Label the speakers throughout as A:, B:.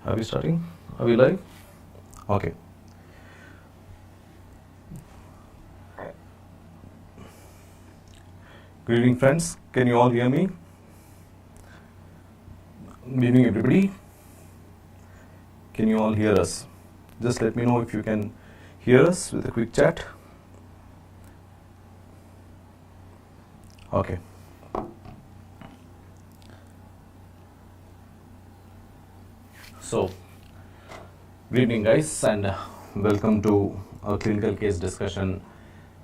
A: Are we starting? Are we live? Okay. Good evening, friends. Can you all hear me? Good evening, everybody. Can you all hear us? Just let me know if you can hear us with a quick chat. Okay. So, good evening, guys, and welcome to our clinical case discussion,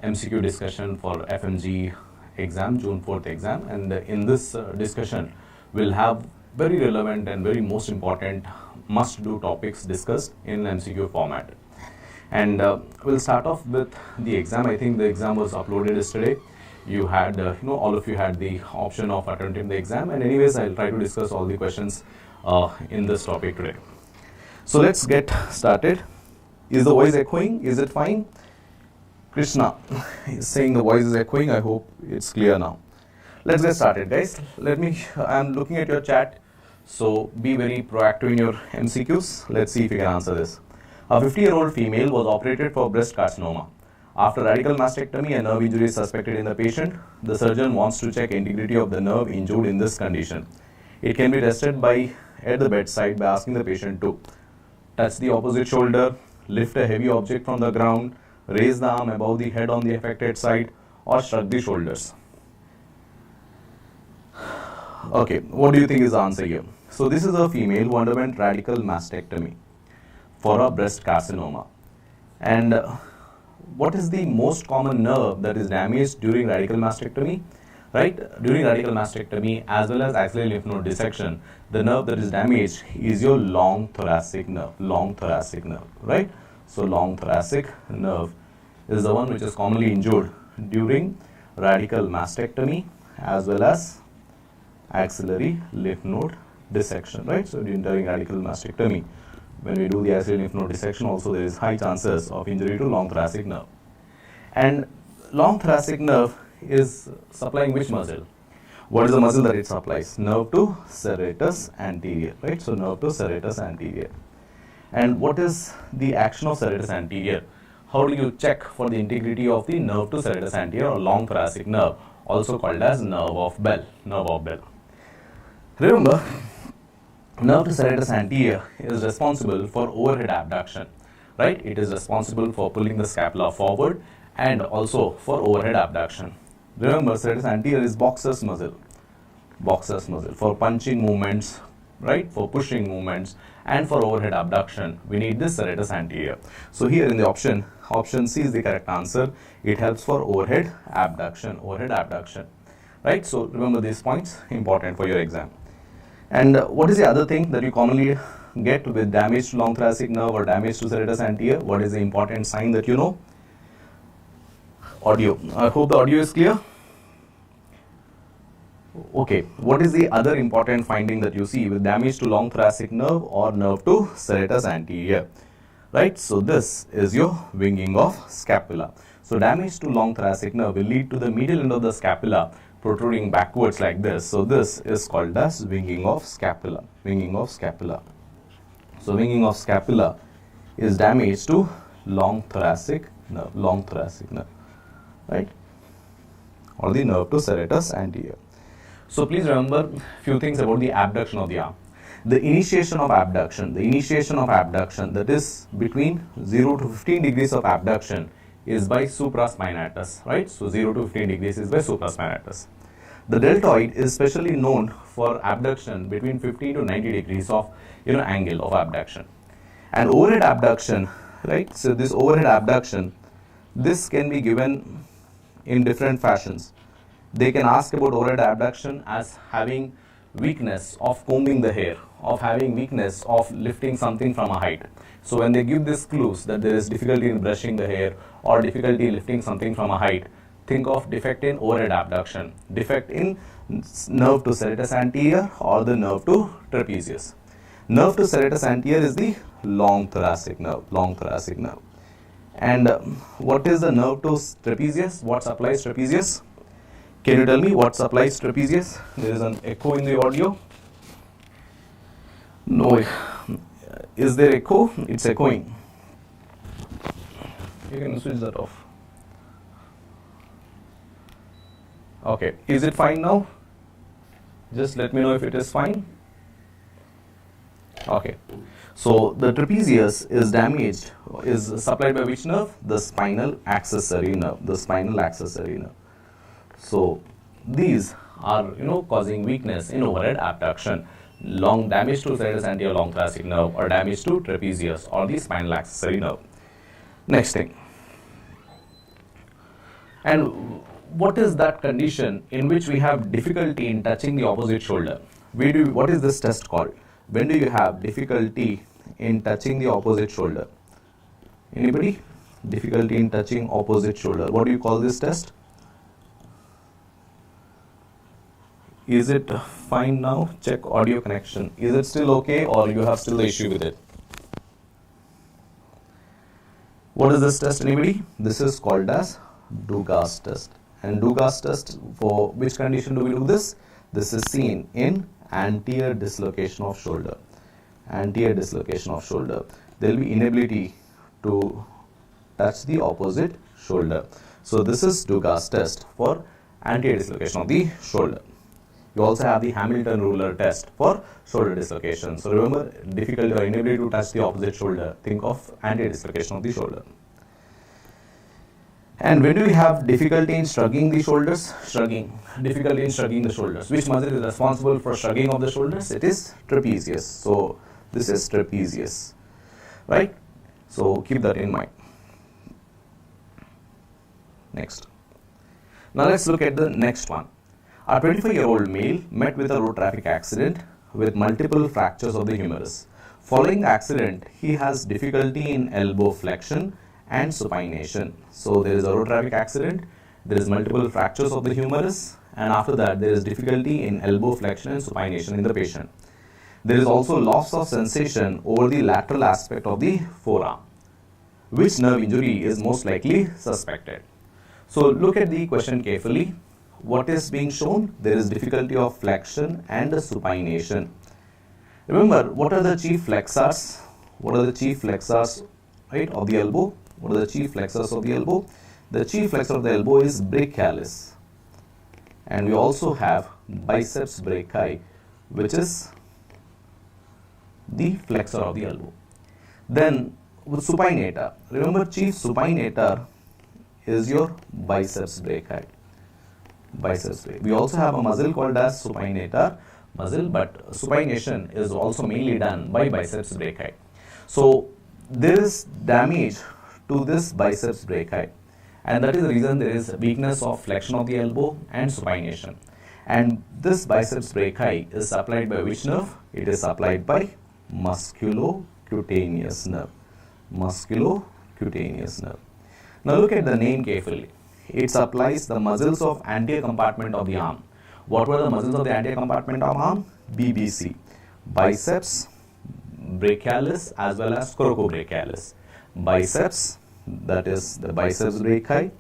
A: MCQ discussion for FMGE exam, June 4th exam. And in this discussion, we'll have very relevant and very most important must-do topics discussed in MCQ format. And we'll start off with the exam. I think the exam was uploaded yesterday. You had, all of you had the option of attempting the exam. And anyways, I'll try to discuss all the questions in this topic today. So let's get started. Is the voice echoing? Is it fine? Krishna is saying the voice is echoing. I hope it's clear now. Let's get started, guys. I'm looking at your chat. So be very proactive in your MCQs. Let's see if you can answer this. A 50-year-old female was operated for breast carcinoma. After radical mastectomy, a nerve injury is suspected in the patient. The surgeon wants to check integrity of the nerve injured in this condition. It can be tested at the bedside by asking the patient to touch the opposite shoulder, lift a heavy object from the ground, raise the arm above the head on the affected side, or shrug the shoulders. Okay, what do you think is the answer here? So this is a female who underwent radical mastectomy for a breast carcinoma. And what is the most common nerve that is damaged during radical mastectomy? Right? During radical mastectomy as well as axillary lymph node dissection, the nerve that is damaged is your long thoracic nerve. Long thoracic nerve, right? So long thoracic nerve is the one which is commonly injured during radical mastectomy as well as axillary lymph node dissection, right? So during radical mastectomy, when we do the axillary lymph node dissection, also there is high chances of injury to long thoracic nerve. And long thoracic nerve is supplying which muscle? What is the muscle that it supplies? Nerve to serratus anterior, right? So nerve to serratus anterior. And what is the action of serratus anterior? How do you check for the integrity of the nerve to serratus anterior or long thoracic nerve, also called as nerve of Bell? Nerve of Bell. Remember, nerve to serratus anterior is responsible for overhead abduction, right? It is responsible for pulling the scapula forward and also for overhead abduction. Remember, serratus anterior is boxer's muscle for punching movements, right? For pushing movements and for overhead abduction, we need this serratus anterior. So here in the option C is the correct answer. It helps for overhead abduction, right? So remember these points, important for your exam. And what is the other thing that you commonly get with damage to long thoracic nerve or damage to serratus anterior? What is the important sign that you know? Audio. I hope the audio is clear. Okay, what is the other important finding that you see with damage to long thoracic nerve or nerve to serratus anterior? Right, so this is your winging of scapula. So damage to long thoracic nerve will lead to the medial end of the scapula protruding backwards like this. So this is called as winging of scapula. So winging of scapula is damage to long thoracic nerve, right? Or the nerve to serratus anterior. So please remember a few things about the abduction of the arm. The initiation of abduction, that is between 0 to 15 degrees of abduction is by supraspinatus, right? So 0 to 15 degrees is by supraspinatus. The deltoid is specially known for abduction between 15 to 90 degrees of angle of abduction. And overhead abduction, right? So this overhead abduction, this can be given in different fashions. They can ask about overhead abduction as having weakness of combing the hair, of having weakness of lifting something from a height. So when they give these clues that there is difficulty in brushing the hair or difficulty lifting something from a height, think of defect in overhead abduction, defect in nerve to serratus anterior or the nerve to trapezius. Nerve to serratus anterior is the long thoracic nerve, And what is the nerve to trapezius? What supplies trapezius? Can you tell me what supplies trapezius? There is an echo in the audio. No. Is there echo? It's echoing. You can switch that off. Okay. Is it fine now? Just let me know if it is fine. Okay. So the trapezius is damaged, is supplied by which nerve? The spinal accessory nerve. The spinal accessory nerve. So these are causing weakness in overhead abduction, long damage to serratus anterior long thoracic nerve, or damage to trapezius or the spinal accessory nerve. Next thing. And what is that condition in which we have difficulty in touching the opposite shoulder? What is this test called? When do you have difficulty in touching the opposite shoulder? Anybody? Difficulty in touching opposite shoulder. What do you call this test? Is it fine now? Check audio connection. Is it still okay, or you have still the issue with it? What is this test, anybody? This is called as Dugas test. And Dugas test, for which condition do we do this? This is seen in anterior dislocation of shoulder. Anterior dislocation of shoulder. There will be inability to touch the opposite shoulder. So this is Dugas test for anterior dislocation of the shoulder. You also have the Hamilton ruler test for shoulder dislocation. So remember, difficulty or inability to touch the opposite shoulder. Think of anterior dislocation of the shoulder. And when do we have difficulty in shrugging the shoulders? Difficulty in shrugging the shoulders. Which muscle is responsible for shrugging of the shoulders? It is trapezius. So this is trapezius, right? So keep that in mind. Next. Now let's look at the next one. A 25-year-old male met with a road traffic accident with multiple fractures of the humerus. Following the accident, he has difficulty in elbow flexion and supination. So there is a road traffic accident, there is multiple fractures of the humerus, and after that there is difficulty in elbow flexion and supination in the patient. There is also loss of sensation over the lateral aspect of the forearm. Which nerve injury is most likely suspected? So look at the question carefully. What is being shown? There is difficulty of flexion and supination. Remember, what are the chief flexors? What are the chief flexors, right, of the elbow? What are the chief flexors of the elbow? The chief flexor of the elbow is brachialis. And we also have biceps brachii, which is the flexor of the elbow. Then with supinator, remember, chief supinator is your biceps brachii. We also have a muscle called as supinator muscle, but supination is also mainly done by biceps brachii. So there is damage to this biceps brachii, and that is the reason there is weakness of flexion of the elbow and supination. And this biceps brachii is supplied by which nerve? It is supplied by musculocutaneous nerve. Musculocutaneous nerve. Now look at the name carefully. It supplies the muscles of anterior compartment of the arm. What were the muscles of the anterior compartment of arm? BBC. Biceps brachialis as well as coracobrachialis. Biceps, that is the biceps brachii,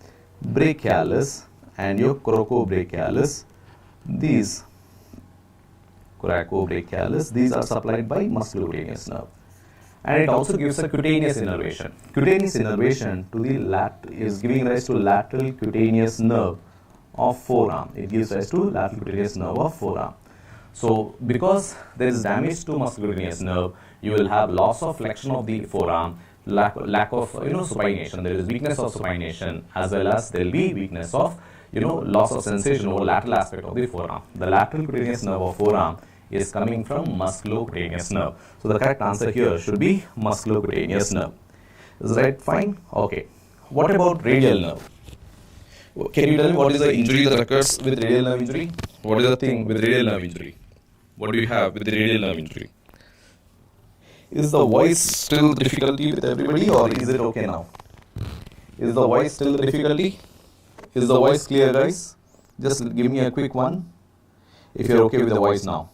A: brachialis and your coracobrachialis. These coracobrachialis, these are supplied by musculocutaneous nerve. And it also gives a cutaneous innervation. Cutaneous innervation to the is giving rise to lateral cutaneous nerve of forearm. It gives rise to lateral cutaneous nerve of forearm. So because there is damage to musculocutaneous nerve, you will have loss of flexion of the forearm, lack of supination. There is weakness of supination, as well as there will be weakness of loss of sensation over lateral aspect of the forearm. The lateral cutaneous nerve of forearm is coming from musculocutaneous nerve. So the correct answer here should be musculocutaneous nerve. Is that fine? Okay. What about radial nerve? Can you tell me what is the injury that occurs with radial nerve injury? What is the thing with radial nerve injury? What do you have with the radial nerve injury? Is the voice still difficulty with everybody, or is it okay now? Is the voice still difficulty? Is the voice clear, guys? Just give me a quick one if you're okay with the voice now.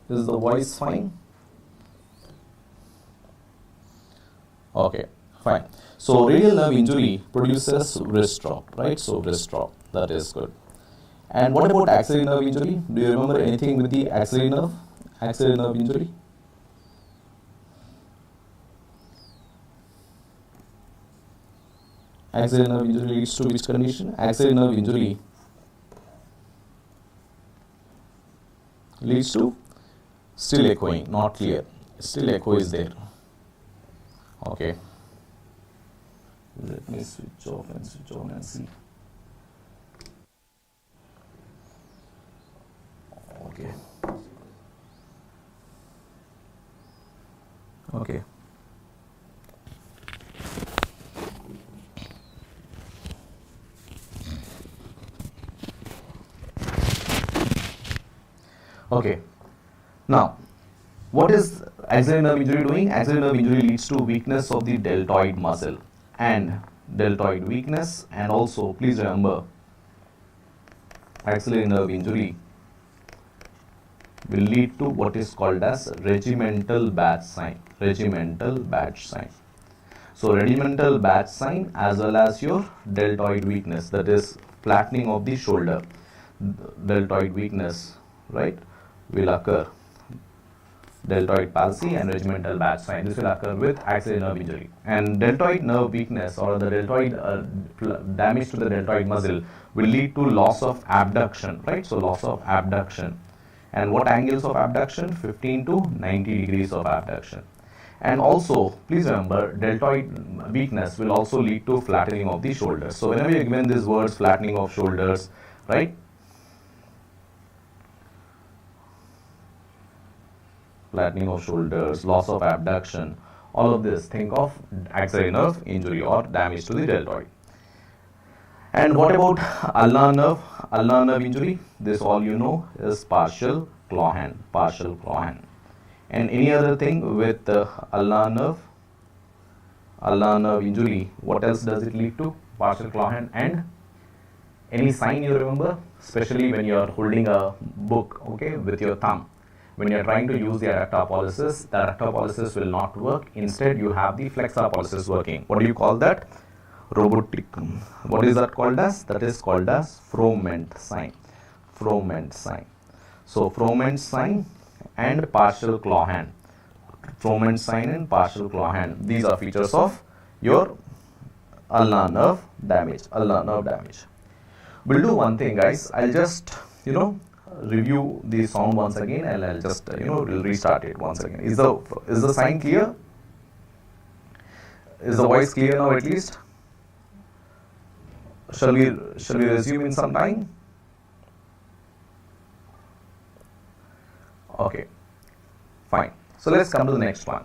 A: Is the voice fine? Okay. Fine. So radial nerve injury produces wrist drop, right? So wrist drop, that is good. And what about axillary nerve injury? Do you remember anything with the axillary nerve? Axillary nerve injury? Axillary nerve injury leads to which condition? Axillary nerve injury leads to still echoing, not clear. Still echo is there. Okay. Let me switch off and switch on and see. Okay. Okay. Okay. Now, what is axillary nerve injury doing? Axillary nerve injury leads to weakness of the deltoid muscle and deltoid weakness, and also please remember axillary nerve injury will lead to what is called as regimental badge sign. Regimental badge sign. So regimental badge sign as well as your deltoid weakness, that is flattening of the shoulder, deltoid weakness, right, will occur. Deltoid palsy and regimental badge sign. This will occur with axillary nerve injury. And deltoid nerve weakness or the deltoid damage to the deltoid muscle will lead to loss of abduction, right? So loss of abduction. And what angles of abduction? 15 to 90 degrees of abduction. And also, please remember, deltoid weakness will also lead to flattening of the shoulders. So whenever you're given these words, flattening of shoulders, right? Flattening of shoulders, loss of abduction, all of this, think of axillary nerve injury or damage to the deltoid. And what about ulnar nerve? Ulnar nerve injury, this all you know is partial claw hand, partial claw hand. And any other thing with ulnar nerve injury, what else does it lead to? Partial claw hand. And any sign you remember, especially when you are holding a book, okay, with your thumb. When you are trying to use the adductor-pollicis, the adductor-pollicis will not work. Instead, you have the flexor-pollicis working. What do you call that? Robotic. What is that called as? That is called as Froment sign. Froment sign. So, Froment sign and partial claw hand. Froment sign and partial claw hand. These are features of your ulnar nerve damage. Ulnar nerve damage. We'll do one thing, guys. I'll just, review the sound once again, and I'll just we'll restart it once again. Is the sign clear? Is the voice clear now at least? Shall we resume in some time? Okay, fine. So let's come to the next one.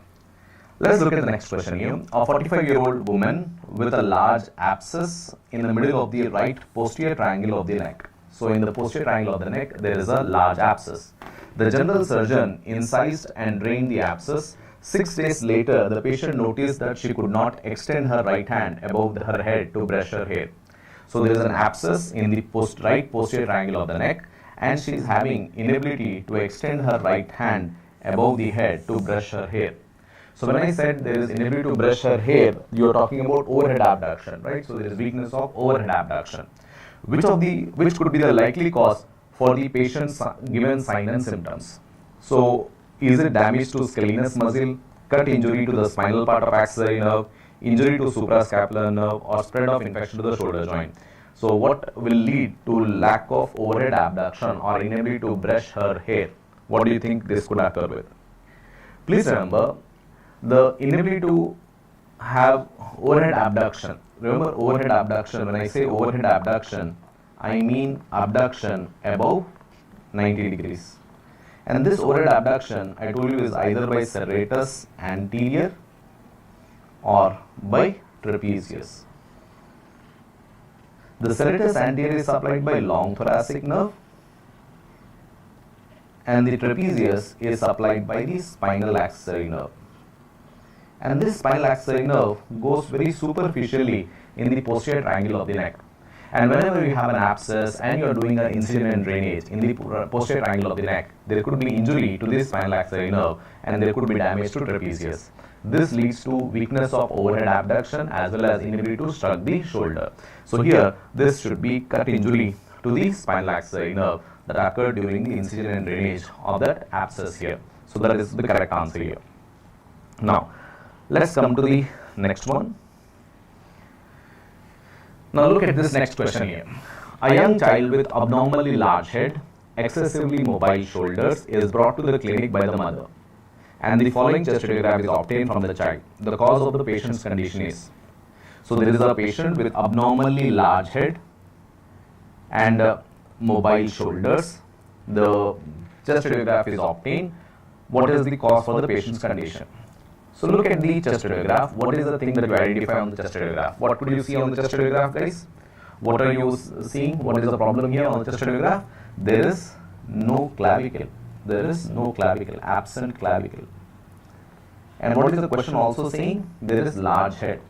A: Let's look at the next question here. A 45-year-old woman with a large abscess in the middle of the right posterior triangle of the neck. So in the posterior triangle of the neck, there is a large abscess. The general surgeon incised and drained the abscess. 6 days later, the patient noticed that she could not extend her right hand above her head to brush her hair. So there is an abscess in the right posterior triangle of the neck, and she is having inability to extend her right hand above the head to brush her hair. So when I said there is inability to brush her hair, you are talking about overhead abduction, right? So there is weakness of overhead abduction. Which could be the likely cause for the patient's given sign and symptoms? So, is it damage to scalenus muscle, cut injury to the spinal part of axillary nerve, injury to suprascapular nerve, or spread of infection to the shoulder joint? So, what will lead to lack of overhead abduction or inability to brush her hair? What do you think this could occur with? Please remember, the inability to have overhead abduction. Remember overhead abduction, when I say overhead abduction, I mean abduction above 90 degrees. And this overhead abduction, I told you, is either by serratus anterior or by trapezius. The serratus anterior is supplied by long thoracic nerve, and the trapezius is supplied by the spinal axillary nerve. And this spinal axillary nerve goes very superficially in the posterior triangle of the neck. And whenever you have an abscess and you are doing an incision and drainage in the posterior triangle of the neck, there could be injury to this spinal axillary nerve and there could be damage to trapezius. This leads to weakness of overhead abduction as well as inability to shrug the shoulder. So here, this should be cut injury to the spinal axillary nerve that occurred during the incision and drainage of that abscess here. So that is the correct answer here. Now, let's come to the next one. Now look at this next question here. A young child with abnormally large head, excessively mobile shoulders is brought to the clinic by the mother, and the following chest radiograph is obtained from the child. The cause of the patient's condition is, so there is a patient with abnormally large head and mobile shoulders. The chest radiograph is obtained. What is the cause for the patient's condition? So look at the chest radiograph. What is the thing that you identify on the chest radiograph? What could you see on the chest radiograph, guys? What are you seeing? What is the problem here on the chest radiograph? There is no clavicle. There is no clavicle, absent clavicle. And what is the question also saying? There is large head.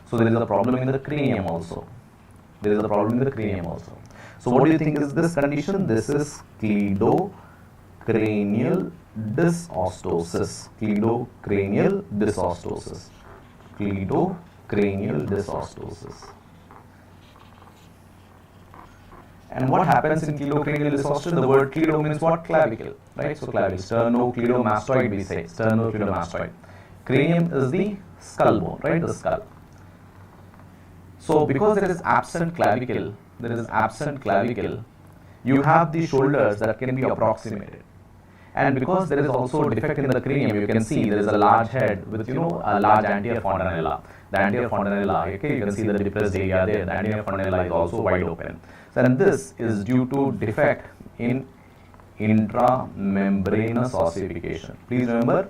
A: So there is a problem in the cranium also. There is a problem in the cranium also. So what do you think is this condition? This is cleidocranial dysostosis. Cleidocranial dysostosis. Cleidocranial dysostosis. And what happens in cleidocranial dysostosis? The word cleido means what? Clavicle, right? So clavicle, sternocleidomastoid we say, sternocleidomastoid. Cranium is the skull bone, right? The skull. So because there is absent clavicle, you have the shoulders that can be approximated. And because there is also a defect in the cranium, you can see there is a large head with, a large anterior fontanella. The anterior fontanella, okay, you can see the depressed area there. The anterior fontanella is also wide open. So, and this is due to defect in intramembranous ossification. Please remember,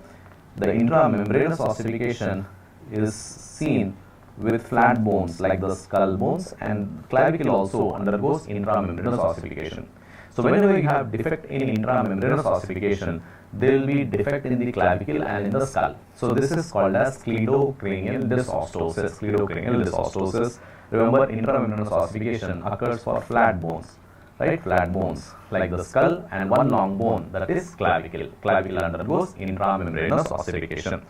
A: the intramembranous ossification is seen with flat bones like the skull bones, and clavicle also undergoes intramembranous ossification. So whenever you have defect in intramembranous ossification, there will be defect in the clavicle and in the skull. So this is called as cleidocranial dysostosis. Cleidocranial dysostosis. Remember, intramembranous ossification occurs for flat bones, right? Flat bones like the skull and one long bone, that is clavicle. Clavicle undergoes intramembranous ossification.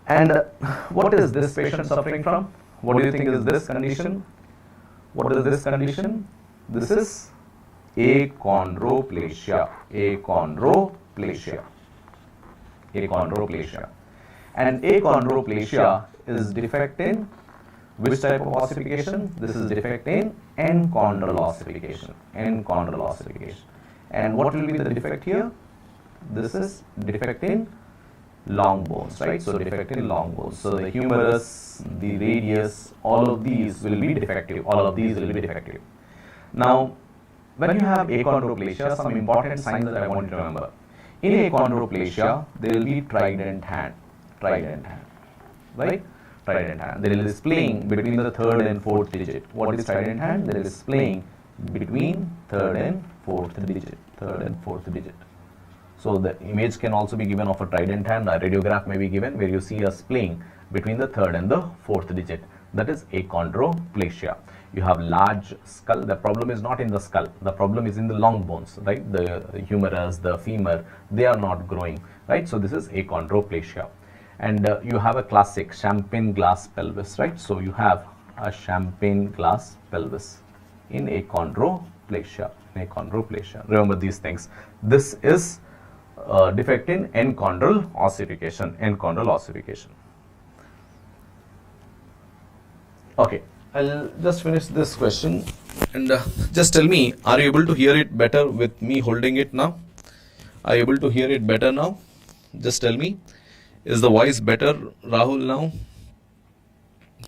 A: And what is this patient suffering from? What do you think is this condition? What is this condition? This is achondroplasia. Achondroplasia. Achondroplasia. And achondroplasia is defect in which type of ossification? This is defect in enchondral ossification. Enchondral ossification. And what will be the defect here? This is defect in long bones, right? So defect in long bones. So the humerus, the radius, all of these will be defective. All of these will be defective. Now, when you have achondroplasia, some important signs that I want you to remember. In achondroplasia, there will be trident hand. Trident hand, right? Trident hand. There is splaying between the third and fourth digit. What is trident hand? There is splaying between third and fourth digit. Third and fourth digit. So the image can also be given of a trident hand. A radiograph may be given where you see a splaying between the third and the fourth digit. That is achondroplasia. You have large skull. The problem is not in the skull. The problem is in the long bones, right? The humerus, the femur, they are not growing, right? So this is achondroplasia. And you have a classic champagne glass pelvis, right? So you have a champagne glass pelvis in achondroplasia. Achondroplasia. Remember these things. This is defect in enchondral ossification. Enchondral ossification. Okay, I'll just finish this question and just tell me, are you able to hear it better with me holding it now? Are you able to hear it better now? Just tell me. Is the voice better, Rahul, now?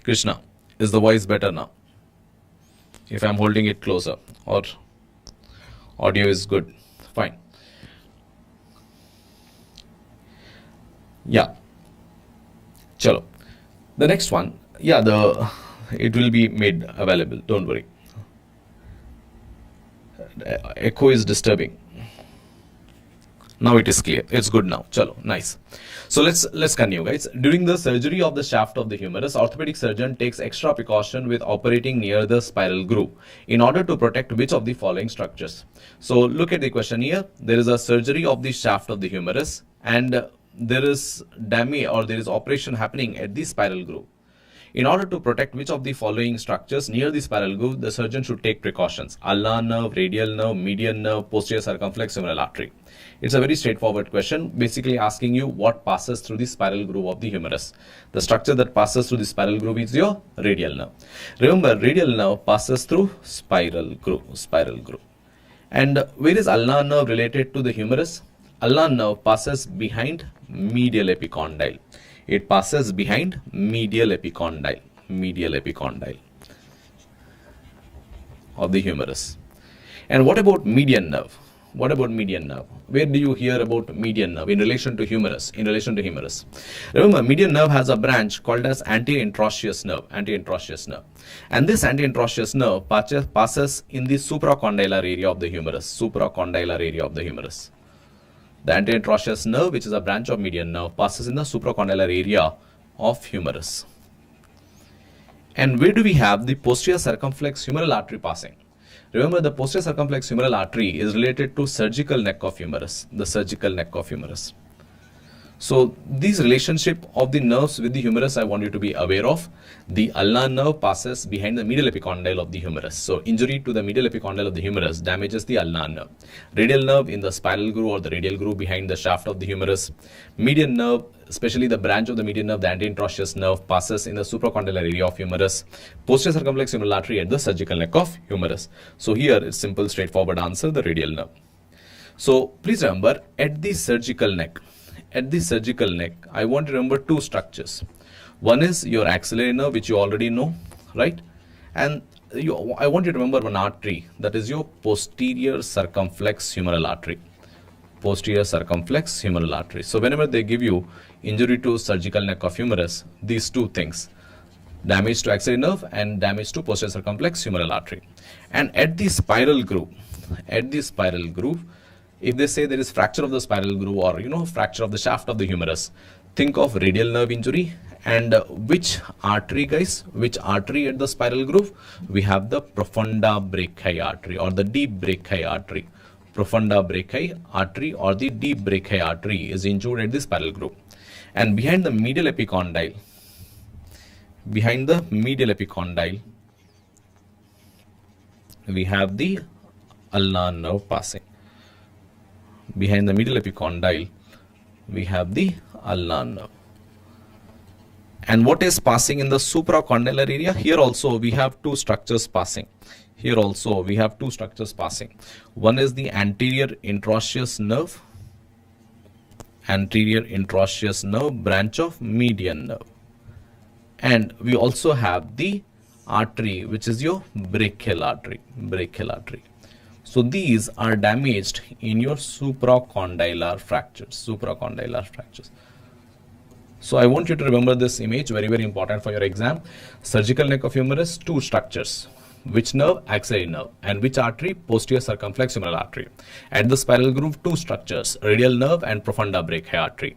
A: Krishna, is the voice better now? If I'm holding it closer, or audio is good? Fine. Yeah. Chalo. The next one, yeah, it will be made available. Don't worry. Echo is disturbing. Now it is clear. It's good now. Chalo, nice. So let's continue, guys. During the surgery of the shaft of the humerus, orthopedic surgeon takes extra precaution with operating near the spiral groove in order to protect which of the following structures. So look at the question here. There is a surgery of the shaft of the humerus, and there is damage or there is operation happening at the spiral groove. In order to protect which of the following structures near the spiral groove, the surgeon should take precautions: ulnar nerve, radial nerve, median nerve, posterior circumflex humeral artery. It's a very straightforward question, basically asking you what passes through the spiral groove of the humerus. The structure that passes through the spiral groove is your radial nerve. Remember, radial nerve passes through spiral groove. And where is ulnar nerve related to the humerus? Ulnar nerve passes behind medial epicondyle. It passes behind medial epicondyle of the humerus. And what about median nerve? What about median nerve? Where do you hear about median nerve in relation to humerus? Remember, median nerve has a branch called as antereintroitious nerve. And this antereintroitious nerve passes in the supracondylar area of the humerus. The antereintroitious nerve, which is a branch of median nerve, passes in the supracondylar area of humerus. And where do we have the posterior circumflex humeral artery passing? Remember, the posterior circumflex humeral artery is related to surgical neck of humerus, So this relationship of the nerves with the humerus I want you to be aware of. The ulnar nerve passes behind the medial epicondyle of the humerus. So injury to the medial epicondyle of the humerus damages the ulnar nerve. Radial nerve in the spiral groove or the radial groove behind the shaft of the humerus. Median nerve, especially the branch of the median nerve, the antereintroitious nerve, passes in the supracondylar area of humerus. Posterior circumflex humeral artery at the surgical neck of humerus. So here it's simple, straightforward answer, the radial nerve. So please remember, at the surgical neck, I want to remember two structures. One is your axillary nerve, which you already know, right? And I want you to remember one artery, that is your posterior circumflex humeral artery. So whenever they give you injury to surgical neck of humerus, these two things, damage to axillary nerve and damage to posterior circumflex humeral artery. And at the spiral groove, if they say there is fracture of the spiral groove or fracture of the shaft of the humerus, think of radial nerve injury. And which artery, guys? Which artery at the spiral groove? We have the profunda brachii artery or the deep brachii artery. Profunda brachii artery or the deep brachii artery is injured at the spiral groove. And behind the medial epicondyle, we have the ulnar nerve passing. Behind the medial epicondyle, we have the ulnar nerve. And what is passing in the supracondylar area? Here also we have two structures passing. One is the anterior introitious nerve, branch of median nerve. And we also have the artery, which is your brachial artery. So these are damaged in your supracondylar fractures. So I want you to remember this image, very, very important for your exam. Surgical neck of humerus, two structures. Which nerve? Axillary nerve. And which artery? Posterior circumflex humeral artery. At the spiral groove, two structures, radial nerve and profunda brachii artery.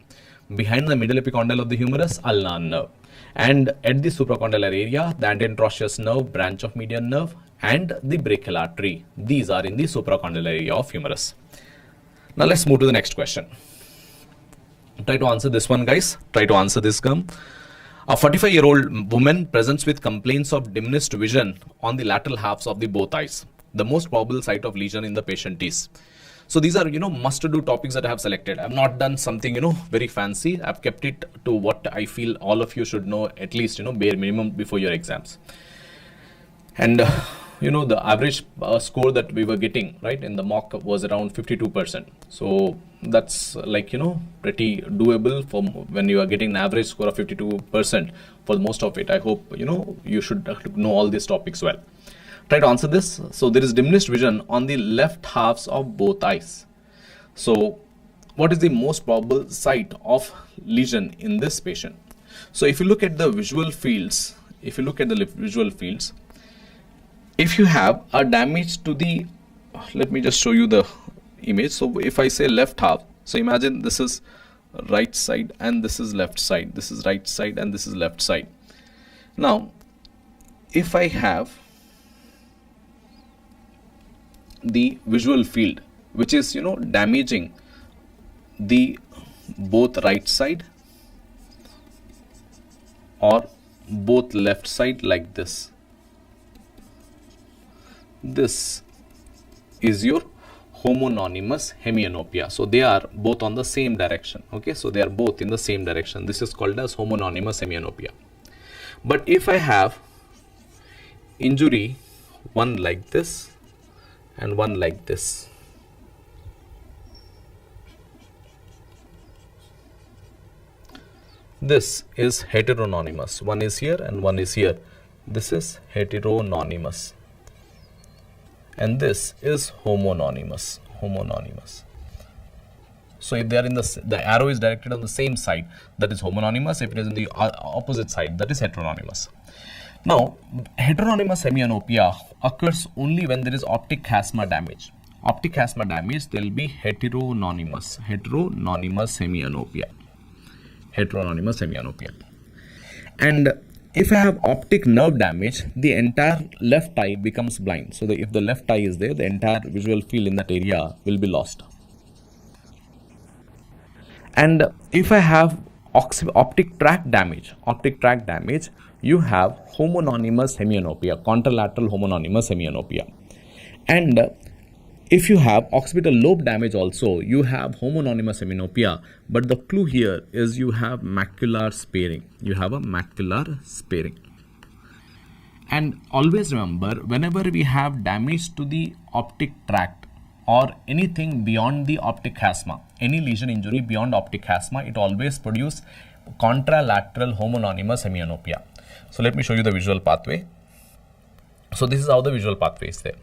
A: Behind the middle epicondyle of the humerus, ulnar nerve. And at the supracondylar area, the antereintroitious nerve, branch of median nerve, and the brachial artery. These are in the supracondylar area of humerus. Now let's move to the next question. Try to answer this one, guys. Try to answer this, come. A 45-year-old woman presents with complaints of diminished vision on the lateral halves of the both eyes. The most probable site of lesion in the patient is. So these are, must-do topics that I have selected. I have not done something, very fancy. I have kept it to what I feel all of you should know, at least, bare minimum before your exams. And, the average score that we were getting, right, in the mock was around 52%. So that's like, pretty doable for when you are getting an average score of 52% for most of it. I hope, you should know all these topics well. Try to answer this. So there is diminished vision on the left halves of both eyes. So what is the most probable site of lesion in this patient? So if you look at the visual fields, if you have a damage to the, let me just show you the image. So if I say left half, so imagine this is right side and this is left side. This is right side and this is left side. Now, if I have the visual field which is damaging the both right side or both left side like this. This is your homonymous hemianopia. So they are both on the same direction. Okay, so they are both in the same direction. This is called as homonymous hemianopia. But if I have injury one like this and one like this, this is heteronymous. One is here and one is here. This is heteronymous. And this is homonymous. So if they are in the arrow is directed on the same side, that is homonymous. If it is in the opposite side, that is heteronymous. Now, heteronymous hemianopia occurs only when there is optic chiasma damage. Optic chiasma damage, there will be heteronymous hemianopia. And if I have optic nerve damage, the entire left eye becomes blind. So if the left eye is there, the entire visual field in that area will be lost. And if I have optic tract damage, you have homonymous hemianopia, contralateral homonymous hemianopia. And if you have occipital lobe damage also, you have homonymous hemianopia, but the clue here is you have macular sparing. And always remember, whenever we have damage to the optic tract or anything beyond the optic chiasma, any lesion injury beyond optic chiasma, it always produces contralateral homonymous hemianopia. So let me show you the visual pathway. So this is how the visual pathway is there.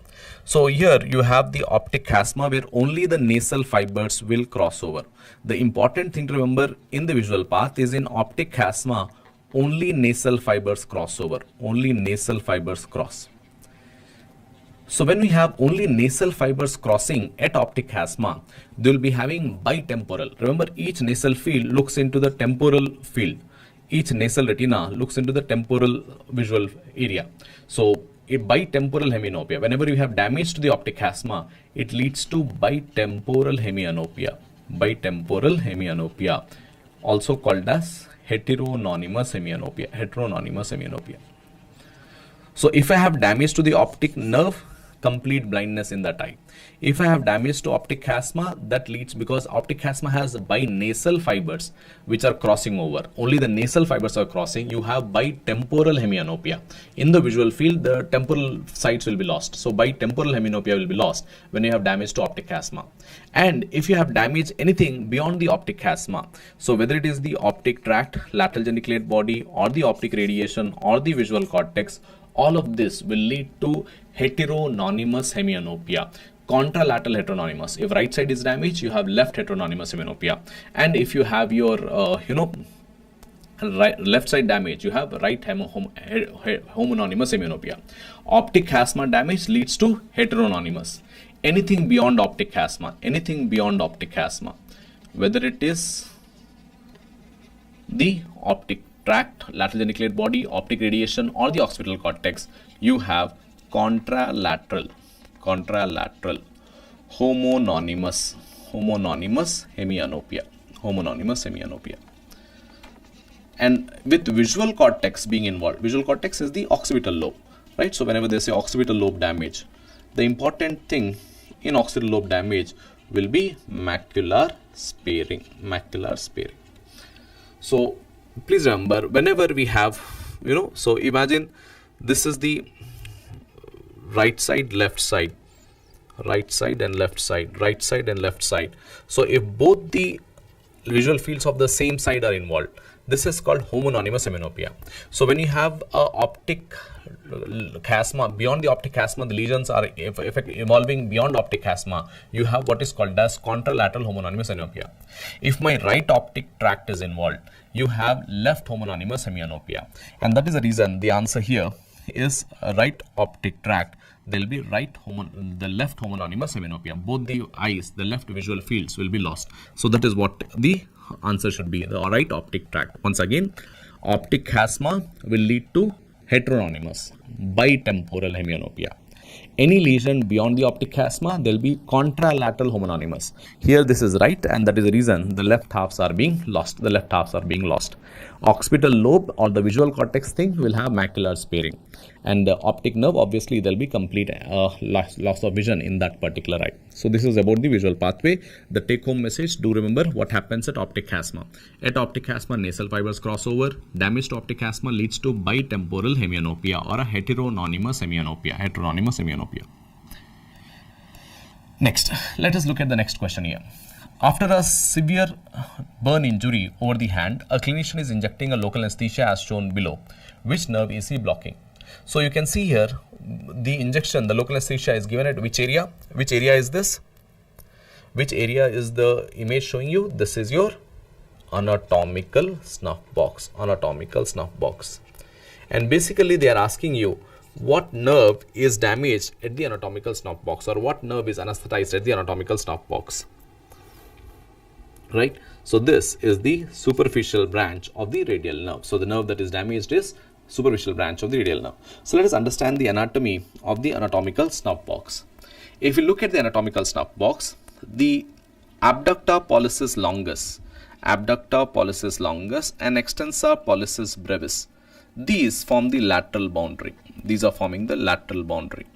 A: So here you have the optic chiasma where only the nasal fibers will cross over. The important thing to remember in the visual path is in optic chiasma, only nasal fibers cross over. Only nasal fibers cross. So when we have only nasal fibers crossing at optic chiasma, they will be having bitemporal. Remember, each nasal field looks into the temporal field. Each nasal retina looks into the temporal visual area. So a bitemporal hemianopia, whenever you have damage to the optic chiasma, it leads to bitemporal hemianopia, also called as heteronymous hemianopia. So if I have damage to the optic nerve, complete blindness in that eye. If I have damage to optic chiasma, that leads, because optic chiasma has binasal fibers which are crossing over. Only the nasal fibers are crossing. You have bitemporal hemianopia. In the visual field, the temporal sides will be lost. So bitemporal hemianopia will be lost when you have damage to optic chiasma. And if you have damage anything beyond the optic chiasma, so whether it is the optic tract, lateral geniculate body, or the optic radiation, or the visual cortex, all of this will lead to heteronymous hemianopia, contralateral heteronymous. If right side is damaged, you have left heteronymous hemianopia, and if you have your left side damage, you have right homonymous hemianopia. Optic chiasma damage leads to heteronymous. Anything beyond optic chiasma, whether it is the optic tract, lateral geniculate body, optic radiation, or the occipital cortex, you have contralateral homonymous hemianopia. And with visual cortex being involved, visual cortex is the occipital lobe, right? So whenever they say occipital lobe damage, the important thing in occipital lobe damage will be macular sparing. So please remember, whenever we have, so imagine this is the right side, left side, right side and left side, right side and left side. So if both the visual fields of the same side are involved, this is called homonymous hemianopia. So when you have a optic chiasma, beyond the optic chiasma, the lesions are evolving beyond optic chiasma, you have what is called as contralateral homonymous hemianopia. If my right optic tract is involved, you have left homonymous hemianopia. And that is the reason the answer here is right optic tract. There will be the left homonymous hemianopia. Both the eyes, the left visual fields will be lost. So that is what the answer should be, the right optic tract. Once again, optic chiasma will lead to heteronymous bitemporal hemianopia. any lesion beyond the optic chiasma, there will be contralateral homonymous. Here this is right, and that is the reason the left halves are being lost. The left halves are being lost. Occipital lobe or the visual cortex thing will have macular sparing, and the optic nerve, obviously there will be complete loss of vision in that particular eye. So this is about the visual pathway. The take home message, do remember what happens at optic chiasma. At optic chiasma, nasal fibers cross over. Damage to optic chiasma leads to bitemporal hemianopia or a heteronymous hemianopia. Next, let us look at the next question here. After a severe burn injury over the hand, a clinician is injecting a local anesthesia as shown below. Which nerve is he blocking? So you can see here the injection, the local anesthesia is given at which area? Which area is this? Which area is the image showing you? This is your anatomical snuff box. Anatomical snuff box. And basically they are asking you what nerve is damaged at the anatomical snuff box, or what nerve is anesthetized at the anatomical snuff box. Right? So this is the superficial branch of the radial nerve. So the nerve that is damaged is superficial branch of the radial nerve. So let us understand the anatomy of the anatomical snuff box. If you look at the anatomical snuff box, the abductor pollicis longus and extensor pollicis brevis, these form the lateral boundary. These are forming the lateral boundary.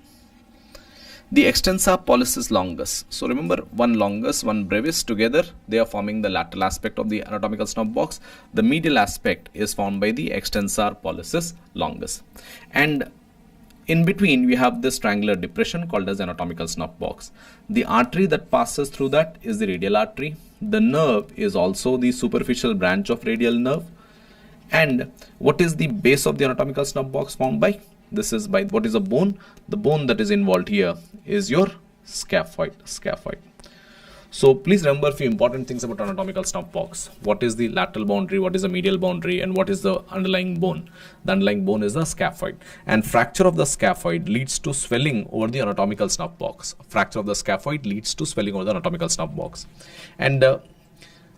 A: The extensor pollicis longus. So remember, one longus, one brevis, together they are forming the lateral aspect of the anatomical snuff box. The medial aspect is formed by the extensor pollicis longus. And in between we have this triangular depression called as anatomical snuff box. The artery that passes through that is the radial artery. The nerve is also the superficial branch of radial nerve. And what is the base of the anatomical snuff box formed by? This is by what is a bone? The bone that is involved here is your scaphoid. So please remember a few important things about anatomical snuff box. What is the lateral boundary? What is the medial boundary? And what is the underlying bone? The underlying bone is the scaphoid. And fracture of the scaphoid leads to swelling over the anatomical snuff box. Fracture of the scaphoid leads to swelling over the anatomical snuff box. And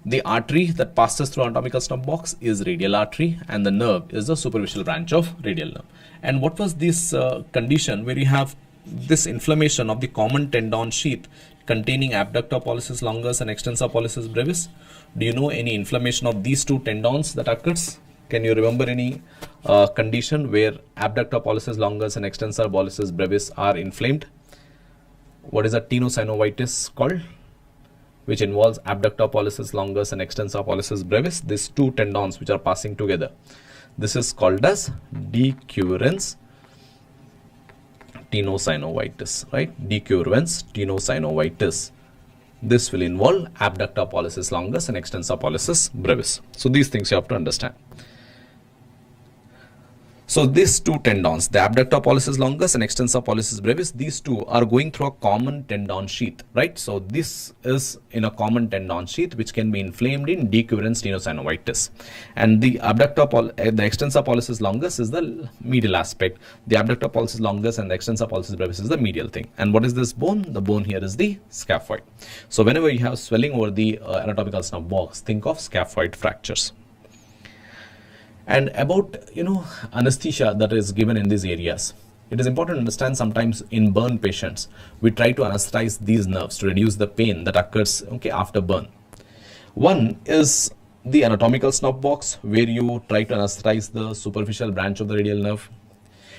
A: the artery that passes through anatomical snuff box is radial artery, and the nerve is the superficial branch of radial nerve. And what was this condition where you have this inflammation of the common tendon sheath containing abductor pollicis longus and extensor pollicis brevis? Do you know any inflammation of these two tendons that occurs? Can you remember any condition where abductor pollicis longus and extensor pollicis brevis are inflamed? What is a tenosynovitis called? Which involves abductor pollicis longus and extensor pollicis brevis, these two tendons which are passing together. This is called as decurrence tenosynovitis, right? Decurrence tenosynovitis. This will involve abductor pollicis longus and extensor pollicis brevis. So these things you have to understand. So these two tendons, the abductor pollicis longus and extensor pollicis brevis, these two are going through a common tendon sheath, right? So this is in a common tendon sheath which can be inflamed in decurrence tenosynovitis. And the the extensor pollicis longus is the medial aspect. The abductor pollicis longus and the extensor pollicis brevis is the medial thing. And what is this bone? The bone here is the scaphoid. So whenever you have swelling over the anatomical snuff box, think of scaphoid fractures. And about anesthesia that is given in these areas, it is important to understand sometimes in burn patients we try to anesthetize these nerves to reduce the pain that occurs after burn. One is the anatomical snuff box where you try to anesthetize the superficial branch of the radial nerve,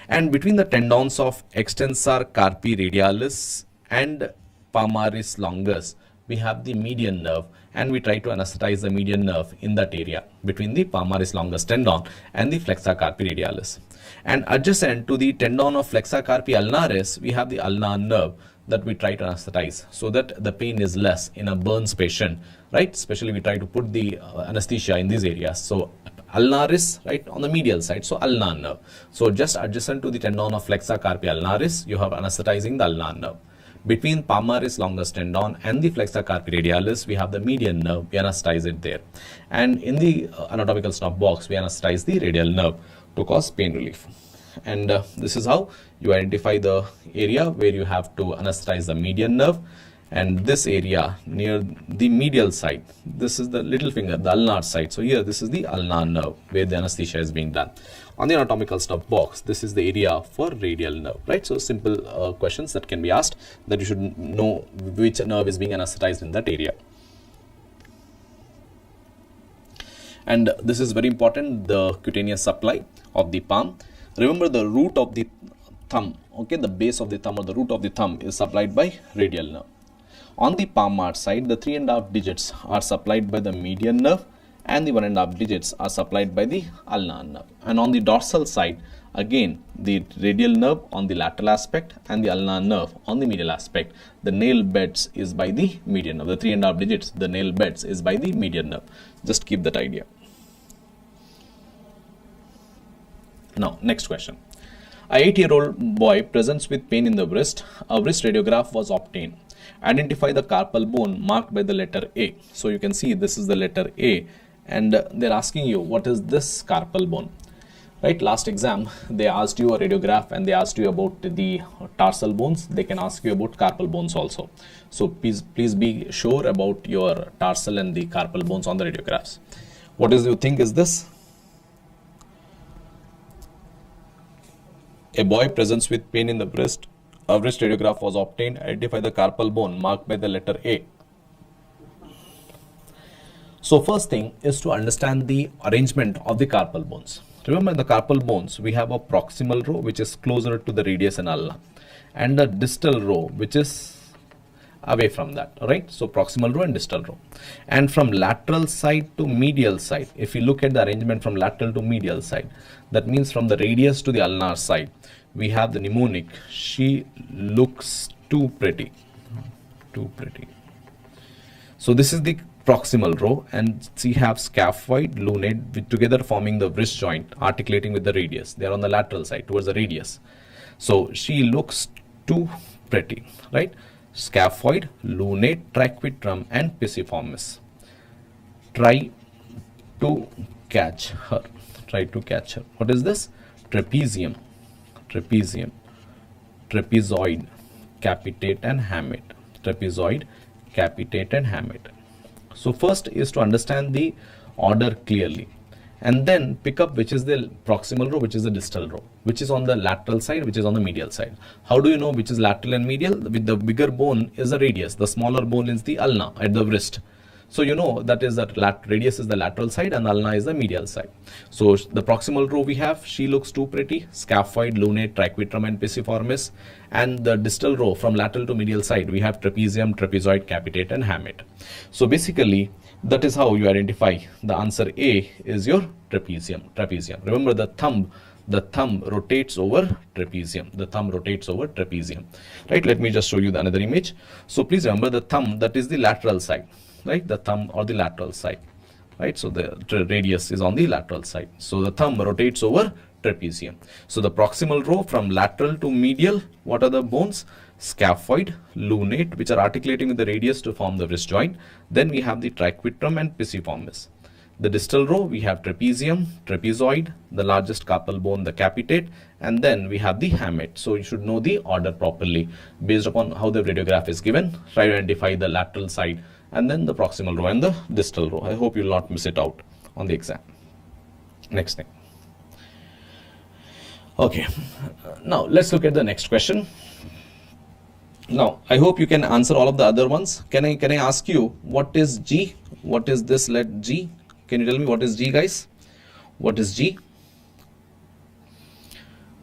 A: and between the tendons of extensor carpi radialis and palmaris longus we have the median nerve, and we try to anesthetize the median nerve in that area between the palmaris longus tendon and the flexor carpi radialis. And adjacent to the tendon of flexor carpi ulnaris, we have the ulnar nerve that we try to anesthetize so that the pain is less in a burns patient, right? Especially we try to put the anesthesia in these areas. So ulnaris, right, on the medial side, so ulnar nerve. So just adjacent to the tendon of flexor carpi ulnaris, you have anesthetizing the ulnar nerve. Between palmaris longus tendon and the flexor carpi radialis, we have the median nerve, we anesthetize it there. And in the anatomical snuff box, we anesthetize the radial nerve to cause pain relief. And this is how you identify the area where you have to anesthetize the median nerve. And this area near the medial side, this is the little finger, the ulnar side. So here, this is the ulnar nerve where the anesthesia is being done. On the anatomical stuff box, this is the area for radial nerve, right? So simple questions that can be asked, that you should know which nerve is being anesthetized in that area. And this is very important, the cutaneous supply of the palm. Remember, the root of the thumb, okay, the base of the thumb or the root of the thumb is supplied by radial nerve. On the palmar side, the 3½ digits are supplied by the median nerve, and the 1½ digits are supplied by the ulnar nerve. And on the dorsal side, again, the radial nerve on the lateral aspect and the ulnar nerve on the medial aspect. The nail beds is by the median nerve. The 3½ digits, the nail beds is by the median nerve. Just keep that idea. Now, next question. A 8-year-old boy presents with pain in the wrist. A wrist radiograph was obtained. Identify the carpal bone marked by the letter A. So you can see this is the letter A, and they're asking you what is this carpal bone, right? Last exam they asked you a radiograph and they asked you about the tarsal bones. They can ask you about carpal bones also. So please be sure about your tarsal and the carpal bones on the radiographs. What do you think is this? A boy presents with pain in the wrist. A wrist radiograph was obtained. Identify the carpal bone marked by the letter A. So first thing is to understand the arrangement of the carpal bones. Remember, in the carpal bones, we have a proximal row which is closer to the radius and ulna, and a distal row which is away from that, right? So proximal row and distal row. And from lateral side to medial side, if you look at the arrangement from lateral to medial side, that means from the radius to the ulnar side, we have the mnemonic, she looks too pretty, too pretty. So this is the proximal row, and she have scaphoid, lunate with together forming the wrist joint, articulating with the radius. They are on the lateral side towards the radius. So she looks too pretty, right? Scaphoid, lunate, triquetrum, and pisiformis. Try to catch her. Try to catch her. What is this? Trapezium, trapezium, trapezoid, capitate, and hamate. Trapezoid, capitate, and hamate. So first is to understand the order clearly, and then pick up which is the proximal row, which is the distal row, which is on the lateral side, which is on the medial side. How do you know which is lateral and medial? With the bigger bone is the radius, the smaller bone is the ulna at the wrist. So you know that is that radius is the lateral side and ulna is the medial side. So the proximal row we have, she looks too pretty, scaphoid, lunate, triquetrum, and pisiformis. And the distal row from lateral to medial side, we have trapezium, trapezoid, capitate, and hamate. So basically, that is how you identify the answer A is your trapezium. Trapezium. Remember, the thumb rotates over trapezium. The thumb rotates over trapezium. Right? Let me just show you the another image. So please remember the thumb, that is the lateral side. Right? The thumb or the lateral side. Right? So the radius is on the lateral side. So the thumb rotates over trapezium. So the proximal row from lateral to medial, what are the bones? Scaphoid, lunate, which are articulating with the radius to form the wrist joint. Then we have the triquetrum and pisiformis. The distal row, we have trapezium, trapezoid, the largest carpal bone, the capitate, and then we have the hamate. So you should know the order properly based upon how the radiograph is given. Try to identify the lateral side and then the proximal row and the distal row. I hope you will not miss it out on the exam. Next thing. Okay, now let's look at the next question. Now, I hope you can answer all of the other ones. Can I ask you, what is G? What is this letter G? Can you tell me what is G, guys? What is G?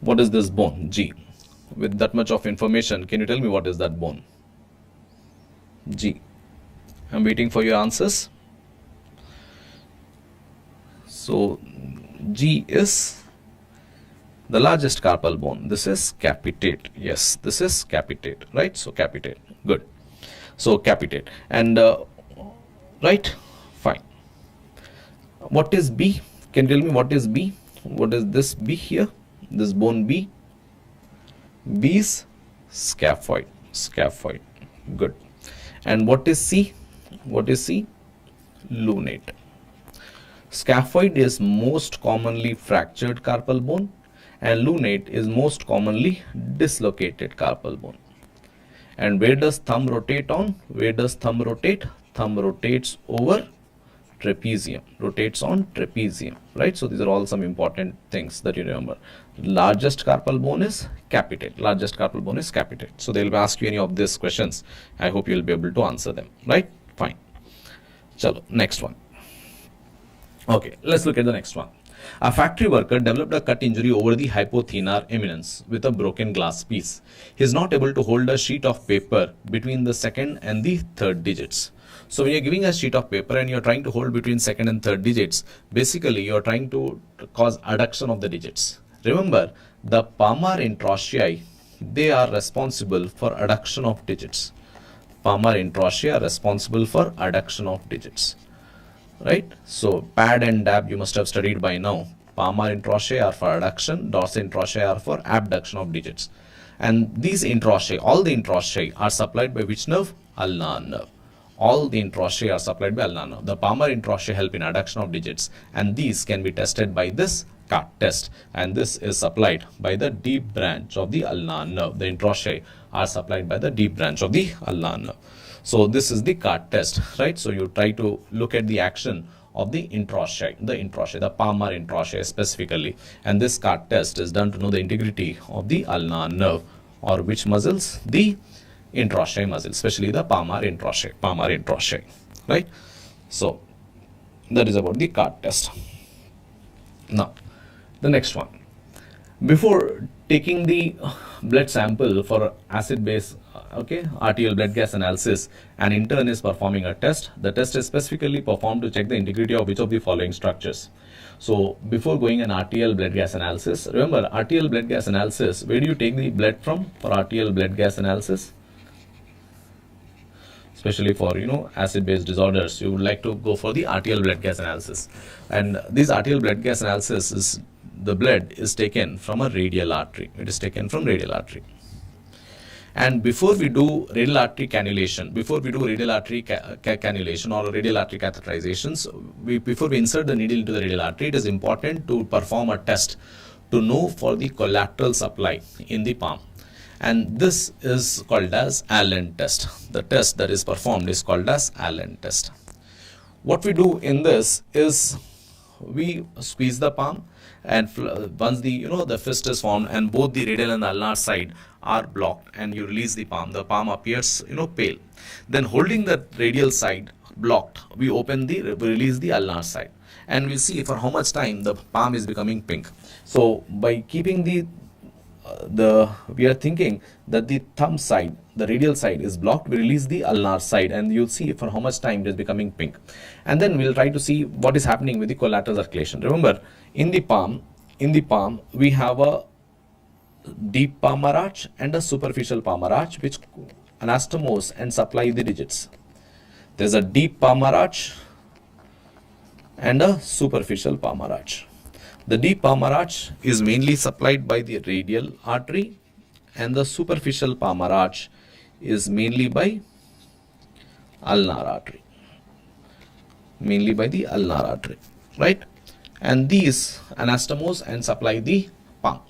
A: What is this bone, G? With that much of information, can you tell me what is that bone? G. I'm waiting for your answers. So, G is the largest carpal bone. This is capitate. Yes, this is capitate, right? So capitate. Good. So capitate. And right? Fine. What is B? Can you tell me what is B? What is this B here? This bone B? B is scaphoid. Scaphoid. Good. And what is C? What is C? Lunate. Scaphoid is most commonly fractured carpal bone, and lunate is most commonly dislocated carpal bone. And where does thumb rotate on? Where does thumb rotate? Thumb rotates over trapezium, rotates on trapezium, right? So these are all some important things that you remember. Largest carpal bone is capitate. Largest carpal bone is capitate. So they will ask you any of these questions. I hope you will be able to answer them, right? Fine. Chalo, next one. Okay, let's look at the next one. A factory worker developed a cut injury over the hypothenar eminence with a broken glass piece. He is not able to hold a sheet of paper between the second and the third digits. So when you're giving a sheet of paper and you're trying to hold between second and third digits, basically you're trying to cause adduction of the digits. Remember, the palmar introsei, they are responsible for adduction of digits. Palmar introsei are responsible for adduction of digits. Right? So pad and dab you must have studied by now. Palmar introsei are for adduction, dorsal introsei are for abduction of digits. And these introsei, all the introsei are supplied by which nerve? Ulnar nerve. All the introsei are supplied by ulnar nerve. The palmar introsei help in adduction of digits, and these can be tested by this CART test, and this is supplied by the deep branch of the ulnar nerve. The introsei are supplied by the deep branch of the ulnar nerve. So this is the CART test, right? So you try to look at the action of the introsei, the palmar introsei specifically. And this CART test is done to know the integrity of the ulnar nerve, or which muscles? The introsei muscle, especially the palmar introsei, right? So that is about the CART test. Now, the next one. Before taking the blood sample for acid-base arterial blood gas analysis, an intern is performing a test. The test is specifically performed to check the integrity of which of the following structures. So before going an arterial blood gas analysis, remember arterial blood gas analysis, where do you take the blood from for arterial blood gas analysis? Especially for acid-base disorders, you would like to go for the arterial blood gas analysis. And this arterial blood gas analysis is, the blood is taken from a radial artery. It is taken from radial artery. And before we do radial artery cannulation, cannulation or radial artery catheterizations, before we insert the needle into the radial artery, it is important to perform a test to know for the collateral supply in the palm. And this is called as Allen test. The test that is performed is called as Allen test. What we do in this is we squeeze the palm, and once the fist is formed and both the radial and the ulnar side are blocked, and you release the palm appears pale. Then holding the radial side blocked, we release the ulnar side, and we see for how much time the palm is becoming pink. So by keeping we are thinking that the thumb side, the radial side is blocked, we release the ulnar side, and you'll see for how much time it is becoming pink. And then we'll try to see what is happening with the collateral circulation. Remember, in the palm we have a deep palmar arch and a superficial palmar arch which anastomose and supply the digits. There's a deep palmar arch and a superficial palmar arch. The deep palmar arch is mainly supplied by the radial artery, and the superficial palmar arch is mainly by ulnar artery. Mainly by the ulnar artery, right? And these anastomose and supply the palm.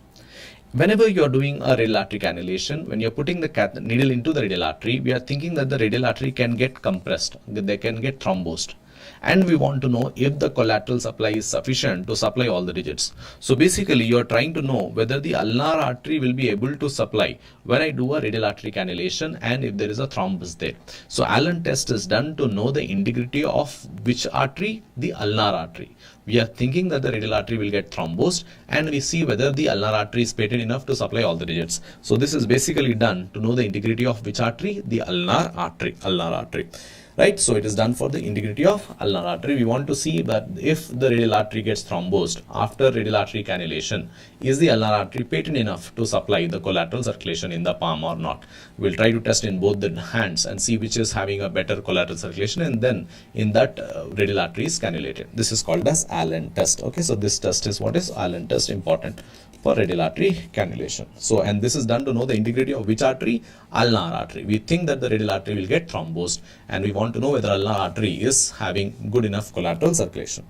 A: Whenever you are doing a radial artery cannulation, when you are putting the needle into the radial artery, we are thinking that the radial artery can get compressed, they can get thrombosed. And we want to know if the collateral supply is sufficient to supply all the digits. So basically you are trying to know whether the ulnar artery will be able to supply when I do a radial artery cannulation, and if there is a thrombus there. So Allen test is done to know the integrity of which artery? The ulnar artery. We are thinking that the radial artery will get thrombosed, and we see whether the ulnar artery is patent enough to supply all the digits. So this is basically done to know the integrity of which artery? The ulnar artery. Right, so it is done for the integrity of ulnar artery. We want to see that if the radial artery gets thrombosed after radial artery cannulation, is the ulnar artery patent enough to supply the collateral circulation in the palm or not? We'll try to test in both the hands and see which is having a better collateral circulation, and then in that radial artery is cannulated. This is called as Allen test. Okay, so this test is what is Allen test, important for radial artery cannulation. So, and this is done to know the integrity of which artery? Ulnar artery. We think that the radial artery will get thrombosed, and we want to know whether ulnar artery is having good enough collateral circulation.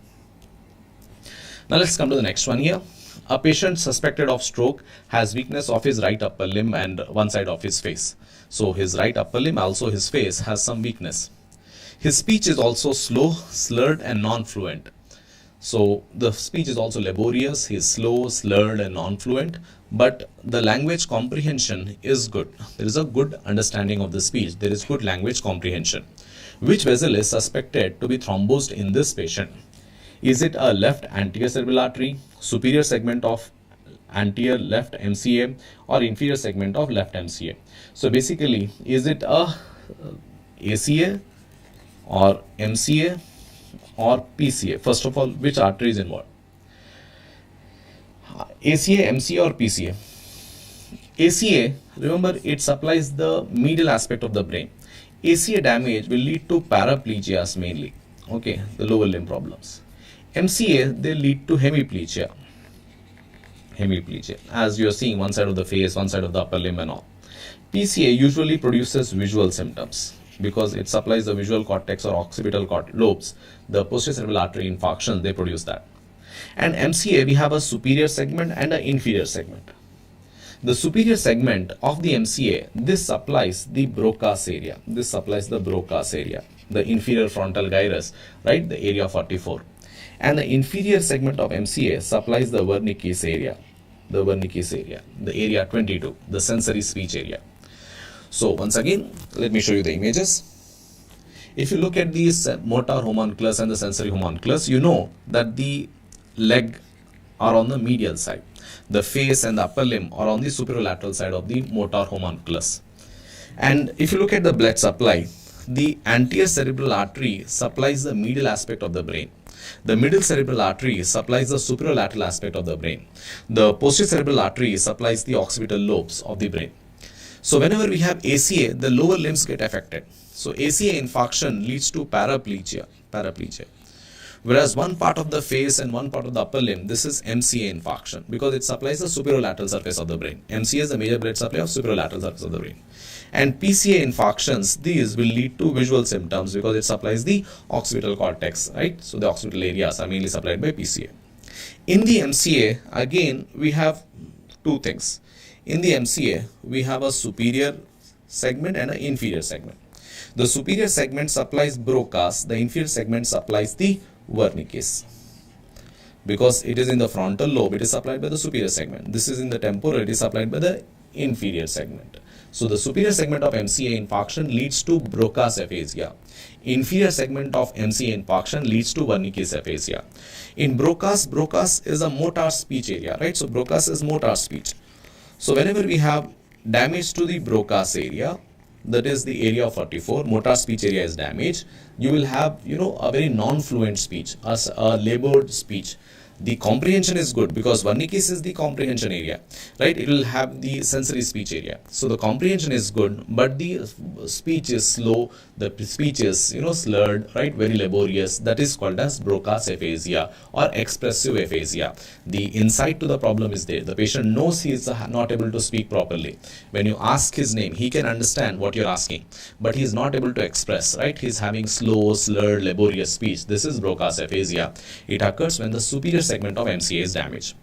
A: Now let's come to the next one here. A patient suspected of stroke has weakness of his right upper limb and one side of his face. So his right upper limb, also his face, has some weakness. His speech is also slow, slurred and non-fluent. So the speech is also laborious, he is slow, slurred and non-fluent, but the language comprehension is good. There is a good understanding of the speech. There is good language comprehension. Which vessel is suspected to be thrombosed in this patient? Is it a left anterior cerebral artery, superior segment of anterior left MCA, or inferior segment of left MCA? So basically, is it a ACA or MCA or PCA? First of all, which artery is involved? ACA, MCA or PCA? ACA, remember, it supplies the medial aspect of the brain. ACA damage will lead to paraplegias mainly, okay, the lower limb problems. MCA, they lead to hemiplegia, as you are seeing, one side of the face, one side of the upper limb and all. PCA usually produces visual symptoms because it supplies the visual cortex or occipital lobes, the posterior cerebral artery infarction, they produce that. And MCA, we have a superior segment and an inferior segment. The superior segment of the MCA, this supplies the Broca's area. This supplies the Broca's area, the inferior frontal gyrus, right, the area 44. And the inferior segment of MCA supplies the 𝗲𝗺𝗀𝗃𝗃 area, the area 22, the sensory speech area. So once again, let me show you the images. If you look at these motor homunculus and the sensory homunculus, you know that the leg are on the medial side. The face and the upper limb are on the superolateral side of the motor homunculus. And if you look at the blood supply, the anterior cerebral artery supplies the medial aspect of the brain. The middle cerebral artery supplies the superolateral aspect of the brain. The posterior cerebral artery supplies the occipital lobes of the brain. So whenever we have ACA, the lower limbs get affected. So ACA infarction leads to paraplegia. Whereas one part of the face and one part of the upper limb, this is MCA infarction because it supplies the superolateral surface of the brain. MCA is the major blood supply of superolateral surface of the brain. And PCA infarctions, these will lead to visual symptoms because it supplies the occipital cortex, right? So the occipital areas are mainly supplied by PCA. In the MCA, again, we have two things. In the MCA, we have a superior segment and an inferior segment. The superior segment supplies Broca's, the inferior segment supplies the Wernicke's. Because it is in the frontal lobe, it is supplied by the superior segment. This is in the temporal, it is supplied by the inferior segment. So the superior segment of MCA infarction leads to Broca's aphasia. Inferior segment of MCA infarction leads to Wernicke's aphasia. In Broca's is a motor speech area, right? So Broca's is motor speech. So whenever we have damage to the Broca's area, that is the area of 44, motor speech area is damaged, you will have, a very non-fluent speech, a labored speech. The comprehension is good because Wernicke's is the comprehension area, right? It will have the sensory speech area. So the comprehension is good, but the speech is slow, the speech is, slurred, right? Very laborious. That is called as Broca's aphasia or expressive aphasia. The insight to the problem is there. The patient knows he is not able to speak properly. When you ask his name, he can understand what you're asking, but he is not able to express, right? He is having slow, slurred, laborious speech. This is Broca's aphasia. It occurs when the superior segment of MCA is damaged.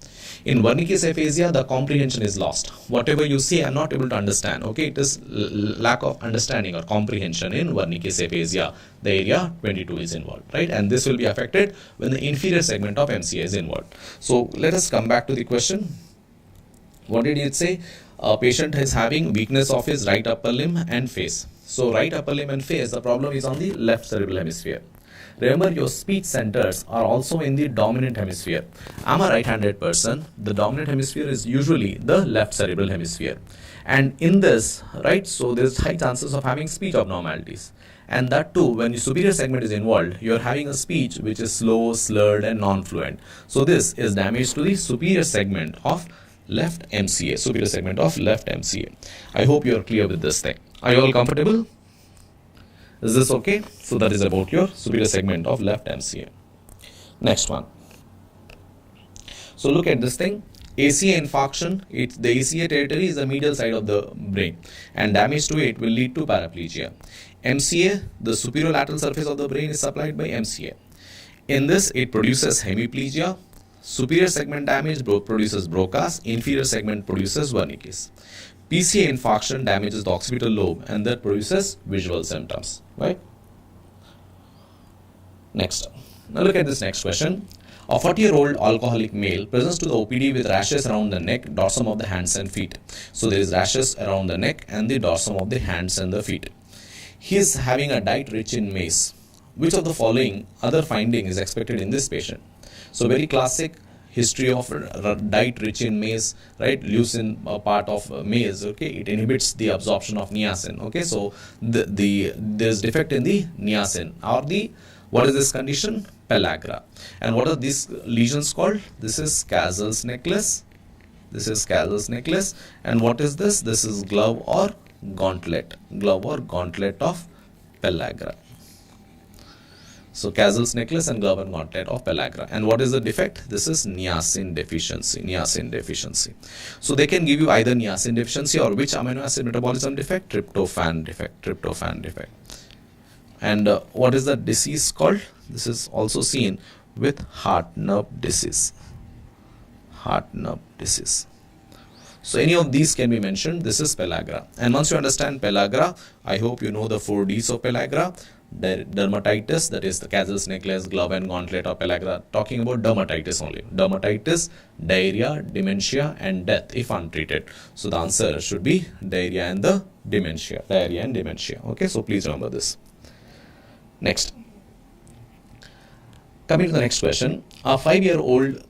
A: In Wernicke's aphasia, the comprehension is lost. Whatever you say, I'm not able to understand. Okay, it is lack of understanding or comprehension in Wernicke's aphasia. The area 22 is involved, right? And this will be affected when the inferior segment of MCA is involved. So let us come back to the question. What did it say? A patient is having weakness of his right upper limb and face. So right upper limb and face, the problem is on the left cerebral hemisphere. Remember, your speech centers are also in the dominant hemisphere. I'm a right-handed person. The dominant hemisphere is usually the left cerebral hemisphere. And in this, right, so there's high chances of having speech abnormalities. And that too, when the superior segment is involved, you're having a speech which is slow, slurred, and non-fluent. So this is damage to the superior segment of left MCA, superior segment of left MCA. I hope you're clear with this thing. Are you all comfortable? Is this okay? So that is about your superior segment of left MCA. Next one. So look at this thing. ACA infarction, the ACA territory is the medial side of the brain, and damage to it will lead to paraplegia. MCA, the superior lateral surface of the brain is supplied by MCA. In this, it produces hemiplegia. Superior segment damage produces Broca's, inferior segment produces Wernicke's. PCA infarction damages the occipital lobe and that produces visual symptoms, right? Next, now look at this next question. A 40-year-old alcoholic male presents to the OPD with rashes around the neck, dorsum of the hands and feet. So there is rashes around the neck and the dorsum of the hands and the feet. He is having a diet rich in maize. Which of the following other finding is expected in this patient? So very classic history of diet rich in maize, right? Leucine part of maize, okay? It inhibits the absorption of niacin, okay? So there's defect in the niacin or the, what is this condition? Pellagra. And what are these lesions called? This is Cazel's necklace. This is Cazel's necklace. And what is this? This is glove or gauntlet. Glove or gauntlet of pellagra. So Cazel's necklace and glove and gauntlet of pellagra. And what is the defect? This is niacin deficiency. Niacin deficiency. So they can give you either niacin deficiency or which amino acid metabolism defect? Tryptophan defect. Tryptophan defect. And what is the disease called? This is also seen with heart nerve disease. Heart nerve disease. So any of these can be mentioned. This is pellagra. And once you understand pellagra, I hope you know the 4 Ds of pellagra. Dermatitis, that is the Cazel's necklace, glove and gauntlet of pellagra. Talking about dermatitis only. Dermatitis, diarrhea, dementia and death if untreated. So the answer should be diarrhea and the dementia. Diarrhea and dementia. Okay, so please remember this. Next. Coming to the next question. A 5-year-old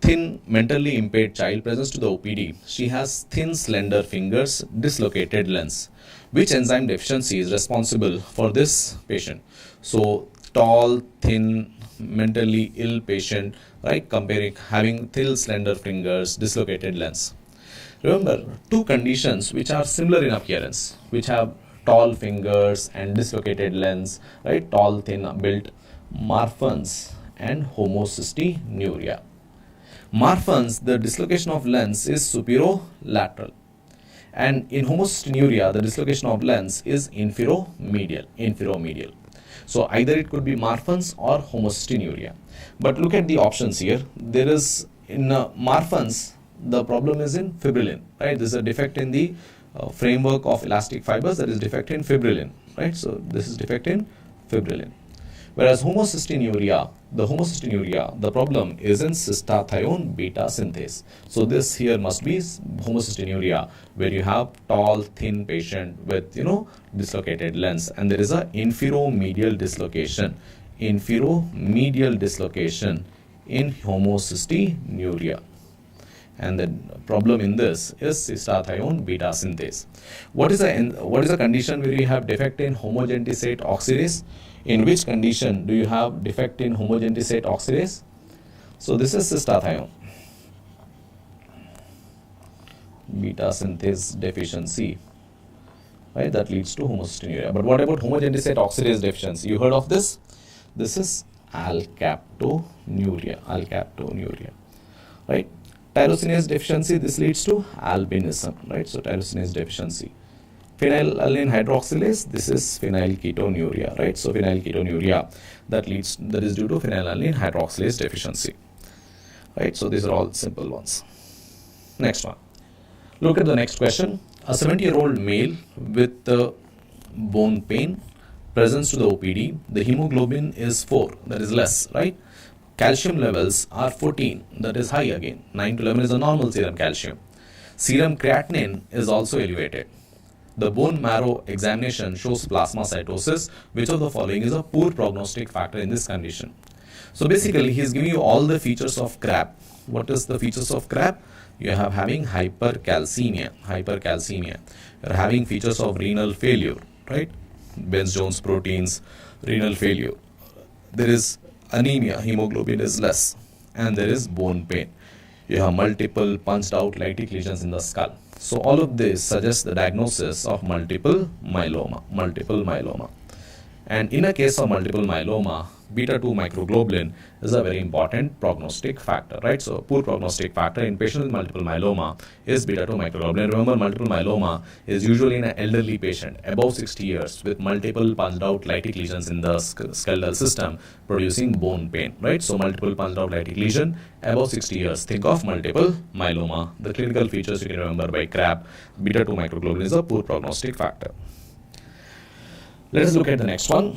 A: thin, mentally impaired child presents to the OPD. She has thin, slender fingers, dislocated lens. Which enzyme deficiency is responsible for this patient? So, tall, thin, mentally ill patient, right? Comparing, having thin, slender fingers, dislocated lens. Remember, 2 conditions which are similar in appearance, which have tall fingers and dislocated lens, right? Tall, thin built, Marfan's and homocystinuria. Marfan's, the dislocation of lens is superolateral, and in homocystinuria, the dislocation of lens is inferomedial. Inferomedial. So either it could be Marfan's or homocystinuria. But look at the options here. There is in Marfan's, the problem is in fibrillin, right? There is a defect in the framework of elastic fibers, that is defect in fibrillin, right? So this is defect in fibrillin. Whereas homocystinuria, the problem is in cystathione beta synthase. So this here must be homocystinuria, where you have tall, thin patient with, dislocated lens, and there is a inferomedial dislocation. Inferomedial dislocation in homocystinuria. And the problem in this is cystathione beta synthase. What is a condition where you have defect in homogentisate oxidase? In which condition do you have defect in homogentisate oxidase? So this is cystathione beta synthase deficiency, right? That leads to homocystinuria. But what about homogentisate oxidase deficiency? You heard of this? This is alkaptonuria. Alkaptonuria, right? Tyrosinase deficiency, this leads to albinism, right? So tyrosinase deficiency. Phenylalanine hydroxylase, this is phenylketonuria, right? So phenylketonuria, that is due to phenylalanine hydroxylase deficiency, right? So these are all simple ones. Next one. Look at the next question. A 70-year-old male with bone pain presents to the OPD. The hemoglobin is 4, that is less, right? Calcium levels are 14, that is high again. 9 to 11 is a normal serum calcium. Serum creatinine is also elevated. The bone marrow examination shows plasmacytosis. Which of the following is a poor prognostic factor in this condition? So basically, he is giving you all the features of CRAB. What is the features of CRAB? You are having hypercalcemia. Hypercalcemia. You are having features of renal failure, right? Benz-Jones proteins, renal failure. There is anemia, hemoglobin is less, and there is bone pain. You have multiple punched out lytic lesions in the skull. So all of this suggests the diagnosis of multiple myeloma. Multiple myeloma. And in a case of multiple myeloma, beta-2 microglobulin is a very important prognostic factor, right? So poor prognostic factor in patients with multiple myeloma is beta-2 microglobulin. Remember, multiple myeloma is usually in an elderly patient above 60 years with multiple punched out lytic lesions in the skeletal system producing bone pain, right? So multiple punched out lytic lesion above 60 years. Think of multiple myeloma. The clinical features you can remember by CRAB. Beta-2 microglobulin is a poor prognostic factor. Let us look at the next one.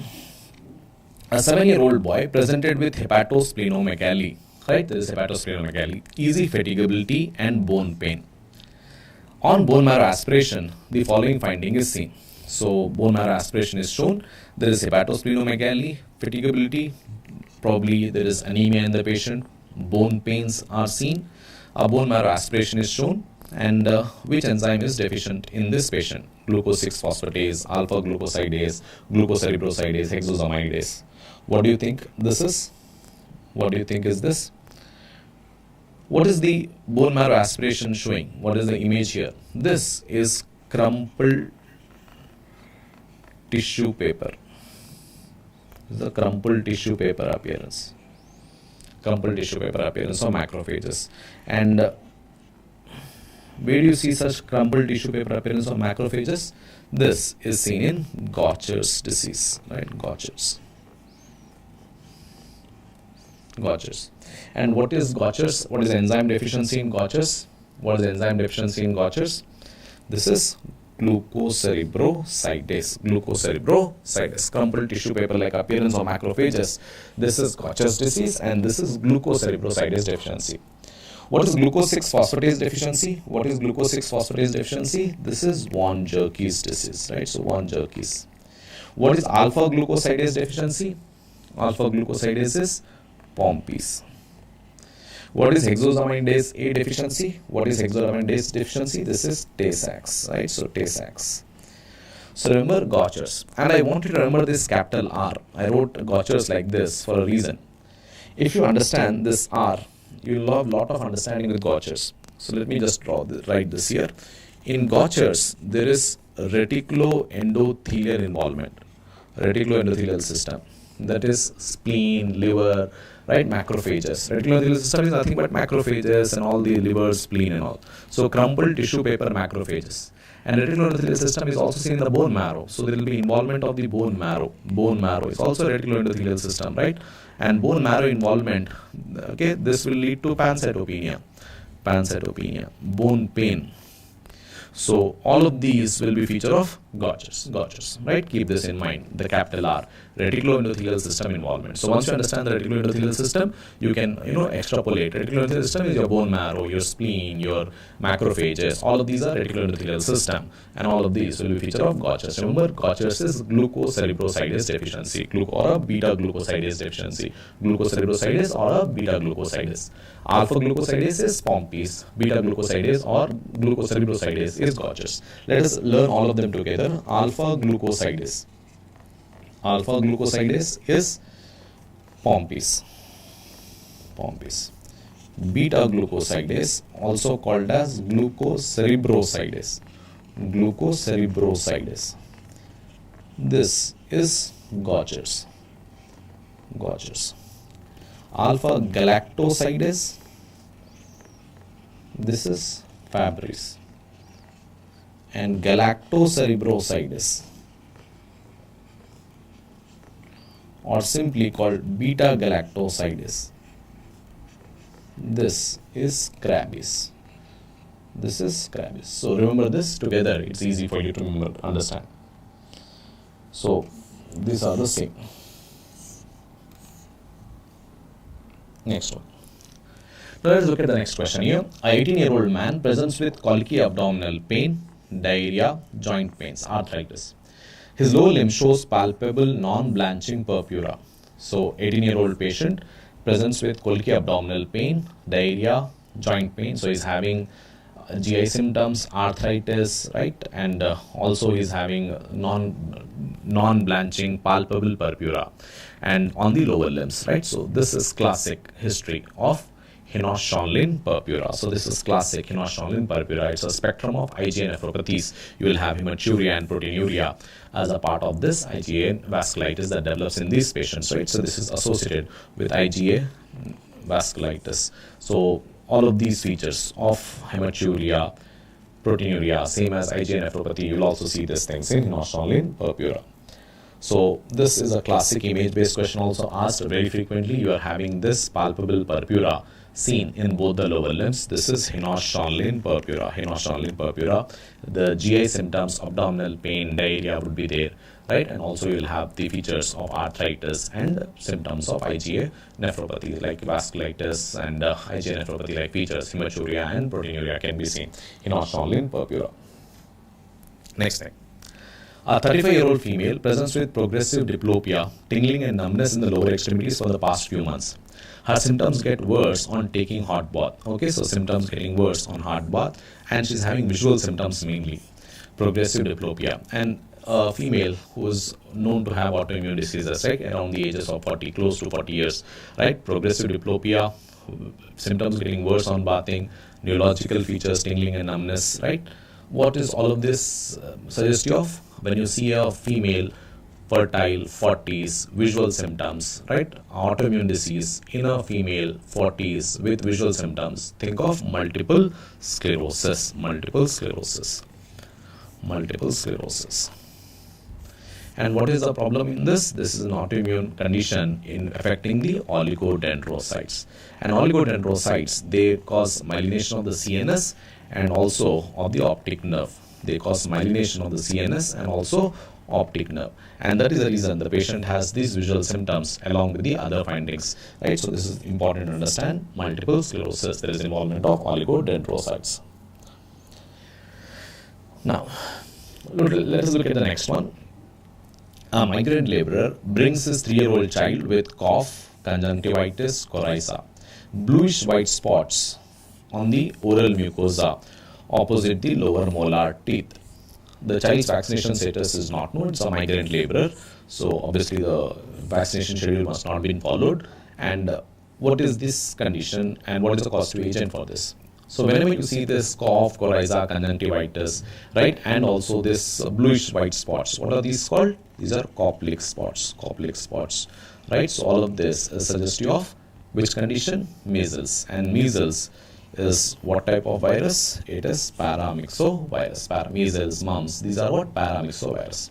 A: A A 7-year-old boy presented with hepatosplenomegaly, right? There is hepatosplenomegaly, easy fatigability and bone pain. On bone marrow aspiration, the following finding is seen. So, bone marrow aspiration is shown. There is hepatosplenomegaly, fatigability, probably there is anemia in the patient, bone pains are seen. A bone marrow aspiration is shown, and which enzyme is deficient in this patient? Glucose 6-phosphatase, alpha-glucosidase, glucocerebrosidase, hexosamidase. What do you think this is? What do you think is this? What is the bone marrow aspiration showing? What is the image here? This is crumpled tissue paper. This is a crumpled tissue paper appearance. Crumpled tissue paper appearance of macrophages. And where do you see such crumpled tissue paper appearance of macrophages? This is seen in 𝗏𝗃's disease, right? 𝗏𝗃's. And what is 𝗏𝗃's? What is enzyme deficiency in 𝗏𝗃's? What is enzyme deficiency in 𝗏𝗃's? This is 𝗏𝗃𝗃𝗏𝗃𝗏𝗃𝗏𝗃, crumpled tissue paper like appearance of macrophages. This is 𝗏𝗃's disease, and this is 𝗏𝗃𝗃𝗏𝗃 deficiency. What is glucose 6-phosphatase deficiency? What is glucose 6-phosphatase deficiency? This is 𝗏𝗃𝗃's disease, right? So 𝗏𝗃𝗃's. What is alpha-glucosidase deficiency? Alpha-glucosidase is 𝗏𝗵𝗃's. What is hexosamidase A deficiency? What is hexosamidase deficiency? This is 𝗙SAX, right? So 𝗙SAX. So remember 𝗏𝗃's, and I want you to remember this capital R. I wrote 𝗏𝗃's like this for a reason. If you understand this R, you will have a lot of understanding with 𝗏𝗃's. So let me just write this here. In 𝗏𝗃's, there is reticuloendothelial involvement, reticuloendothelial system. That is spleen, liver, right? Macrophages. Reticuloendothelial system is nothing but macrophages and all the liver, spleen and all. So crumpled tissue paper macrophages. And reticuloendothelial system is also seen in the bone marrow. So there will be involvement of the bone marrow. Bone marrow is also a reticuloendothelial system, right? And bone marrow involvement, okay, this will lead to pancytopenia, bone pain. So all of these will be feature of 𝗏𝗃's, right? Keep this in mind, the capital R, reticuloendothelial system involvement. So once you understand the reticuloendothelial system, you can, extrapolate. Reticuloendothelial system is your bone marrow, your spleen, your macrophages. All of these are reticuloendothelial system, and all of these will be feature of 𝗏𝗃's. Remember, 𝗏𝗃's is glucocerebrosidase deficiency, or a beta-glucosidase deficiency. Glucocerebrosidase or a beta-glucosidase. Alpha-glucosidase is 𝗏𝗵𝗃's. Beta-glucosidase or glucocerebrosidase is 𝗏𝗃's. Let us learn all of them together. Alpha-glucosidase. Alpha-glucosidase is 𝗏𝗵𝗃's. Beta-glucosidase, also called as glucocerebrosidase. This is 𝗏𝗃's. Alpha-galactosidase, this is Fabry's. And galactocerebrosidase, or simply called beta-galactosidase, this is 𝗵𝗵𝗆's. So remember this together, it's easy for you to understand. So these are the same. Next one. Now let's look at the next question here. A 18-year-old man presents with colicky abdominal pain, diarrhea, joint pains, arthritis. His lower limb shows palpable non-blanching purpura. So 18-year-old patient presents with colicky abdominal pain, diarrhea, joint pain. So he's having GI symptoms, arthritis, right? And also he's having non-blanching palpable purpura and on the lower limbs, right? So this is classic history of Һինոց-Շոնլին purpura. So this is classic Һինոց-Շոնլին purpura. It's a spectrum of IgA nephropathies. You will have hematuria and proteinuria as a part of this IgA vasculitis that develops in these patients, right? So this is associated with IgA vasculitis. So all of these features of hematuria, proteinuria, same as IgA nephropathy, you will also see these things in Һինոց-Շոնլին purpura. So this is a classic image-based question also asked very frequently. You are having this palpable purpura seen in both the lower limbs. This is Һինոց-Շոնլին purpura. The GI symptoms, abdominal pain, diarrhea would be there. right? And also you will have the features of arthritis and symptoms of IgA nephropathy like vasculitis and IgA nephropathy like features, hematuria and proteinuria can be seen in Australian purpura. Next thing. A 35-year-old female presents with progressive diplopia, tingling and numbness in the lower extremities for the past few months. Her symptoms get worse on taking hot bath. Okay, so symptoms getting worse on hot bath, and she's having visual symptoms mainly. Progressive diplopia. And a female who is known to have autoimmune diseases, right, around the ages of 40, close to 40 years, right? Progressive diplopia, symptoms getting worse on bathing, neurological features, tingling and numbness, right? What is all of this suggest you of? When you see a female, fertile, 40s, visual symptoms, right? Autoimmune disease in a female, 40s with visual symptoms, think of multiple sclerosis, multiple sclerosis, multiple sclerosis. And what is the problem in this? This is an autoimmune condition in affecting the oligodendrocytes. And oligodendrocytes, they cause myelination of the CNS and also of the optic nerve. They cause myelination of the CNS and also optic nerve. And that is the reason the patient has these visual symptoms along with the other findings. Right? So this is important to understand multiple sclerosis. There is involvement of oligodendrocytes. Now, let us look at the next one. A migrant laborer brings his 3-year-old child with cough, conjunctivitis, coryza, bluish white spots on the oral mucosa opposite the lower molar teeth. The child's vaccination status is not known. It's a migrant laborer, so obviously the vaccination schedule must not be followed. And what is this condition and what is the causative agent for this? So whenever you see this cough, coryza, conjunctivitis, right, and also this bluish white spots, what are these called? These are Koplik spots, right? So all of this is suggestive of which condition? Measles. And measles is what type of virus? It is paramyxovirus. Measles, mumps, these are what? Paramyxovirus.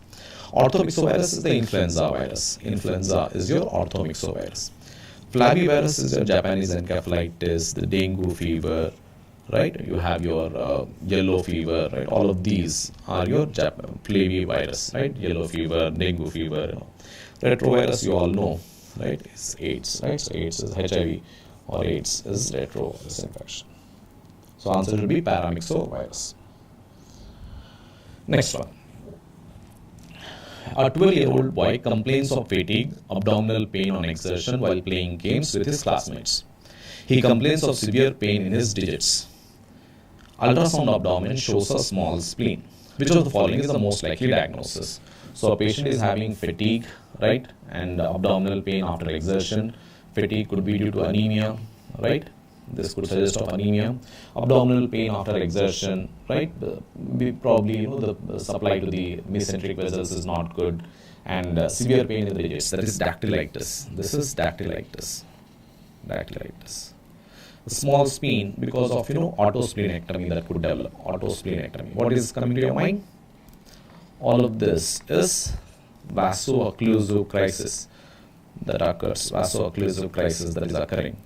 A: Orthomyxovirus is the influenza virus. Influenza is your orthomyxovirus. Flavivirus is your Japanese encephalitis, the dengue fever, right? You have your yellow fever, right? All of these are your flavivirus, right? Yellow fever, dengue fever. Retrovirus, you all know, right? It's AIDS, right? So AIDS is HIV or AIDS is retrovirus infection. So answer will be paramyxovirus. Next one. A 12-year-old boy complains of fatigue, abdominal pain on exertion while playing games with his classmates. He complains of severe pain in his digits. Ultrasound abdomen shows a small spleen. Which of the following is the most likely diagnosis? So a patient is having fatigue, right, and abdominal pain after exertion. Fatigue could be due to anemia, right? This could suggest of anemia. Abdominal pain after exertion, right? We probably the supply to the mesenteric vessels is not good, and severe pain in the digits. That is dactylitis. This is dactylitis. Dactylitis. A small spleen because of autosplenectomy that could develop. Autosplenectomy. What is coming to your mind? All of this is vaso-occlusive crisis that occurs. Vaso-occlusive crisis that is occurring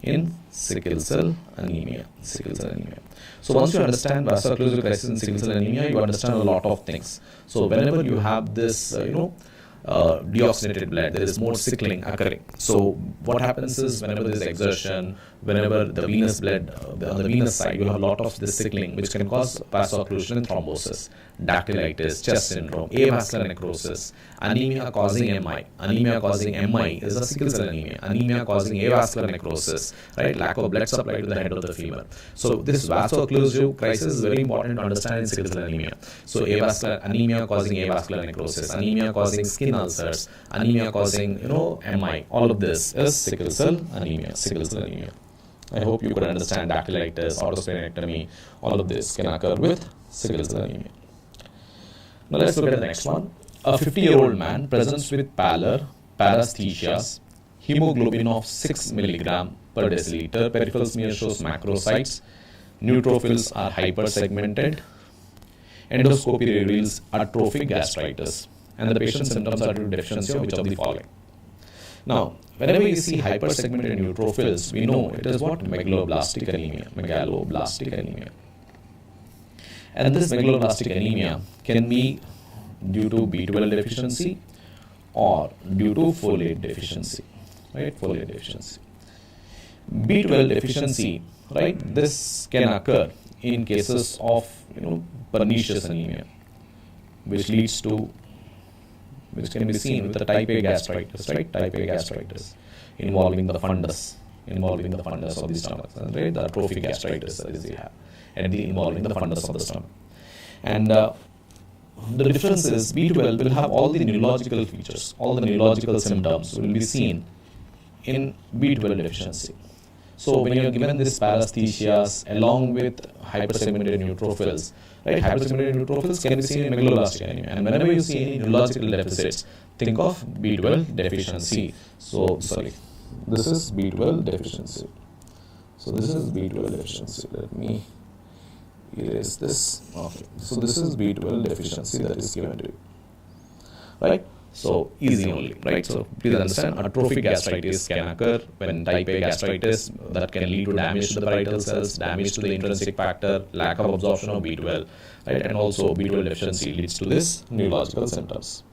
A: in sickle cell anemia. Sickle cell anemia. So once you understand vaso-occlusive crisis in sickle cell anemia, you understand a lot of things. So whenever you have this, deoxygenated blood, there is more sickling occurring. So what happens is whenever there is exertion, whenever the venous blood, on the venous side, you have a lot of this sickling which can cause vaso-occlusion and thrombosis, dactylitis, chest syndrome, avascular necrosis, anemia causing MI. Anemia causing MI is a sickle cell anemia. Anemia causing avascular necrosis, right? Lack of blood supply to the head of the femur. So this vaso-occlusive crisis is very important to understand in sickle cell anemia. So anemia causing avascular necrosis, anemia causing skin ulcers, anemia causing MI. All of this is sickle cell anemia. Sickle cell anemia. I hope you could understand dactylitis, autosplenectomy. All of this can occur with sickle cell anemia. Now let's look at the next one. A 50-year-old man presents with pallor, paresthesias, hemoglobin of 6 mg per deciliter, peripheral smear shows macrocytes, neutrophils are hypersegmented, endoscopy reveals atrophic gastritis, and the patient's symptoms are due to deficiency of which of the following? Now, whenever you see hypersegmented neutrophils, we know it is what? Megaloblastic anemia. Megaloblastic anemia. And this megaloblastic anemia can be due to B12 deficiency or due to folate deficiency, right? Folate deficiency. B12 deficiency, right? This can occur in cases of, pernicious anemia, which can be seen with the type A gastritis, right? Type A gastritis involving the fundus of the stomach, right? The atrophic gastritis that is you have, and involving the fundus of the stomach. And the difference is B12 will have all the neurological features, all the neurological symptoms will be seen in B12 deficiency. So when you are given this paresthesias along with hypersegmented neutrophils, right? Hypersegmented neutrophils can be seen in megaloblastic anemia, and whenever you see any neurological deficits, think of B12 deficiency. So this is B12 deficiency. So this is B12 deficiency. Let me erase this. Okay. So this is B12 deficiency that is given to you, right? So easy only, right? So please understand, atrophic gastritis can occur when type A gastritis, that can lead to damage to the parietal cells, damage to the intrinsic factor, lack of absorption of B12, right? And also B12 deficiency leads to this neurological symptoms.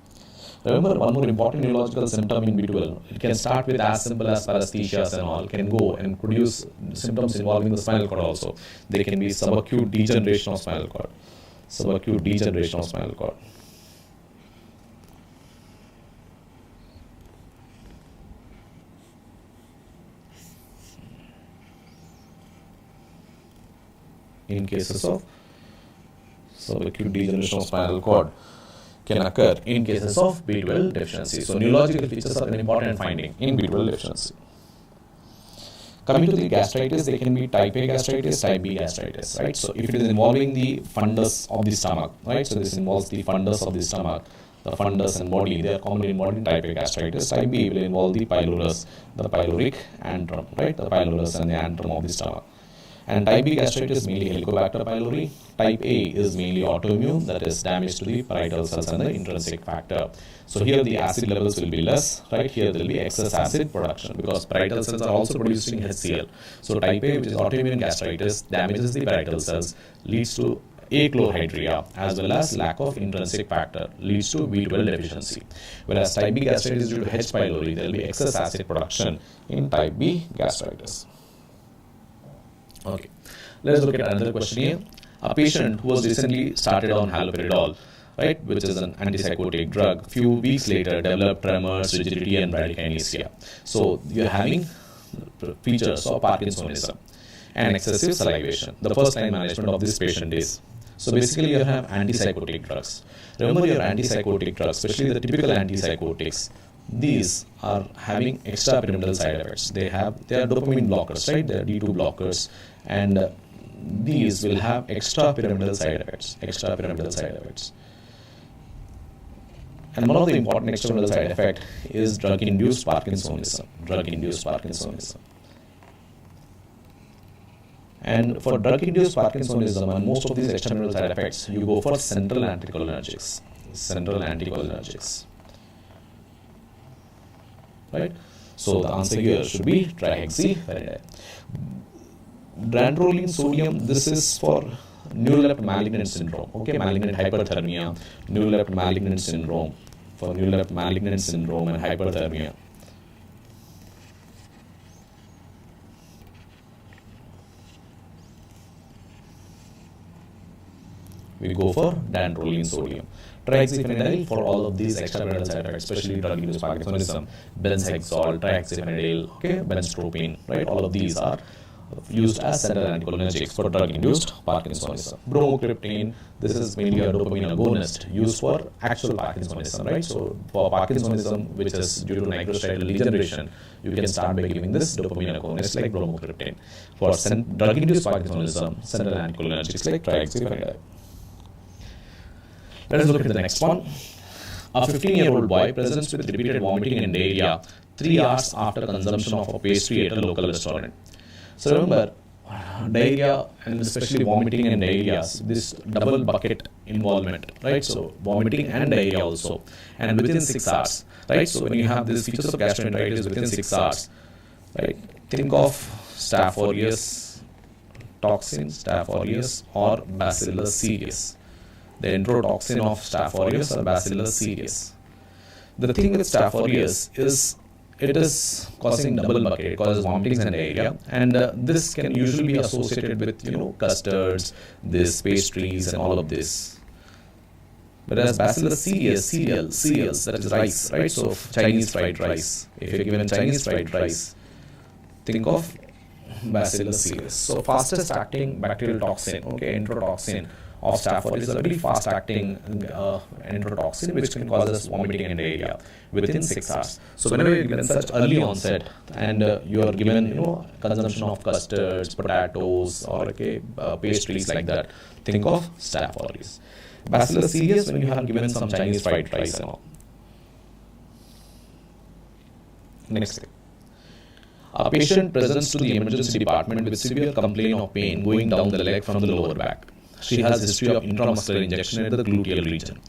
A: Remember one more important neurological symptom in B12, it can start with as simple as paresthesias and all, can go and produce symptoms involving the spinal cord also. They can be subacute degeneration of spinal cord, subacute degeneration of spinal cord. In cases of subacute degeneration of spinal cord can occur in cases of B12 deficiency. So neurological features are an important finding in B12 deficiency. Coming to the gastritis, they can be type A gastritis, type B gastritis, right? So if it is involving the fundus of the stomach, right? So this involves the fundus of the stomach, the fundus and body, they are commonly involved in type A gastritis. Type B will involve the pylorus, the pyloric antrum, right? The pylorus and the antrum of the stomach. And type B gastritis is mainly Helicobacter pylori. Type A is mainly autoimmune, that is damage to the parietal cells and the intrinsic factor. So here the acid levels will be less, right? Here there will be excess acid production because parietal cells are also producing HCl. So type A, which is autoimmune gastritis, damages the parietal cells, leads to achlorhydria as well as lack of intrinsic factor, leads to B12 deficiency. Whereas type B gastritis due to H. pylori, there will be excess acid production in type B gastritis. Okay, let's look at another question here. A patient who was recently started on haloperidol, right, which is an antipsychotic drug, few weeks later developed tremors, rigidity and bradykinesia. So you're having features of Parkinsonism and excessive salivation. The first line management of this patient is, so basically you have antipsychotic drugs. Remember your antipsychotic drugs, especially the typical antipsychotics, these are having extrapyramidal side effects. They are dopamine blockers, right? They are D2 blockers, and these will have extrapyramidal side effects. And one of the important extrapyramidal side effect is drug-induced Parkinsonism. And for drug-induced Parkinsonism and most of these extrapyramidal side effects, you go for central anticholinergics. Right? So the answer here should be 𝗙𝗵𝗵𝗴𝗿. Drandrolene sodium, this is for neuroleptic malignant syndrome. Okay, malignant hyperthermia, neuroleptic malignant syndrome, for neuroleptic malignant syndrome and hyperthermia. We go for drandrolene sodium. Trihexyphenidyl for all of these extrapyramidal side effects, especially drug-induced Parkinsonism, benzhexol, trihexyphenidyl, okay, benztropine, right? All of these are used as central anticholinergics for drug-induced Parkinsonism. Bromocriptine, this is mainly a dopamine agonist used for actual Parkinsonism, right? So for Parkinsonism, which is due to nigrostriatal degeneration, you can start by giving this dopamine agonist like bromocriptine. For drug-induced Parkinsonism, central anticholinergics like trihexyphenidyl. Let us look at the next one. A 15-year-old boy presents with repeated vomiting and diarrhea 3 hours after consumption of a pastry at a local restaurant. So remember, diarrhea and especially vomiting and diarrhea, this double bucket involvement, right? So vomiting and diarrhea also, and within 6 hours, right? So when you have these features of gastroenteritis within 6 hours, right? Think of Staph aureus toxin, Staph aureus or Bacillus cereus. the enterotoxin of Staph aureus or Bacillus cereus. The thing with Staph aureus is it is causing double bucket. It causes vomitings and diarrhea, and this can usually be associated with custards, this pastries, and all of this. Whereas Bacillus cereals, that is rice, right? So Chinese fried rice. If you're given Chinese fried rice, think of Bacillus cereus. So fastest acting bacterial toxin, enterotoxin of Staph aureus is a very fast acting enterotoxin which can cause us vomiting and diarrhea within 6 hours. So whenever you're given such early onset and you are given consumption of custards, potatoes, or pastries like that, think of Staph aureus. Bacillus cereus when you have given some Chinese fried rice and all. Next thing. A patient presents to the emergency department with severe complaint of pain going down the leg from the lower back. She has a history of intramuscular injection at the gluteal region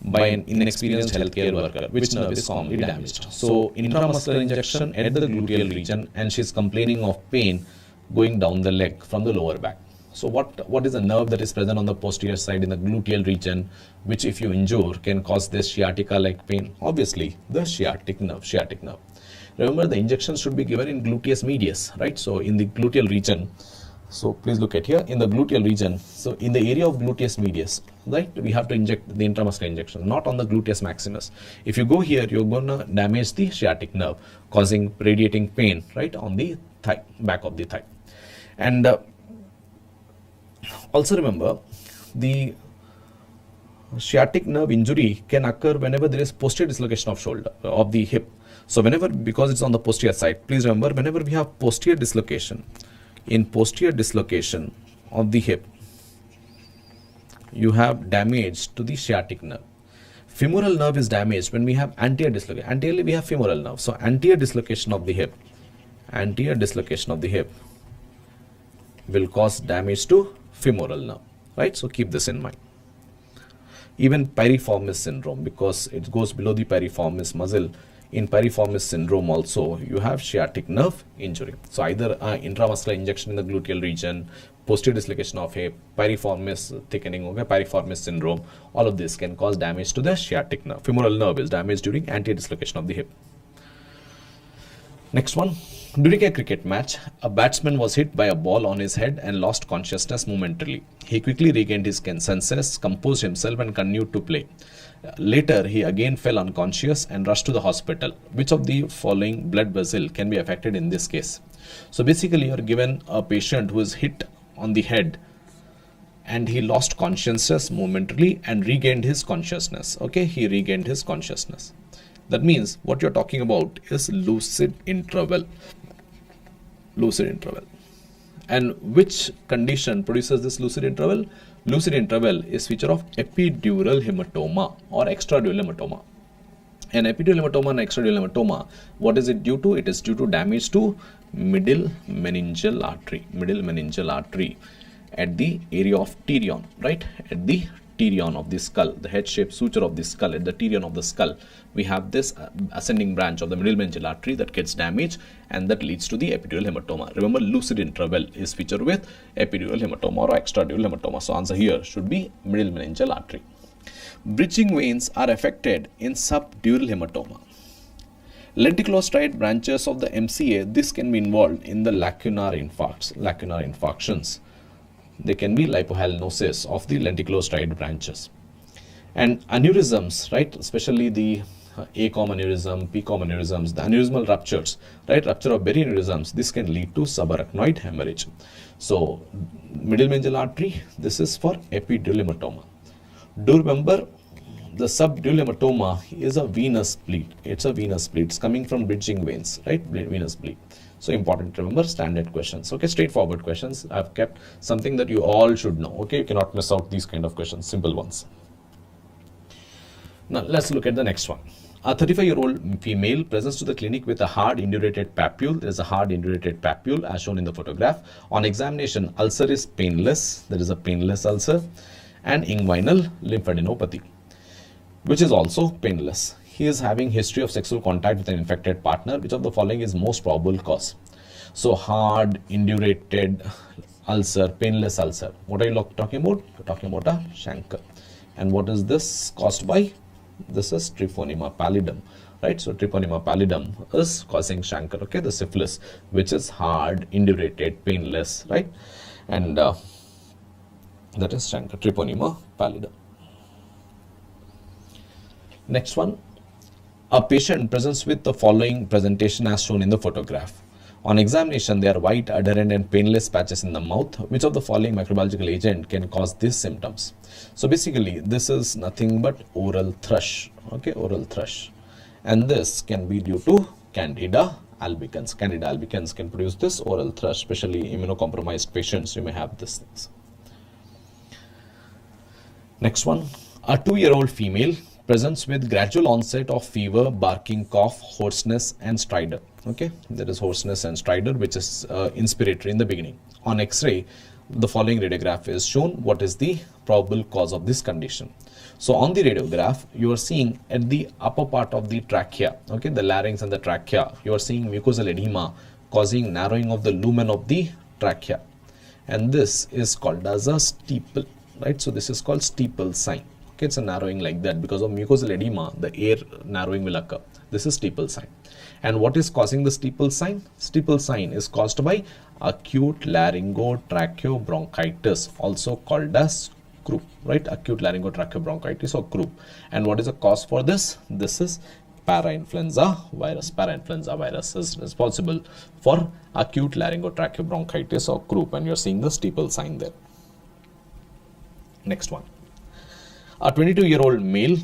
A: by an inexperienced healthcare worker, which nerve is commonly damaged. So, intramuscular injection at the gluteal region, and she is complaining of pain going down the leg from the lower back. So, what is a nerve that is present on the posterior side in the gluteal region, which if you injure can cause this sciatica-like pain? Obviously, the sciatic nerve. Remember, the injection should be given in gluteus medius, right? So, in the gluteal region. So please look at here in the gluteal region. So in the area of gluteus medius, right, we have to inject the intramuscular injection, not on the gluteus maximus. If you go here, you're going to damage the sciatic nerve, causing radiating pain, right, on the thigh, back of the thigh. And also remember, the sciatic nerve injury can occur whenever there is posterior dislocation of shoulder, of the hip. So whenever, because it's on the posterior side, please remember, whenever we have posterior dislocation, in posterior dislocation of the hip, you have damage to the sciatic nerve. Femoral nerve is damaged when we have anterior dislocation. Anteriorly we have femoral nerve. So anterior dislocation of the hip will cause damage to femoral nerve, right? So keep this in mind. Even piriformis syndrome, because it goes below the piriformis muscle. In piriformis syndrome also, you have sciatic nerve injury. So either intramuscular injection in the gluteal region, posterior dislocation of hip, piriformis thickening, piriformis syndrome, all of this can cause damage to the sciatic nerve. Femoral nerve is damaged during anterior dislocation of the hip. Next one. During a cricket match, a batsman was hit by a ball on his head and lost consciousness momentarily. He quickly regained his senses, composed himself, and continued to play. Later, he again fell unconscious and rushed to the hospital. Which of the following blood vessel can be affected in this case? So basically, you are given a patient who is hit on the head and he lost consciousness momentarily and regained his consciousness. He regained his consciousness. That means what you're talking about is lucid interval. And which condition produces this lucid interval? Lucid interval is feature of epidural hematoma or extradural hematoma. And epidural hematoma and extradural hematoma, what is it due to? It is due to damage to middle meningeal artery at the area of pterion, right? At the pterion of the skull, the head-shaped suture of the skull, at the pterion of the skull, we have this ascending branch of the middle meningeal artery that gets damaged, and that leads to the epidural hematoma. Remember, lucid interval is featured with epidural hematoma or extradural hematoma. So answer here should be middle meningeal artery. Bridging veins are affected in subdural hematoma. Lenticulostriate branches of the MCA, this can be involved in the lacunar infarctions. They can be lipohyalinosis of the lenticulostriate branches. And aneurysms, right, especially the 𝗃 aneurysm, 𝗃 aneurysms, the aneurysmal ruptures, right, rupture of berry aneurysms, this can lead to subarachnoid hemorrhage. So, middle meningeal artery, this is for epidural hematoma. Do remember, the subdural hematoma is a venous bleed. It's a venous bleed. It's coming from bridging veins, right, venous bleed. So important to remember, standard questions. Straightforward questions. I've kept something that you all should know. You cannot miss out these kind of questions, simple ones. Now let's look at the next one. A 35-year-old female presents to the clinic with a hard indurated papule. There is a hard indurated papule as shown in the photograph. On examination, ulcer is painless. There is a painless ulcer, and inguinal lymphadenopathy, which is also painless. He is having history of sexual contact with an infected partner. Which of the following is most probable cause? So hard indurated ulcer, painless ulcer. What are you talking about? You're talking about a chancre. And what is this caused by? This is Treponema pallidum, right? So Treponema pallidum is causing chancre, okay? The syphilis, which is hard, indurated, painless, right? And that is chancre, Treponema pallidum. Next one, a patient presents with the following presentation as shown in the photograph. On examination, there are white, adherent and painless patches in the mouth. Which of the following microbiological agent can cause these symptoms? So basically, this is nothing but oral thrush, okay, oral thrush. And this can be due to Candida albicans. Candida albicans can produce this oral thrush, especially immunocompromised patients, you may have these things. Next one, a 2-year-old female presents with gradual onset of fever, barking, cough, hoarseness and stridor. Okay, there is hoarseness and stridor, which is inspiratory in the beginning. On X-ray, the following radiograph is shown. What is the probable cause of this condition? So on the radiograph, you are seeing at the upper part of the trachea, okay, the larynx and the trachea, you are seeing mucosal edema causing narrowing of the lumen of the trachea. And this is called as a steeple, right? So this is called steeple sign. Okay, it's a narrowing like that because of mucosal edema, the air narrowing will occur. This is steeple sign. And what is causing the steeple sign? Steeple sign is caused by acute laryngotracheobronchitis, also called as croup, right? Acute laryngotracheobronchitis or croup. And what is the cause for this? This is parainfluenza virus. Parainfluenza virus is responsible for acute laryngotracheobronchitis or croup, and you're seeing the steeple sign there. Next one. A 22-year-old male,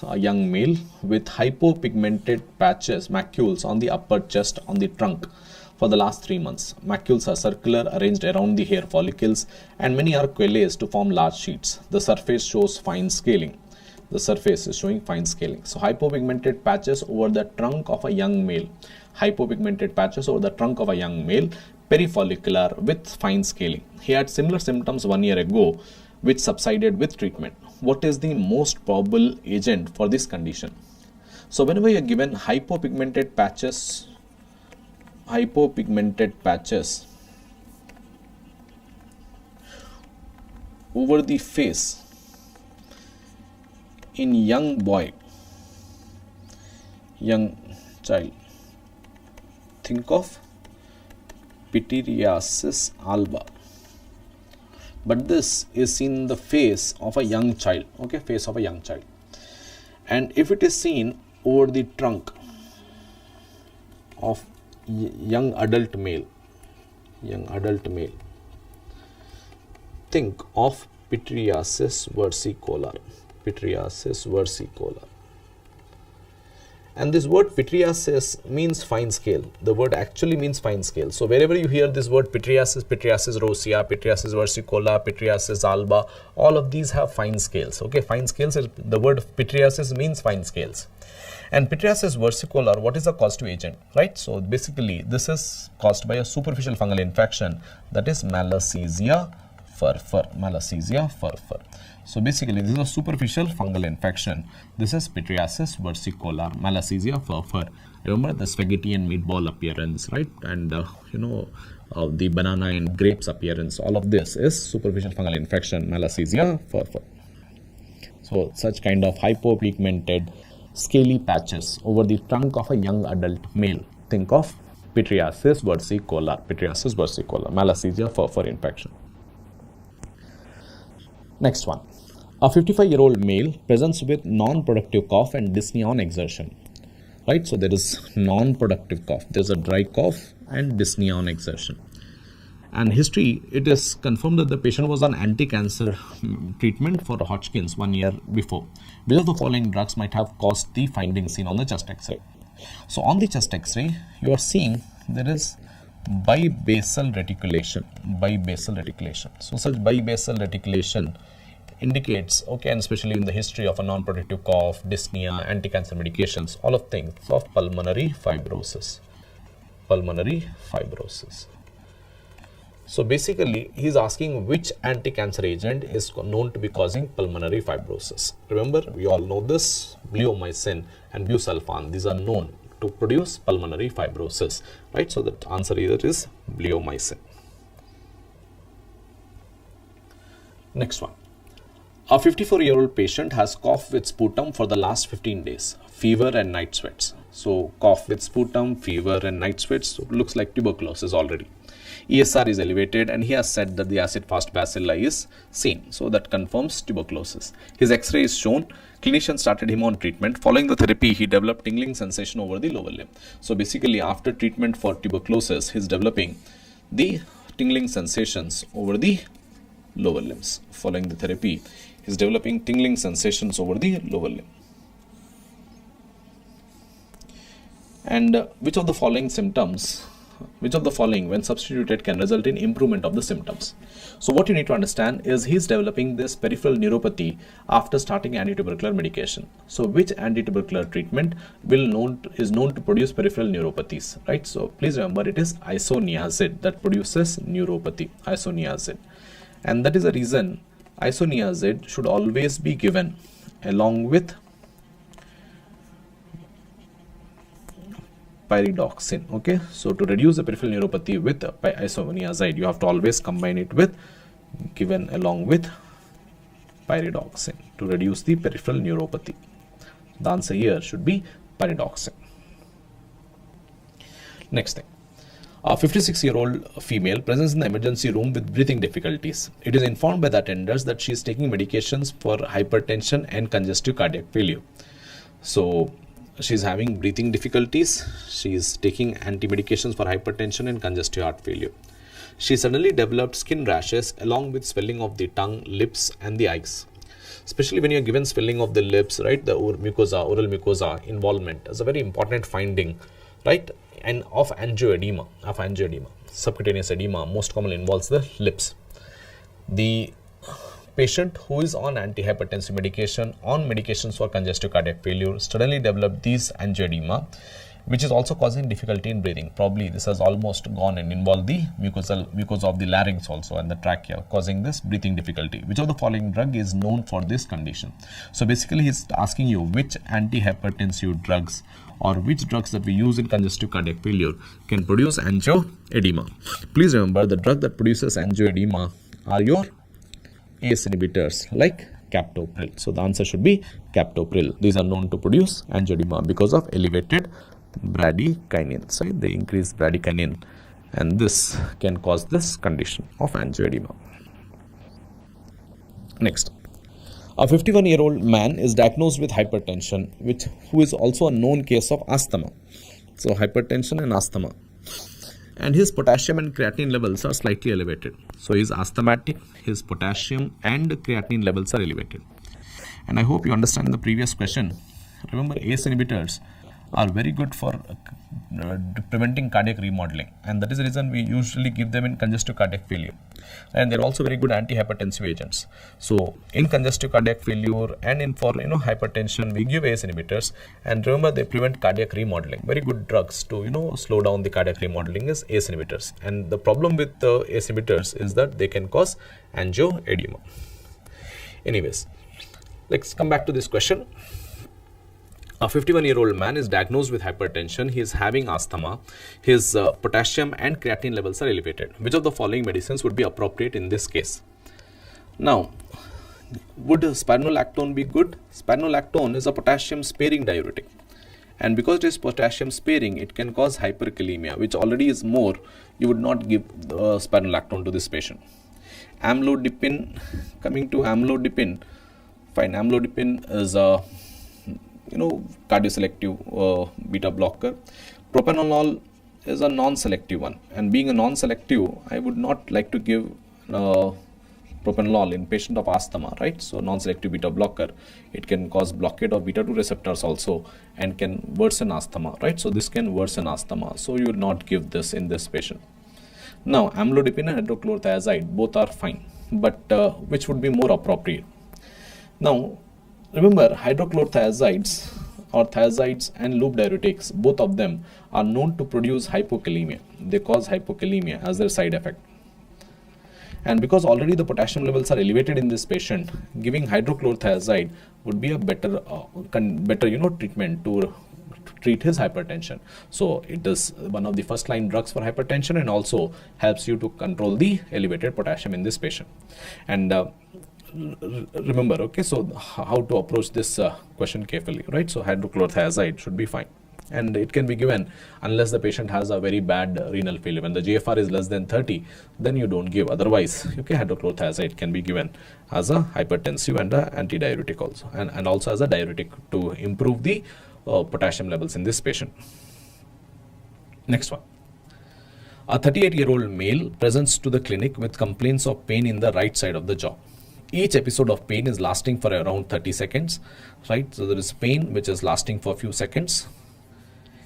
A: a young male with hypopigmented patches, macules on the upper chest, on the trunk for the last 3 months. Macules are circular, arranged around the hair follicles, and many are coalesced to form large sheets. The surface shows fine scaling. The surface is showing fine scaling. So hypopigmented patches over the trunk of a young male. Hypopigmented patches over the trunk of a young male, perifollicular with fine scaling. He had similar symptoms 1 year ago, which subsided with treatment. What is the most probable agent for this condition? So whenever you are given hypopigmented patches over the face in young boy, young child, think of pityriasis alba. But this is seen in the face of a young child, okay, face of a young child. And if it is seen over the trunk of young adult male, think of pityriasis versicolor. And this word pityriasis means fine scale. The word actually means fine scale. So wherever you hear this word pityriasis, pityriasis rosea, pityriasis versicolor, pityriasis alba, all of these have fine scales. Okay, fine scales, the word pityriasis means fine scales. And pityriasis versicolor, what is the causative agent, right? So basically this is caused by a superficial fungal infection, that is 𝗲𝗃𝗃 𝗲𝗃. So basically this is a superficial fungal infection. This is pityriasis versicolor, 𝗲𝗃𝗃. Remember the spaghetti and meatball appearance, right? And the banana and grapes appearance. All of this is superficial fungal infection, 𝗲𝗃𝗃. So such kind of hypopigmented scaly patches over the trunk of a young adult male. Think of pityriasis versicolor, 𝗲𝗃𝗃 infection. Next one. A 55-year-old male presents with non-productive cough and dyspnea on exertion. Right? So there is non-productive cough. There is a dry cough and dyspnea on exertion. And history, it is confirmed that the patient was on anti-cancer treatment for Hodgkin's 1 year before. Which of the following drugs might have caused the findings seen on the chest X-ray? So on the chest X-ray, you are seeing there is bibasal reticulation. So such bibasal reticulation indicates, okay, and especially in the history of a non-productive cough, dyspnea, anti-cancer medications, all of things of pulmonary fibrosis. So basically, he is asking which anti-cancer agent is known to be causing pulmonary fibrosis. Remember, we all know this, bleomycin and busulfan, these are known to produce pulmonary fibrosis, right? So the answer either is bleomycin. Next one. A 54-year-old patient has cough with sputum for the last 15 days, fever and night sweats. So cough with sputum, fever and night sweats, so looks like tuberculosis already. ESR is elevated and he has said that the acid-fast bacilli is seen. So that confirms tuberculosis. His X-ray is shown. Clinician started him on treatment. Following the therapy, he developed tingling sensation over the lower limb. So basically after treatment for tuberculosis, he is developing the tingling sensations over the lower limbs. Following the therapy, he is developing tingling sensations over the lower limb. And which of the following when substituted can result in improvement of the symptoms? So what you need to understand is he is developing this peripheral neuropathy after starting antitubercular medication. So which antitubercular treatment is known to produce peripheral neuropathies, right? So please remember it is isoniazid that produces neuropathy, isoniazid. And that is the reason isoniazid should always be given along with pyridoxine. Okay, so to reduce the peripheral neuropathy with isoniazid, you have to always combine it with given along with pyridoxine to reduce the peripheral neuropathy. The answer here should be pyridoxine. Next thing. A 56-year-old female presents in the emergency room with breathing difficulties. It is informed by the attenders that she is taking medications for hypertension and congestive cardiac failure. So she is having breathing difficulties. She is taking anti-medications for hypertension and congestive heart failure. She suddenly developed skin rashes along with swelling of the tongue, lips and the eyes. Especially when you are given swelling of the lips, right, the oral mucosa involvement is a very important finding, right, and of angioedema, subcutaneous edema most commonly involves the lips. The patient who is on antihypertensive medication, on medications for congestive cardiac failure, suddenly developed these angioedema, which is also causing difficulty in breathing. Probably this has almost gone and involved the mucosa of the larynx also and the trachea, causing this breathing difficulty. Which of the following drug is known for this condition? So basically he's asking you which antihypertensive drugs or which drugs that we use in congestive cardiac failure can produce angioedema. Please remember the drug that produces angioedema are your ACE inhibitors like captopril. So the answer should be captopril. These are known to produce angioedema because of elevated bradykinin. Right? They increase bradykinin and this can cause this condition of angioedema. Next. A 51-year-old man is diagnosed with hypertension, who is also a known case of asthma. So hypertension and asthma. And his potassium and creatinine levels are slightly elevated. So he is asthmatic, his potassium and creatinine levels are elevated. And I hope you understand the previous question. Remember, ACE inhibitors are very good for preventing cardiac remodeling, and that is the reason we usually give them in congestive cardiac failure. And they're also very good antihypertensive agents. So in congestive cardiac failure and for hypertension, we give ACE inhibitors, and remember they prevent cardiac remodeling. Very good drugs to slow down the cardiac remodeling is ACE inhibitors. And the problem with the ACE inhibitors is that they can cause angioedema. Anyways, let's come back to this question. A 51-year-old man is diagnosed with hypertension. He is having asthma. His potassium and creatinine levels are elevated. Which of the following medicines would be appropriate in this case? Now, would spironolactone be good? Spironolactone is a potassium sparing diuretic. And because it is potassium sparing, it can cause hyperkalemia, which already is more. You would not give spironolactone to this patient. Amlodipine, coming to amlodipine, fine. Amlodipine is a cardioselective beta blocker. Propranolol is a non-selective one, and being a non-selective, I would not like to give propranolol in patient of asthma, right? So non-selective beta blocker, it can cause blockade of beta 2 receptors also and can worsen asthma, right? So this can worsen asthma, so you would not give this in this patient. Now amlodipine and hydrochlorothiazide, both are fine, but which would be more appropriate? Now remember, hydrochlorothiazides or thiazides and loop diuretics, both of them are known to produce hypokalemia. They cause hypokalemia as their side effect. And because already the potassium levels are elevated in this patient, giving hydrochlorothiazide would be a better treatment to treat his hypertension. So it is one of the first line drugs for hypertension and also helps you to control the elevated potassium in this patient. And
B: remember, okay, so how to approach this question carefully, right? So hydrochlorothiazide should be fine, and it can be given unless the patient has a very bad renal failure. When the GFR is less than 30, then you don't give. Otherwise, okay, hydrochlorothiazide can be given as a hypertensive and a antidiuretic also, and also as a diuretic to improve the potassium levels in this patient. Next one. A 38-year-old male presents to the clinic with complaints of pain in the right side of the jaw. Each episode of pain is lasting for around 30 seconds, right? So there is pain which is lasting for a few seconds.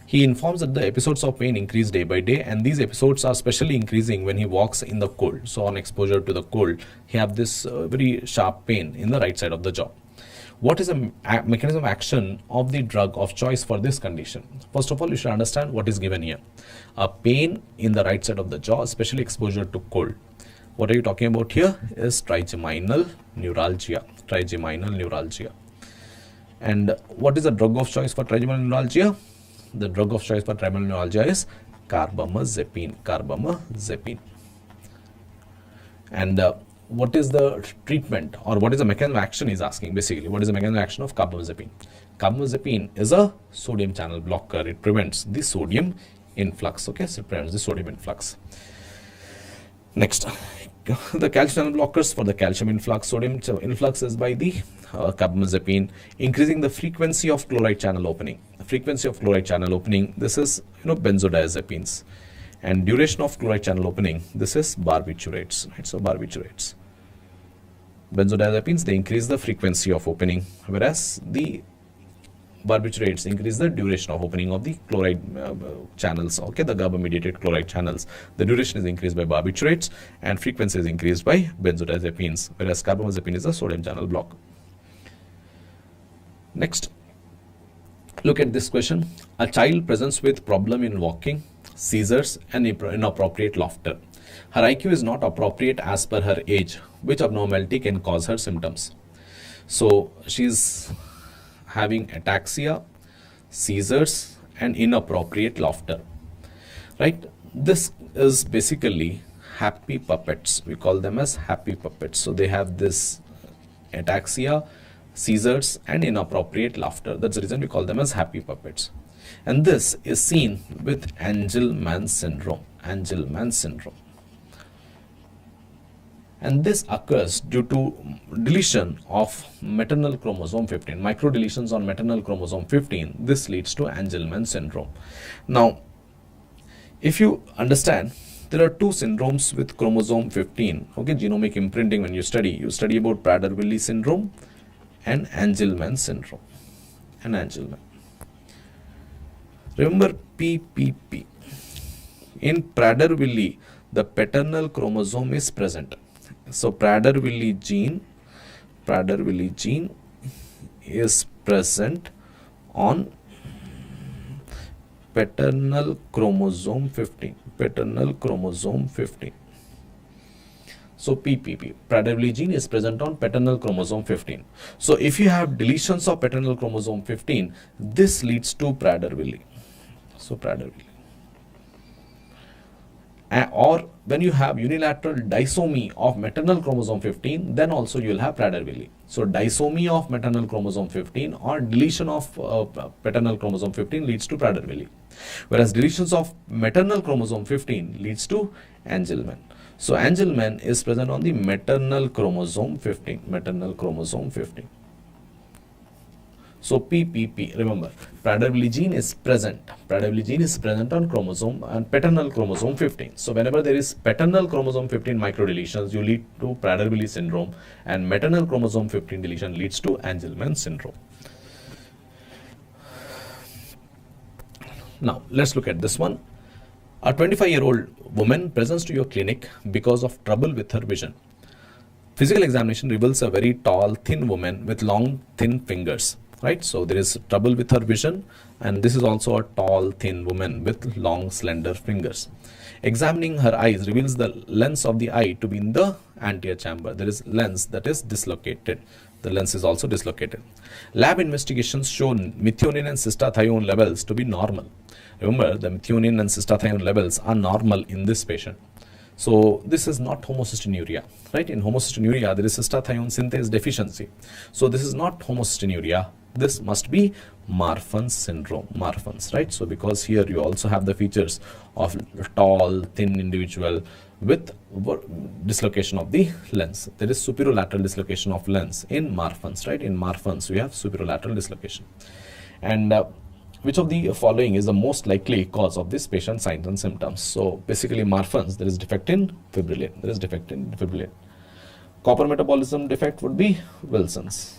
B: He informs that the episodes of pain increase day by day, and these episodes are especially increasing when he walks in the cold. So on exposure to the cold, he have this very sharp pain in the right side of the jaw. What is the mechanism of action of the drug of choice for this condition? First of all, you should understand what is given here. A pain in the right side of the jaw, especially exposure to cold. What are you talking about here is trigeminal neuralgia. Trigeminal neuralgia. And what is the drug of choice for trigeminal neuralgia? The drug of choice for trigeminal neuralgia is carbamazepine. Carbamazepine. And what is the treatment, or what is the mechanism of action is asking basically. What is the mechanism of action of carbamazepine? Carbamazepine is a sodium channel blocker. It prevents the sodium influx. Okay, so it prevents the sodium influx. Next, the calcium channel blockers for the calcium influx. Sodium influx is by the carbamazepine, increasing the frequency of chloride channel opening. The frequency of chloride channel opening, this is benzodiazepines. And duration of chloride channel opening, this is barbiturates, right? So barbiturates. Benzodiazepines, they increase the frequency of opening, whereas the barbiturates increase the duration of opening of the chloride channels, okay, the GABA-mediated chloride channels. The duration is increased by barbiturates and frequency is increased by benzodiazepines, whereas carbamazepine is a sodium channel blocker. Next, look at this question. A child presents with problem in walking, seizures and inappropriate laughter. Her IQ is not appropriate as per her age. Which abnormality can cause her symptoms? So she's having ataxia, seizures and inappropriate laughter, right? This is basically happy puppets. We call them as happy puppets. So they have this ataxia, seizures and inappropriate laughter. That's the reason we call them as happy puppets. And this is seen with Angelman syndrome. Angelman syndrome. And this occurs due to deletion of maternal chromosome 15. Microdeletions on maternal chromosome 15. This leads to Angelman syndrome. Now, if you understand, there are two syndromes with chromosome 15. Okay, genomic imprinting when you study about Prader-Willi syndrome and Angelman syndrome. And Angelman. Remember PPP. In Prader-Willi, the paternal chromosome is present. So Prader-Willi gene is present on paternal chromosome 15. Paternal chromosome 15. So PPP, Prader-Willi gene is present on paternal chromosome 15. So if you have deletions of paternal chromosome 15, this leads to Prader-Willi. So Prader-Willi. Or when you have unilateral disomy of maternal chromosome 15, then also you will have Prader-Willi. So disomy of maternal chromosome 15 or deletion of paternal chromosome 15 leads to Prader-Willi. Whereas deletions of maternal chromosome 15 leads to Angelman. So Angelman is present on the maternal chromosome 15. Maternal chromosome 15. So PPP, remember, Prader-Willi gene is present. Prader-Willi gene is present on chromosome and paternal chromosome 15. So whenever there is paternal chromosome 15 microdeletions, you lead to Prader-Willi syndrome, and maternal chromosome 15 deletion leads to Angelman syndrome. Now let's look at this one. A 25-year-old woman presents to your clinic because of trouble with her vision. Physical examination reveals a very tall, thin woman with long, thin fingers. Right, so there is trouble with her vision, and this is also a tall, thin woman with long, slender fingers. Examining her eyes reveals the lens of the eye to be in the anterior chamber. There is lens that is dislocated. The lens is also dislocated. Lab investigations show methionine and cystathione levels to be normal. Remember, the methionine and cystathione levels are normal in this patient. So this is not homocystinuria, right? In homocystinuria, there is 𝗧𝗲𝗃 synthase deficiency. So this is not homocystinuria. This must be Marfan's syndrome, Marfan's, right? So because here you also have the features of tall, thin individual with dislocation of the lens. There is superolateral dislocation of lens in Marfan's, right? In Marfan's, we have superolateral dislocation. And which of the following is the most likely cause of this patient signs and symptoms? So basically Marfan's, there is defect in fibrillin. There is defect in fibrillin. Copper metabolism defect would be Wilson's.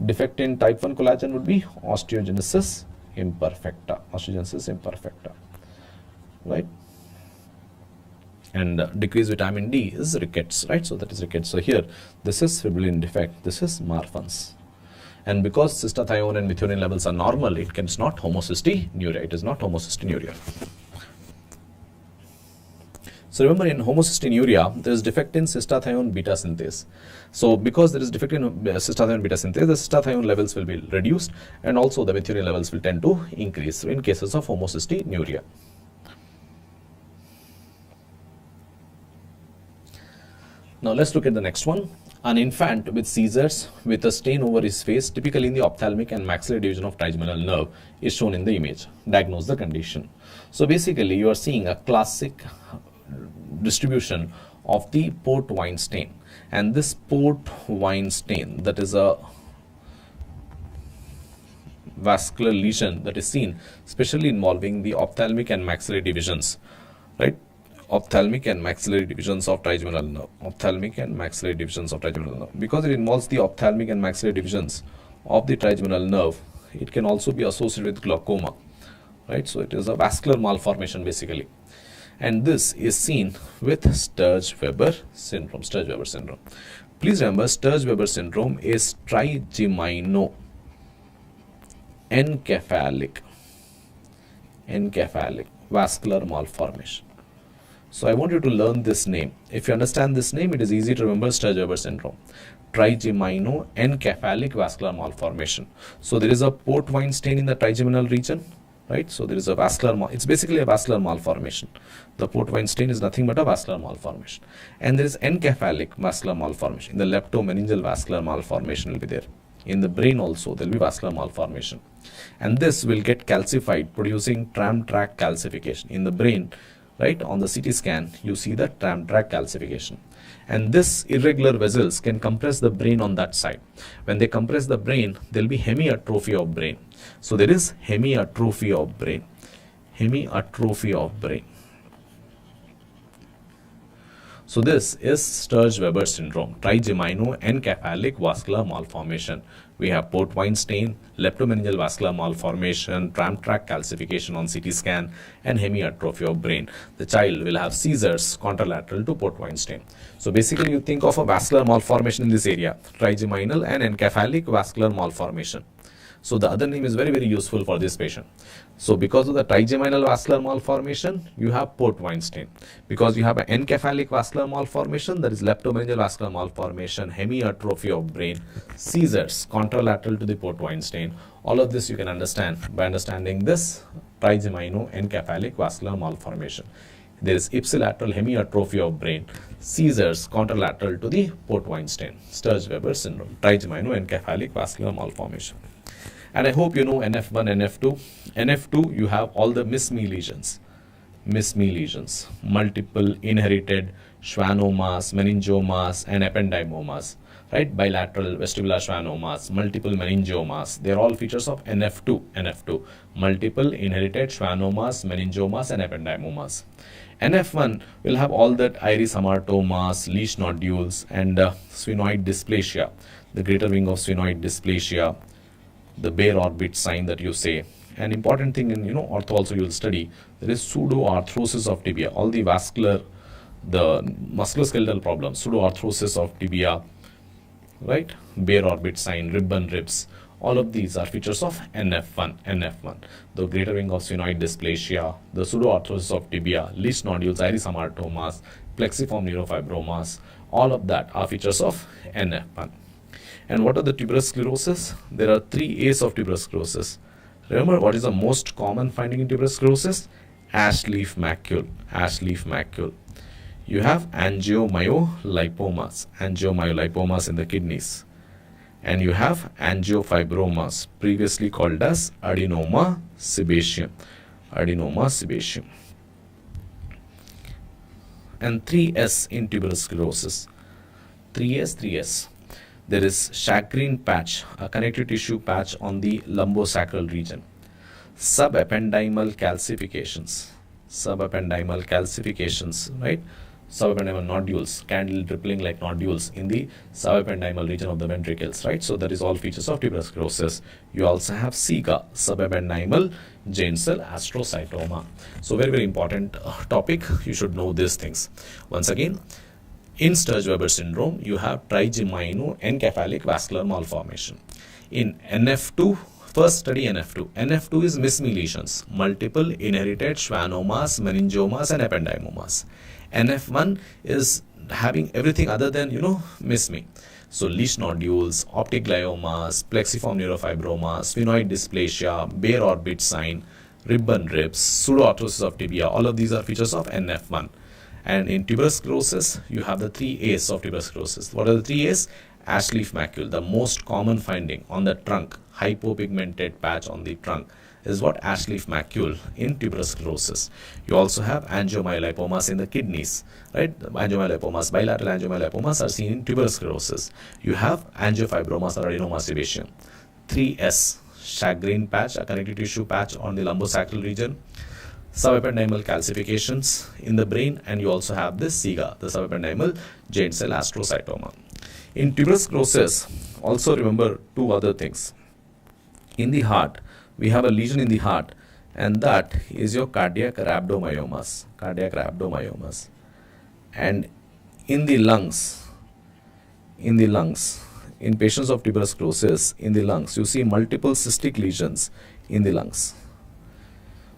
B: Defect in type 1 collagen would be osteogenesis imperfecta. Osteogenesis imperfecta, right? And decreased vitamin D is rickets, right? So that is rickets. So here, this is fibrillin defect. This is Marfan's. And because 𝗧𝗲𝗃 and methionine levels are normal, it's not homocystinuria. It is not homocystinuria. So remember, in homocystinuria, there is defect in 𝗧𝗲𝗃 beta synthase. So because there is defect in 𝗧𝗲𝗃 beta synthase, the 𝗧𝗲𝗃 levels will be reduced, and also the methionine levels will tend to increase in cases of homocystinuria. Now let's look at the next one. An infant with seizures with a stain over his face, typically in the ophthalmic and maxillary division of trigeminal nerve, is shown in the image. Diagnose the condition. So basically you are seeing a classic distribution of the port wine stain, and this port wine stain, that is a vascular lesion that is seen, especially involving the ophthalmic and maxillary divisions, right? Ophthalmic and maxillary divisions of trigeminal nerve. Ophthalmic and maxillary divisions of trigeminal nerve. Because it involves the ophthalmic and maxillary divisions of the trigeminal nerve, it can also be associated with glaucoma, right? So it is a vascular malformation basically. And this is seen with Sturge-Weber syndrome. Sturge-Weber syndrome. Please remember, Sturge-Weber syndrome is trigemino-encephalic vascular malformation. So I want you to learn this name. If you understand this name, it is easy to remember Sturge-Weber syndrome. Trigemino-encephalic vascular malformation. So there is a port wine stain in the trigeminal region, right? So there is a vascular, it's basically a vascular malformation. The port wine stain is nothing but a vascular malformation. And there is encephalic vascular malformation. In the leptomeningeal vascular malformation will be there. In the brain also there will be vascular malformation. And this will get calcified, producing tram tract calcification. In the brain, right, on the CT scan, you see the tram tract calcification. And this irregular vessels can compress the brain on that side. When they compress the brain, there will be hemiatrophy of brain. So there is hemiatrophy of brain. Hemiatrophy of brain. So this is Sturge-Weber syndrome, trigemino-encephalic vascular malformation. We have port wine stain, leptomeningeal vascular malformation, tram tract calcification on CT scan, and hemiatrophy of brain. The child will have seizures contralateral to port wine stain. So basically you think of a vascular malformation in this area, trigeminal and encephalic vascular malformation. So the other name is very, very useful for this patient. So because of the trigeminal vascular malformation, you have port wine stain. Because you have an encephalic vascular malformation, that is leptomeningeal vascular malformation, hemiatrophy of brain, seizures contralateral to the port wine stain. All of this you can understand by understanding this trigemino-encephalic vascular malformation. There is ipsilateral hemiatrophy of brain, seizures contralateral to the port wine stain, Sturge-Weber syndrome, trigemino-encephalic vascular malformation. And I hope you know NF1, NF2. NF2, you have all the Ms-Me lesions. Ms-Me lesions, multiple inherited schwannomas, meningiomas, and ependymomas, right? Bilateral vestibular schwannomas, multiple meningiomas. They are all features of NF2. NF2, multiple inherited schwannomas, meningiomas, and ependymomas. NF1 will have all that iris hamartomas, leash nodules, and sphenoid dysplasia, the greater wing of sphenoid dysplasia, the bare orbit sign that you say. An important thing in ortho also you will study, there is pseudoarthrosis of tibia. All the vascular, the musculoskeletal problems, pseudoarthrosis of tibia, right? Bare orbit sign, ribbon ribs. All of these are features of NF1. NF1, the greater wing of sphenoid dysplasia, the pseudoarthrosis of tibia, leash nodules, iris hamartomas, plexiform neurofibromas. All of that are features of NF1. And what are the tuberous sclerosis? There are 3 A's of tuberous sclerosis. Remember, what is the most common finding in tuberous sclerosis? Ash leaf macule. Ash leaf macule. You have angiomyolipomas in the kidneys. And you have angiofibromas, previously called as adenoma sebaceum. And 3S in tuberous sclerosis. 3S. There is shagreen patch, a connective tissue patch on the lumbosacral region. Subependymal calcifications, right? Subependymal nodules, candle dripping like nodules in the subependymal region of the ventricles, right? So that is all features of tuberous sclerosis. You also have SIGA, subependymal giant cell astrocytoma. So very important topic. You should know these things. Once again, in Sturge-Weber syndrome, you have trigeminal-encephalic vascular malformation. In NF2, first study NF2. NF2 is Miss-Me lesions, multiple inherited schwannomas, meningiomas, and ependymomas. NF1 is having everything other than, Miss-Me. So leash nodules, optic gliomas, plexiform neurofibromas, sphenoid dysplasia, bare orbit sign, ribbon ribs, pseudoarthrosis of tibia. All of these are features of NF1. And in tuberous sclerosis, you have the 3 A's of tuberous sclerosis. What are the 3 A's? Ash leaf macule, the most common finding on the trunk, hypopigmented patch on the trunk, is what? Ash leaf macule in tuberous sclerosis. You also have angiomyolipomas in the kidneys, right? Angiomyolipomas, bilateral angiomyolipomas are seen in tuberous sclerosis. You have angiofibromas or adenoma sebaceum. 3S, shagreen patch, a connective tissue patch on the lumbosacral region. Subependymal calcifications in the brain, and you also have this SIGA, the subependymal giant cell astrocytoma. In tuberous sclerosis, also remember 2 other things. In the heart, we have a lesion in the heart, and that is your cardiac rhabdomyomas. And in the lungs, in patients of tuberous sclerosis, in the lungs, you see multiple cystic lesions in the lungs.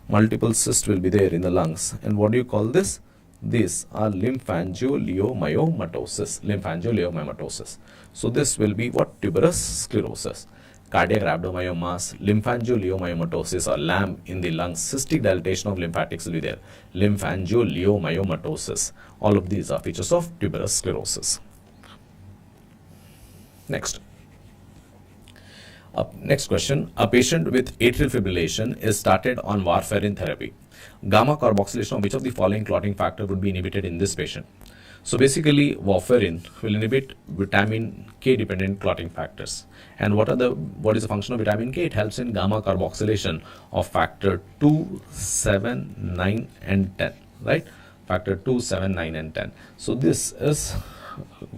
B: Multiple cysts will be there in the lungs. And what do you call this? These are lymphangioliomyomatosis. So this will be what? Tuberous sclerosis. Cardiac rhabdomyomas, lymphangioliomyomatosis or LAM in the lungs, cystic dilatation of lymphatics will be there. Lymphangioliomyomatosis. All of these are features of tuberous sclerosis. Next. Next question. A patient with atrial fibrillation is started on warfarin therapy. Gamma carboxylation of which of the following clotting factor would be inhibited in this patient? So basically, warfarin will inhibit vitamin K dependent clotting factors. And what is the function of vitamin K? It helps in gamma carboxylation of factor 2, 7, 9 and 10, right? Factor 2, 7, 9 and 10. So this is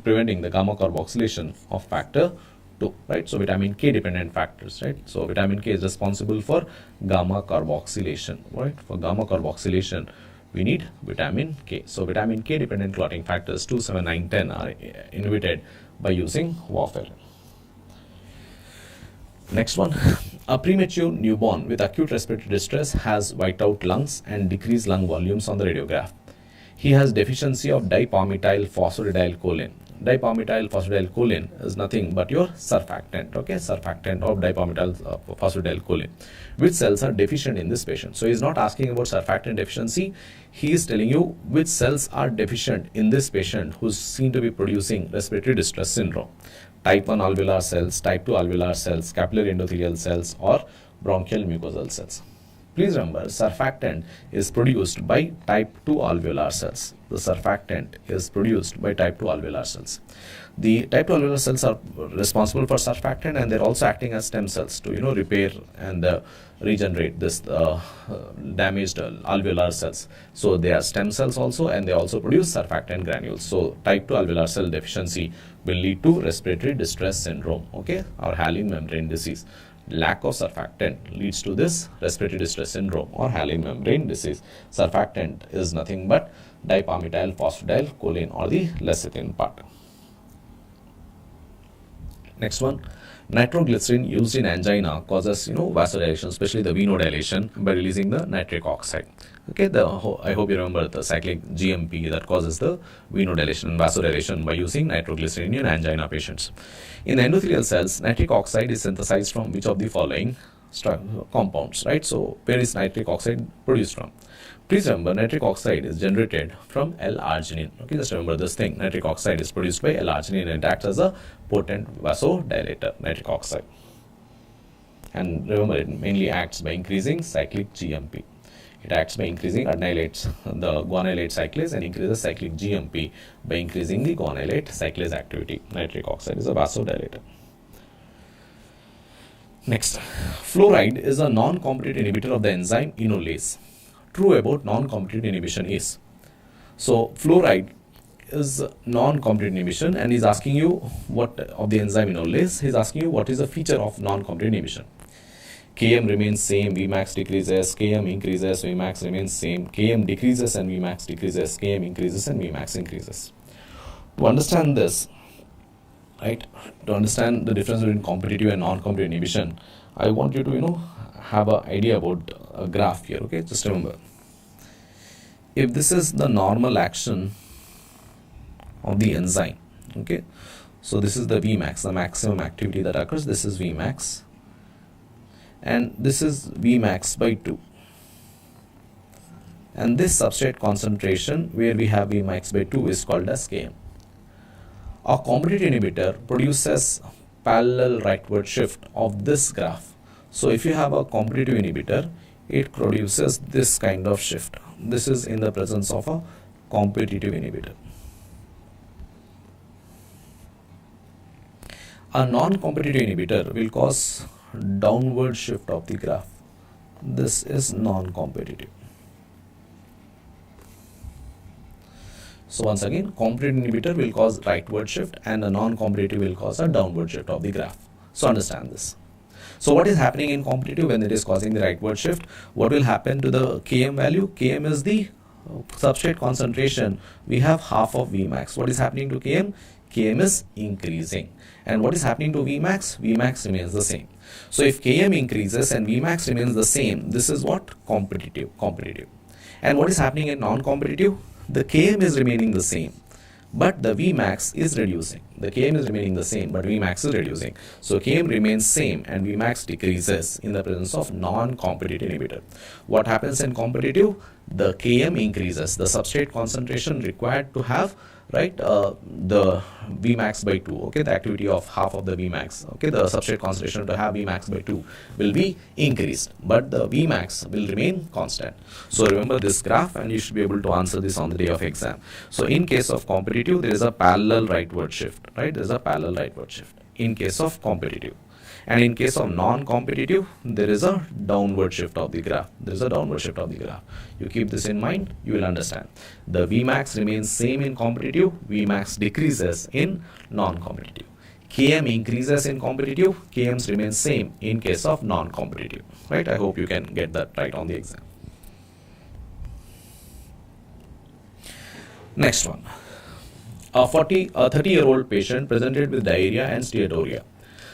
B: preventing the gamma carboxylation of factor 2, right? So vitamin K dependent factors, right? So vitamin K is responsible for gamma carboxylation, right? For gamma carboxylation, we need vitamin K. So vitamin K dependent clotting factors 2, 7, 9, 10 are inhibited by using warfarin. Next one. A premature newborn with acute respiratory distress has white out lungs and decreased lung volumes on the radiograph. He has deficiency of dipalmityl phosphatidylcholine. Dipalmityl phosphatidylcholine is nothing but your surfactant, okay? Surfactant of dipalmityl phosphatidylcholine. Which cells are deficient in this patient? So he is not asking about surfactant deficiency. He is telling you which cells are deficient in this patient who is seen to be producing respiratory distress syndrome. Type 1 alveolar cells, type 2 alveolar cells, capillary endothelial cells, or bronchial mucosal cells. Please remember, surfactant is produced by type 2 alveolar cells. The surfactant is produced by type 2 alveolar cells. The type 2 alveolar cells are responsible for surfactant, and they're also acting as stem cells to repair and regenerate this damaged alveolar cells. So they are stem cells also, and they also produce surfactant granules. So type 2 alveolar cell deficiency will lead to respiratory distress syndrome, okay, or hyaline membrane disease. Lack of surfactant leads to this respiratory distress syndrome or hyaline membrane disease. Surfactant is nothing but dipalmityl phosphatidylcholine or the lecithin part. Next one. Nitroglycerin used in angina causes vasodilation, especially the venodilation, by releasing the nitric oxide. Okay, I hope you remember the cyclic GMP that causes the venodilation and vasodilation by using nitroglycerin in angina patients. In the endothelial cells, nitric oxide is synthesized from which of the following? compounds, right? So where is nitric oxide produced from? Please remember, nitric oxide is generated from L-arginine. Okay, just remember this thing. Nitric oxide is produced by L-arginine and it acts as a potent vasodilator, nitric oxide. And remember, it mainly acts by increasing cyclic GMP. It acts by increasing adenylates, the guanylate cyclase, and increases cyclic GMP by increasing the guanylate cyclase activity. Nitric oxide is a vasodilator. Next, fluoride is a non-competitive inhibitor of the enzyme enolase. True about non-competitive inhibition is, so fluoride is non-competitive inhibition, and he's asking you what of the enzyme enolase. He's asking you what is the feature of non-competitive inhibition. Km remains same, Vmax decreases, Km increases, Vmax remains same, Km decreases and Vmax decreases, Km increases and Vmax increases. To understand this, right, to understand the difference between competitive and non-competitive inhibition, I want you to, have an idea about a graph here, okay? Just remember, if this is the normal action of the enzyme, okay? So this is the Vmax, the maximum activity that occurs, this is Vmax, and this is Vmax by 2. And this substrate concentration where we have Vmax by 2 is called as Km. A competitive inhibitor produces parallel rightward shift of this graph. So if you have a competitive inhibitor, it produces this kind of shift. This is in the presence of a competitive inhibitor. A non-competitive inhibitor will cause downward shift of the graph. This is non-competitive. So once again, competitive inhibitor will cause rightward shift and a non-competitive will cause a downward shift of the graph. So understand this. So what is happening in competitive when it is causing the rightward shift? What will happen to the Km value? Km is the substrate concentration. We have half of Vmax. What is happening to Km? Km is increasing. And what is happening to Vmax? Vmax remains the same. So if Km increases and Vmax remains the same, this is what? Competitive. And what is happening in non-competitive? The Km is remaining the same, but the Vmax is reducing. The Km is remaining the same, but Vmax is reducing. So Km remains same and Vmax decreases in the presence of non-competitive inhibitor. What happens in competitive? The Km increases. The substrate concentration required to have, right, the Vmax by 2, okay, the activity of half of the Vmax, okay, the substrate concentration to have Vmax by 2 will be increased, but the Vmax will remain constant. So remember this graph and you should be able to answer this on the day of exam. So in case of competitive, there is a parallel rightward shift, right, there is a parallel rightward shift in case of competitive. And in case of non-competitive, there is a downward shift of the graph. There is a downward shift of the graph. You keep this in mind, you will understand. The Vmax remains same in competitive, Vmax decreases in non-competitive. Km increases in competitive, Kms remains same in case of non-competitive. Right? I hope you can get that right on the exam. Next one. A 30-year-old patient presented with diarrhea and steatorrhea.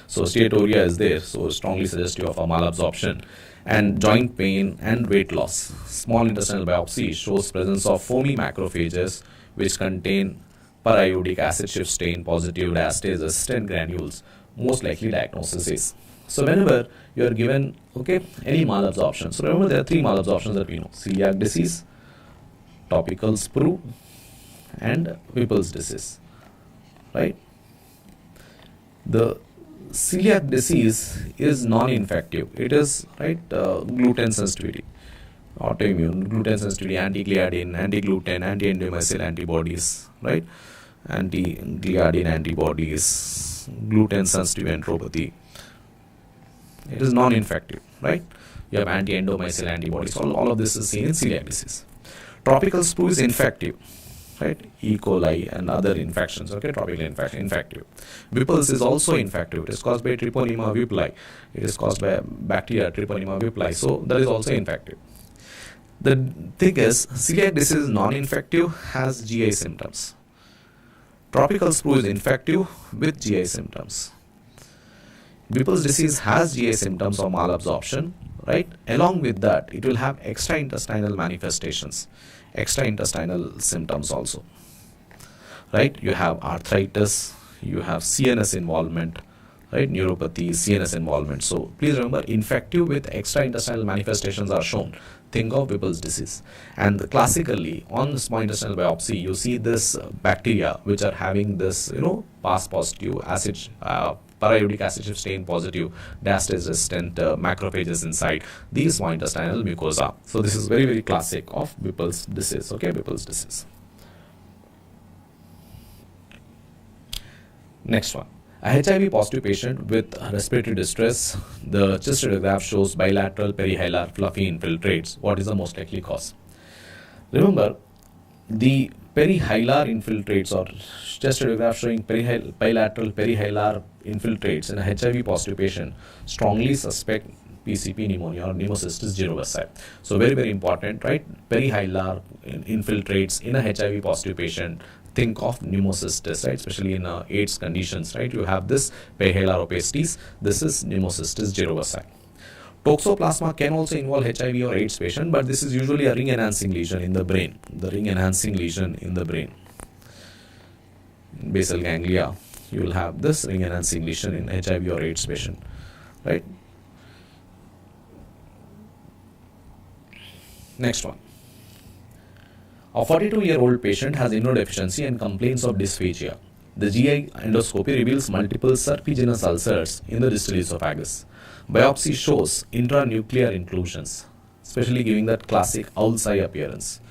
B: So steatorrhea is there, so strongly suggestive of a malabsorption, and joint pain and weight loss. Small intestinal biopsy shows presence of foamy macrophages which contain periodic acid shift stain positive diastase resistant granules. Most likely diagnosis is. So whenever you are given, okay, any malabsorption, so remember there are 3 malabsorptions that we know: celiac disease, topical sprue, and Whipple's disease, right? The celiac disease is non-infective. It is, right, gluten sensitivity, autoimmune, gluten sensitivity, anti-gliadin, anti-gluten, anti-endomycin antibodies, right, anti-gliadin antibodies, gluten sensitive enteropathy. It is non-infective, right? You have anti-endomycin antibodies. All of this is seen in celiac disease. Tropical sprue is infective, right? E. coli and other infections, okay, tropical infective. Whipple's is also infective. It is caused by Treponema whippleyi. It is caused by bacteria Treponema whippleyi. So that is also infective. The thing is, celiac disease is non-infective, has GI symptoms. Tropical sprue is infective with GI symptoms. Whipple's disease has GI symptoms of malabsorption, right? Along with that, it will have extraintestinal manifestations, extraintestinal symptoms also, right? You have arthritis, you have CNS involvement, right? Neuropathy, CNS involvement. So please remember, infective with extraintestinal manifestations are shown. Think of Whipple's disease. And classically, on small intestinal biopsy, you see this bacteria which are having this, PAS positive, para-iodic acid stain positive, DAST resistant macrophages inside the small intestinal mucosa. So this is very, very classic of Whipple's disease. Okay, Whipple's disease. Next one. A HIV positive patient with respiratory distress, the chest radiograph shows bilateral perihilar fluffy infiltrates. What is the most likely cause? Remember, the perihilar infiltrates or chest radiograph showing bilateral perihilar infiltrates in a HIV positive patient strongly suspect PCP pneumonia or 𝗵𝗔𝗃 𝗬𝗲𝗃. So very, very important, right? Perihilar infiltrates in a HIV positive patient. Think of 𝗵𝗔𝗃, right? Especially in AIDS conditions, right? You have this perihilar opacities. This is 𝗵𝗔𝗃 𝗬𝗲𝗃. Toxoplasma can also involve HIV or AIDS patient, but this is usually a ring enhancing lesion in the brain. The ring enhancing lesion in the brain. Basal ganglia, you will have this ring enhancing lesion in HIV or AIDS patient, right? Next one. A 42-year-old patient has immunodeficiency and complains of dysphagia. The GI endoscopy reveals multiple serpiginous ulcers in the distal esophagus. Biopsy shows intranuclear inclusions, especially giving that classic 𝗷𝗫𝗃𝗃 appearance.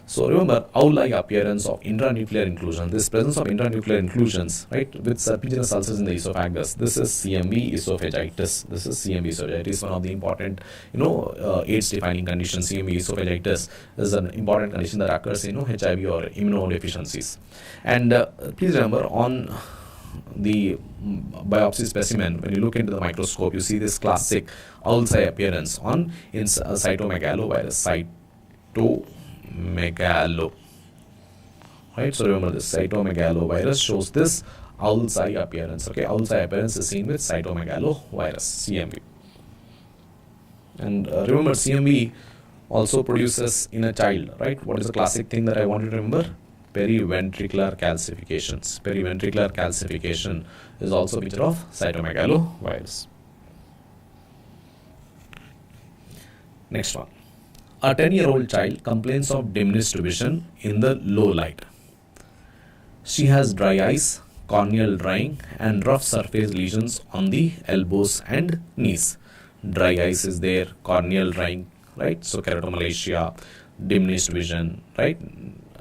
B: So remember, 𝗷𝗫𝗃𝗃 appearance of intranuclear inclusion. This presence of intranuclear inclusions, right, with serpiginous ulcers in the esophagus. This is 𝗬𝗵 esophagitis. This is 𝗬𝗵 esophagitis, one of the important, AIDS-defining conditions. 𝗬𝗵 esophagitis is an important condition that occurs in HIV or immunodeficiencies. And please remember, on the biopsy specimen, when you look into the microscope, you see this classic 𝗷𝗫𝗃𝗃 appearance on �cytomegalovirus. Cytomegalo, right? So remember, this cytomegalovirus shows this 𝗷𝗫𝗃𝗃 appearance. Okay, 𝗷𝗫𝗃𝗃 appearance is seen with cytomegalovirus, CMV. And remember, CMV also produces in a child, right? What is the classic thing that I want you to remember? Periventricular calcifications. Periventricular calcification is also a feature of cytomegalovirus. Next one. A 10-year-old child complains of diminished vision in the low light. She has dry eyes, corneal drying, and rough surface lesions on the elbows and knees. Dry eyes is there, corneal drying, right? So keratomalacia, diminished vision, right?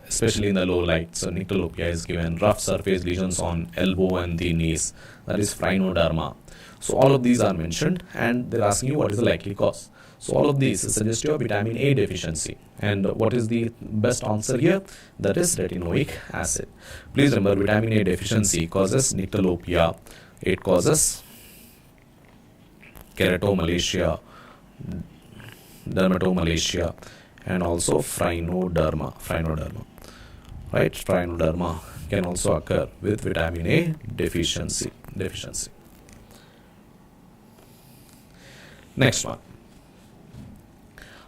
B: Especially in the low light. So nyctalopia is given, rough surface lesions on elbow and the knees. That is phrinoderma. So all of these are mentioned, and they're asking you what is the likely cause. So all of these is suggestive of vitamin A deficiency. And what is the best answer here? That is retinoic acid. Please remember, vitamin A deficiency causes nyctalopia. It causes keratomalacia, dermatomalacia, and also phrinoderma. Right? Phrinoderma can also occur with vitamin A deficiency. Next one.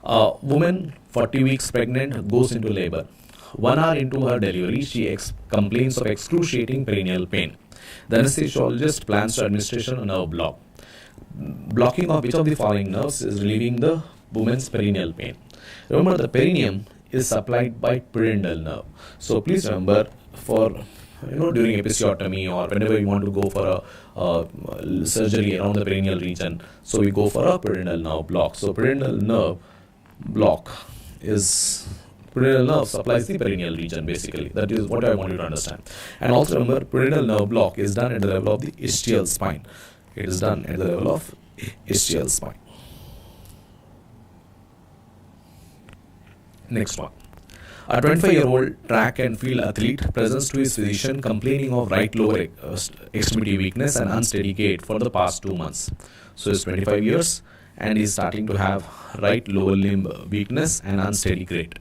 B: A woman 40 weeks pregnant goes into labor. 1 hour into her delivery, she complains of excruciating perineal pain. The anesthesiologist plans to administration a nerve block. Blocking of which of the following nerves is relieving the woman's perineal pain? Remember, the perineum is supplied by pudendal nerve. So please remember, for during episiotomy or whenever you want to go for a surgery around the perineal region, so we go for a pudendal nerve block. So pudendal nerve supplies the perineal region, basically. That is what I want you to understand. And also remember, pudendal nerve block is done at the level of the ischial spine. It is done at the level of ischial spine. Next one. A 25-year-old track and field athlete presents to his physician complaining of right lower extremity weakness and unsteady gait for the past 2 months. So he's 25 years and he's starting to have right lower limb weakness and unsteady gait.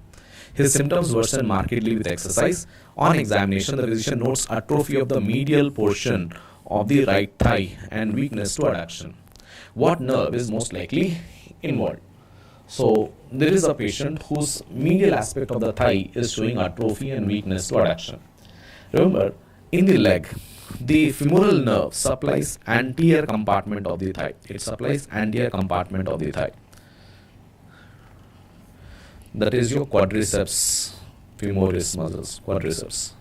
B: His symptoms worsen markedly with exercise. On examination, the physician notes atrophy of the medial portion of the right thigh and weakness to adduction. What nerve is most likely involved? So there is a patient whose medial aspect of the thigh is showing atrophy and weakness to adduction. Remember, In the leg, the femoral nerve supplies anterior compartment of the thigh. It supplies anterior compartment of the thigh. That is your quadriceps femoris muscles, quadriceps.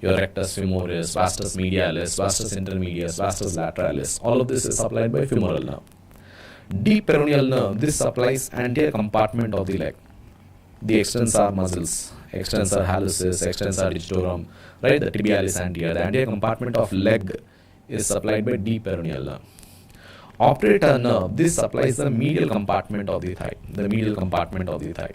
B: Your rectus femoris, vastus medialis, vastus intermedius, vastus lateralis. All of this is supplied by femoral nerve. Deep peroneal nerve, this supplies anterior compartment of the leg. The extensor muscles, extensor hallucis, extensor digitorum, right? The tibialis anterior. The anterior compartment of leg is supplied by deep peroneal nerve. Obturator nerve, this supplies the medial compartment of the thigh. The medial compartment of the thigh.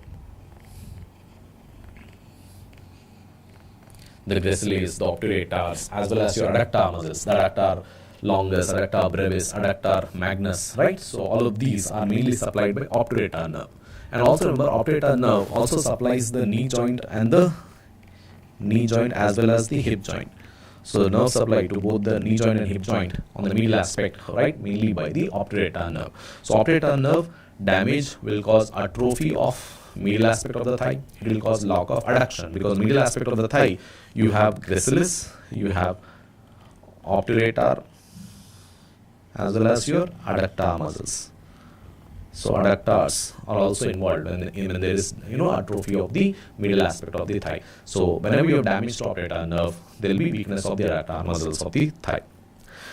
B: The gracilis, the obturators, as well as your adductor muscles, the adductor longus, adductor brevis, adductor magnus, right? So all of these are mainly supplied by obturator nerve. And also remember, obturator nerve also supplies the knee joint and the knee joint as well as the hip joint. So the nerve supply to both the knee joint and hip joint on the medial aspect, right, mainly by the obturator nerve. So obturator nerve damage will cause atrophy of medial aspect of the thigh. It will cause lack of adduction, because medial aspect of the thigh, you have gracilis, you have obturator as well as your adductor muscles. So adductors are also involved when there is atrophy of the medial aspect of the thigh. So whenever you have damage to obturator nerve, there will be weakness of the adductor muscles of the thigh.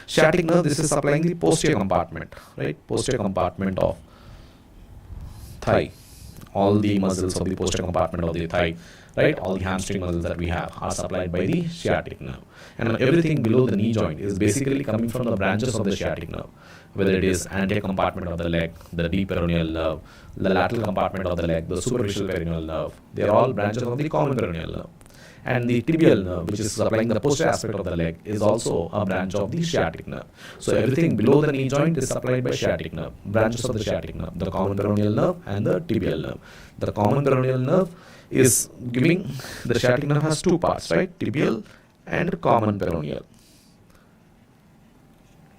B: Sciatic nerve, this is supplying the posterior compartment, right? Posterior compartment of thigh. All the muscles of the posterior compartment of the thigh, right? All the hamstring muscles that we have are supplied by the sciatic nerve. And everything below the knee joint is basically coming from the branches of the sciatic nerve, whether it is anterior compartment of the leg, the deep peroneal nerve, the lateral compartment of the leg, the superficial peroneal nerve. They are all branches of the common peroneal nerve. And the tibial nerve, which is supplying the posterior aspect of the leg, is also a branch of the sciatic nerve. So everything below the knee joint is supplied by sciatic nerve, branches of the sciatic nerve, the common peroneal nerve and the tibial nerve. The common peroneal nerve is giving, the sciatic nerve has two parts, right? Tibial and common peroneal.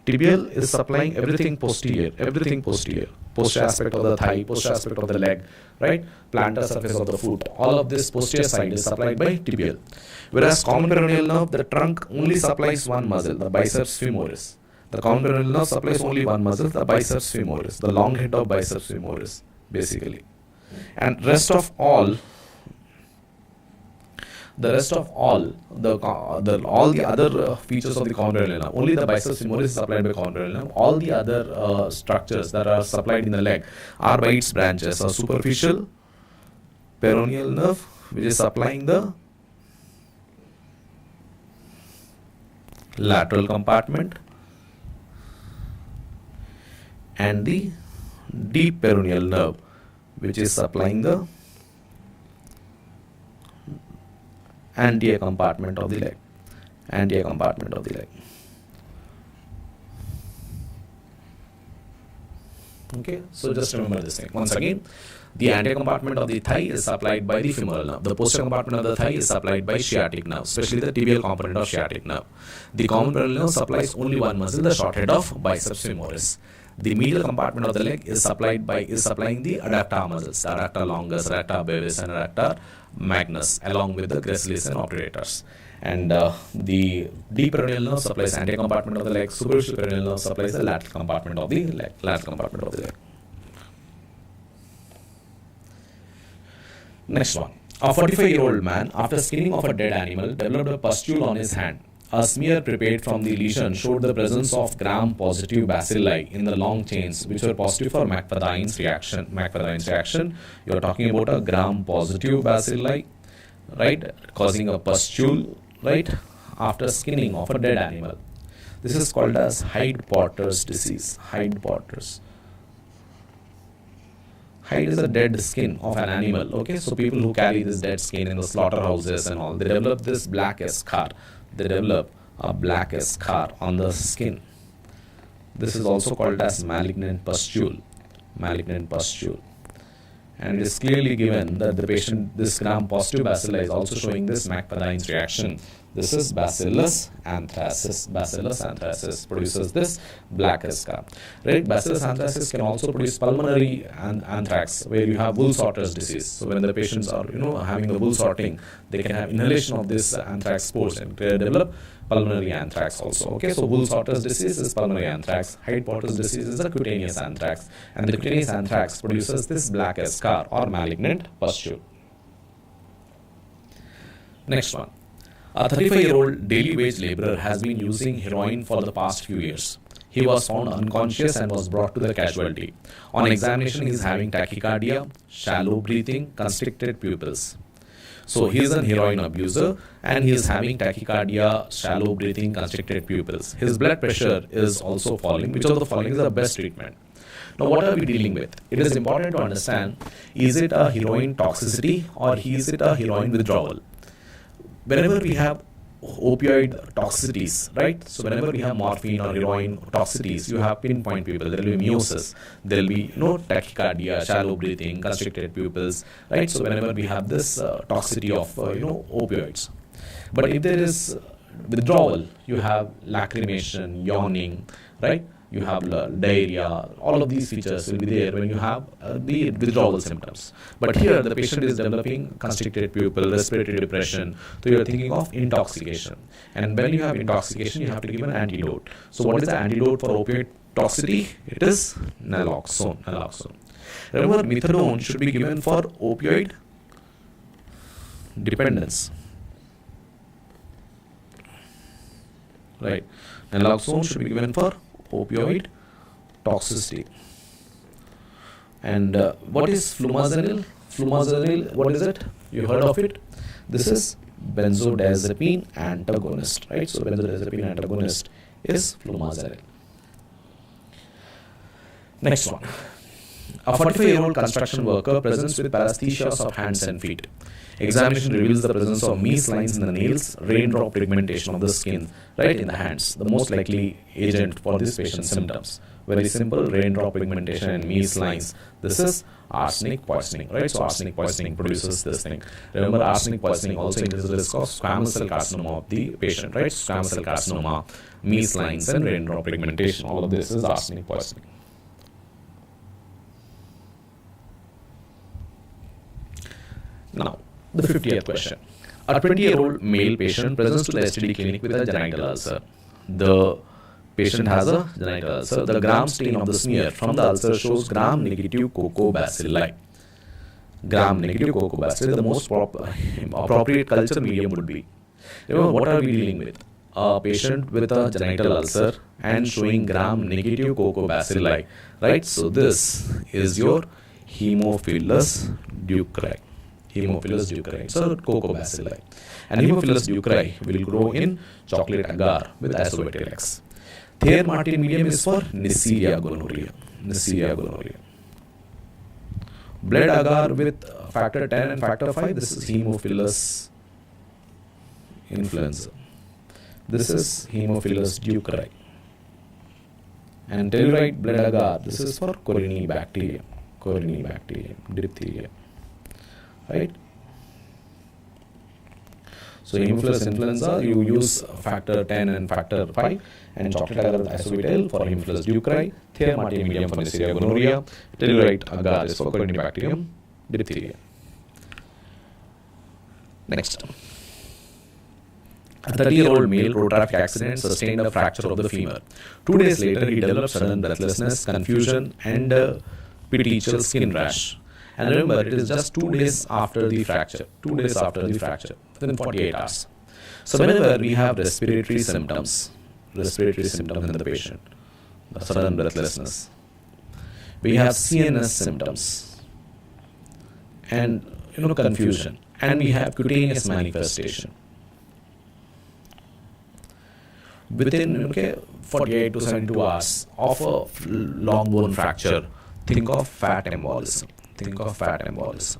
B: Tibial is supplying everything posterior, posterior aspect of the thigh, posterior aspect of the leg, right? Plantar surface of the foot. All of this posterior side is supplied by tibial. Whereas common peroneal nerve, the trunk only supplies one muscle, the biceps femoris. The common peroneal nerve supplies only one muscle, the biceps femoris, the long head of biceps femoris, basically. And rest of all, all the other features of the common peroneal nerve, only the biceps femoris is supplied by common peroneal nerve. All the other structures that are supplied in the leg are by its branches. A superficial peroneal nerve, which is supplying the lateral compartment, and the deep peroneal nerve, which is supplying the anterior compartment of the leg. Anterior compartment of the leg. Okay, so just remember this thing. Once again, the anterior compartment of the thigh is supplied by the femoral nerve. The posterior compartment of the thigh is supplied by sciatic nerve, especially the tibial component of sciatic nerve. The common peroneal nerve supplies only one muscle, the short head of biceps femoris. The medial compartment of the leg is supplying the adductor muscles, the adductor longus, adductor brevis, and adductor magnus, along with the gracilis and obturators. And the deep peroneal nerve supplies anterior compartment of the leg. Superficial peroneal nerve supplies the lateral compartment of the leg. Lateral compartment of the leg. Next one. A 45-year-old man, after skinning of a dead animal, developed a pustule on his hand. A smear prepared from the lesion showed the presence of gram-positive bacilli in the long chains, which were positive for 𝗵𝗿𝗃's reaction. 𝗵𝗿𝗃's reaction, you are talking about a gram-positive bacilli, right, causing a pustule, right, after skinning of a dead animal. This is called as Hyde-Potter's disease. Hyde-Potter's. Hide is the dead skin of an animal. Okay, so people who carry this dead skin in the slaughterhouses and all, they develop this black scar. They develop a black scar on the skin. This is also called as malignant pustule. Malignant pustule. And it is clearly given that the patient, this gram-positive bacilli, is also showing this 𝗵𝗿𝗃's reaction This is Bacillus anthracis. Bacillus anthracis produces this black scar. Right? Bacillus anthracis can also produce pulmonary anthrax, where you have Wool-Sorter's disease. So when the patients are having the wool sorting, they can have inhalation of this anthrax spores and develop pulmonary anthrax also. Okay, so Wool-Sorter's disease is pulmonary anthrax. Heid-Potter's disease is a cutaneous anthrax, and the cutaneous anthrax produces this black scar or malignant pustule. Next one. A 35-year-old daily wage laborer has been using heroin for the past few years. He was found unconscious and was brought to the casualty. On examination, he is having tachycardia, shallow breathing, constricted pupils. So he is a heroin abuser and he is having tachycardia, shallow breathing, constricted pupils. His blood pressure is also falling. Which of the following is the best treatment? Now, what are we dealing with? It is important to understand, is it a heroin toxicity or is it a heroin withdrawal? Whenever we have opioid toxicities, right? So whenever we have morphine or heroin toxicities, you have pinpoint pupil. There will be meiosis. There will be tachycardia, shallow breathing, constricted pupils, right? So whenever we have this toxicity of opioids. But if there is withdrawal, you have lacrimation, yawning, right? You have diarrhea. All of these features will be there when you have the withdrawal symptoms. But here the patient is developing constricted pupil, respiratory depression. So you are thinking of intoxication. And when you have intoxication, you have to give an antidote. So what is the antidote for opioid toxicity? It is naloxone. Remember, methadone should be given for opioid dependence. Right. Naloxone should be given for opioid toxicity. And what is flumazenil? Flumazenil, what is it? You heard of it? This is benzodiazepine antagonist, right? So benzodiazepine antagonist is flumazenil. Next one. A 45-year-old construction worker presents with paresthesias of hands and feet. Examination reveals the presence of Mees lines in the nails, raindrop pigmentation of the skin, right, in the hands. The most likely agent for this patient's symptoms. Very simple, raindrop pigmentation and Mees lines. This is arsenic poisoning, right? So arsenic poisoning produces this thing. Remember, arsenic poisoning also increases the risk of squamous cell carcinoma of the patient, right? Squamous cell carcinoma, Mees lines and raindrop pigmentation. All of this is arsenic poisoning. Now, the 50th question. A 20-year-old male patient presents to the STD clinic with a genital ulcer. The patient has a genital ulcer. The gram stain of the smear from the ulcer shows gram-negative 𝗂𝗃𝗃bacilli. Gram-negative 𝗂𝗃𝗃bacilli, the most appropriate culture medium would be. Remember, what are we dealing with? A patient with a genital ulcer and showing gram-negative 𝗂𝗃𝗃bacilli, right? So this is your Haemophilus ducreyi. Haemophilus ducreyi, so 𝗂𝗃𝗃bacilli. And Haemophilus ducreyi will grow in chocolate agar with Acinetobacter. 𝗃-Martin medium is for Neisseria gonorrhea. Neisseria gonorrhea. Blood agar with factor 10 and factor 5, this is Haemophilus influenza. This is Haemophilus ducreyi. And telluride blood agar, this is for Corynebacterium. Corynebacterium, diphtheria. Right? So Haemophilus influenza, you use factor 10 and factor 5, and chocolate agar with Acinetobacter for Haemophilus ducreyi, 𝗃-Martin medium for Neisseria gonorrhea, telluride agar is for Corynebacterium, diphtheria. Next. A 30-year-old male road traffic accident sustained a fracture of the femur. 2 days later, he developed sudden breathlessness, confusion, and petechial skin rash. And remember, it is just 2 days after the fracture. 2 days after the fracture, within 48 hours. So whenever we have respiratory symptoms in the patient, the sudden breathlessness, we have CNS symptoms, and confusion, and we have cutaneous manifestation. Within 48 to 72 hours of a long bone fracture, think of fat embolism. Think of fat embolism.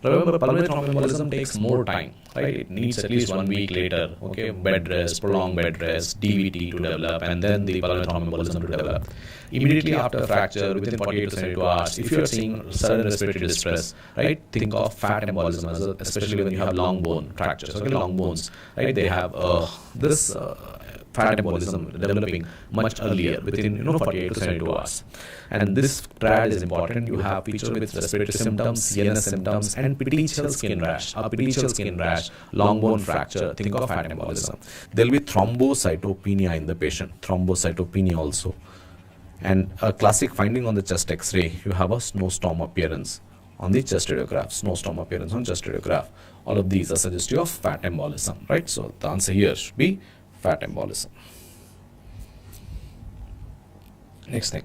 B: Remember, pulmonary thromboembolism takes more time, right? It needs at least 1 week later, okay, bed rest, prolonged bed rest, DVT to develop, and then the pulmonary thromboembolism to develop. Immediately after fracture, within 48 to 72 hours, if you are seeing sudden respiratory distress, right, think of fat embolism, especially when you have long bone fractures, okay, long bones, right? They have this fat embolism developing much earlier, within 48 to 72 hours. And this triad is important. You have feature with respiratory symptoms, CNS symptoms, and petechial skin rash. A petechial skin rash, long bone fracture, think of fat embolism. There will be thrombocytopenia in the patient, thrombocytopenia also. And a classic finding on the chest X-ray, you have a snowstorm appearance on the chest radiograph, snowstorm appearance on chest radiograph. All of these are suggestive of fat embolism, right? So the answer here should be fat embolism. Next thing,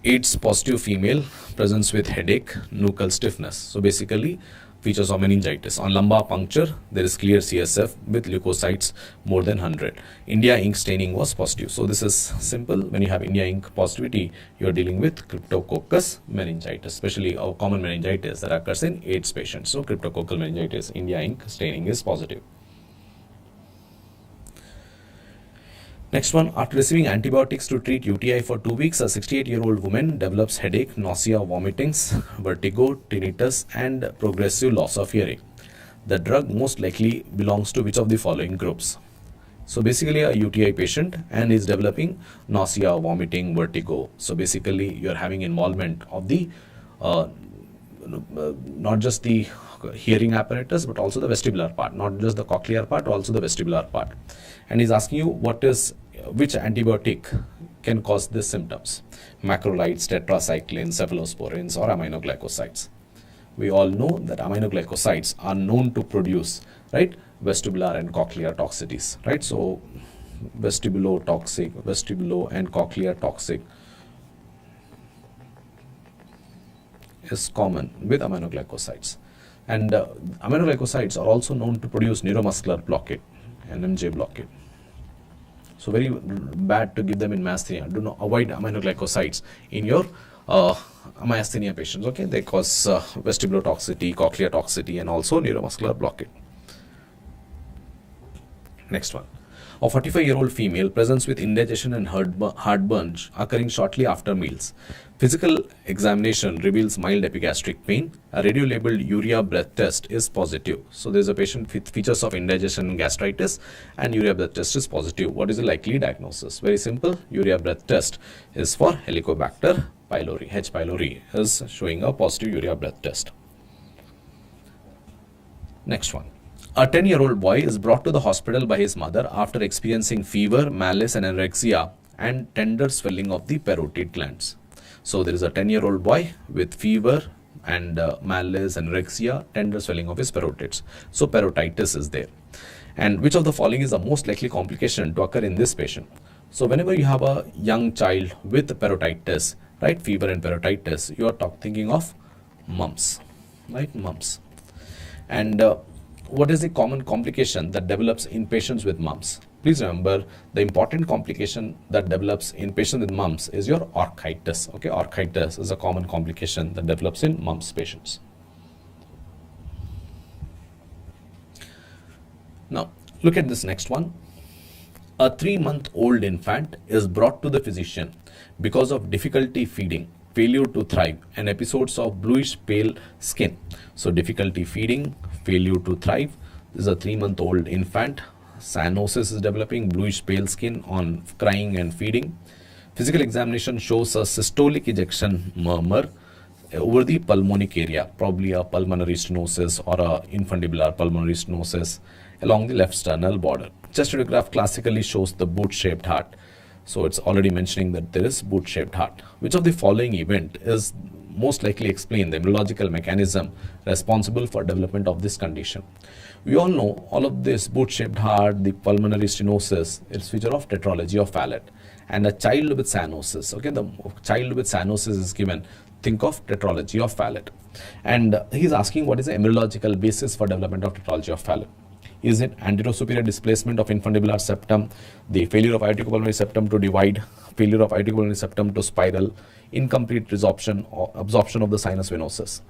B: AIDS positive female presents with headache, nuchal stiffness. So basically, features of meningitis. On lumbar puncture, there is clear CSF with leukocytes more than 100. India ink staining was positive. So this is simple. When you have India ink positivity, you are dealing with cryptococcus meningitis, especially a common meningitis that occurs in AIDS patients. So cryptococcal meningitis, India ink staining is positive. Next one, after receiving antibiotics to treat UTI for 2 weeks, a 68-year-old woman develops headache, nausea, vomitings, vertigo, tinnitus, and progressive loss of hearing. The drug most likely belongs to which of the following groups? So basically a UTI patient and is developing nausea, vomiting, vertigo. So basically you are having involvement of the not just the hearing apparatus but also the vestibular part, not just the cochlear part, also the vestibular part. And he's asking you which antibiotic can cause these symptoms: macrolides, tetracyclines, cephalosporins, or aminoglycosides. We all know that aminoglycosides are known to produce, right, vestibular and cochlear toxicities, right? So vestibulo and cochlear toxic is common with aminoglycosides. And aminoglycosides are also known to produce neuromuscular blockade, NMJ blockade. So very bad to give them in myasthenia. Do not avoid aminoglycosides in your myasthenia patients. Okay, they cause vestibular toxicity, cochlear toxicity, and also neuromuscular blockade. Next one. A 45-year-old female presents with indigestion and heartburn occurring shortly after meals. Physical examination reveals mild epigastric pain. A radio-labeled urea breath test is positive. So there is a patient with features of indigestion and gastritis, and urea breath test is positive. What is the likely diagnosis? Very simple. Urea breath test is for Helicobacter pylori. H. pylori is showing a positive urea breath test. Next one. A 10-year-old boy is brought to the hospital by his mother after experiencing fever, malaise, and anorexia and tender swelling of the parotid glands. So there is a 10-year-old boy with fever and malaise, anorexia, tender swelling of his parotids. So parotitis is there. And which of the following is the most likely complication to occur in this patient? So whenever you have a young child with parotitis, right, fever and parotitis, you are thinking of mumps, right, mumps. And what is the common complication that develops in patients with mumps? Please remember, the important complication that develops in patients with mumps is your orchitis. Okay, orchitis is a common complication that develops in mumps patients. Now, look at this next one. A 3-month-old infant is brought to the physician because of difficulty feeding, failure to thrive, and episodes of bluish pale skin. So difficulty feeding, failure to thrive. This is a 3-month-old infant. Cyanosis is developing, bluish pale skin on crying and feeding. Physical examination shows a systolic ejection murmur over the pulmonic area, probably a pulmonary stenosis or a infundibular pulmonary stenosis along the left sternal border. Chest radiograph classically shows the boot-shaped heart. So it's already mentioning that there is boot-shaped heart. Which of the following event is most likely explain the immunological mechanism responsible for development of this condition? We all know all of this boot-shaped heart, the pulmonary stenosis, it's feature of tetralogy of Fallot. And a child with cyanosis, okay, the child with cyanosis is given, think of tetralogy of Fallot. And he's asking what is the embryological basis for development of tetralogy of Fallot. Is it anterosuperior displacement of infundibular septum, the failure of aorticopulmonary septum to divide, failure of aorticopulmonary septum to spiral, incomplete resorption or absorption of the sinus venosus?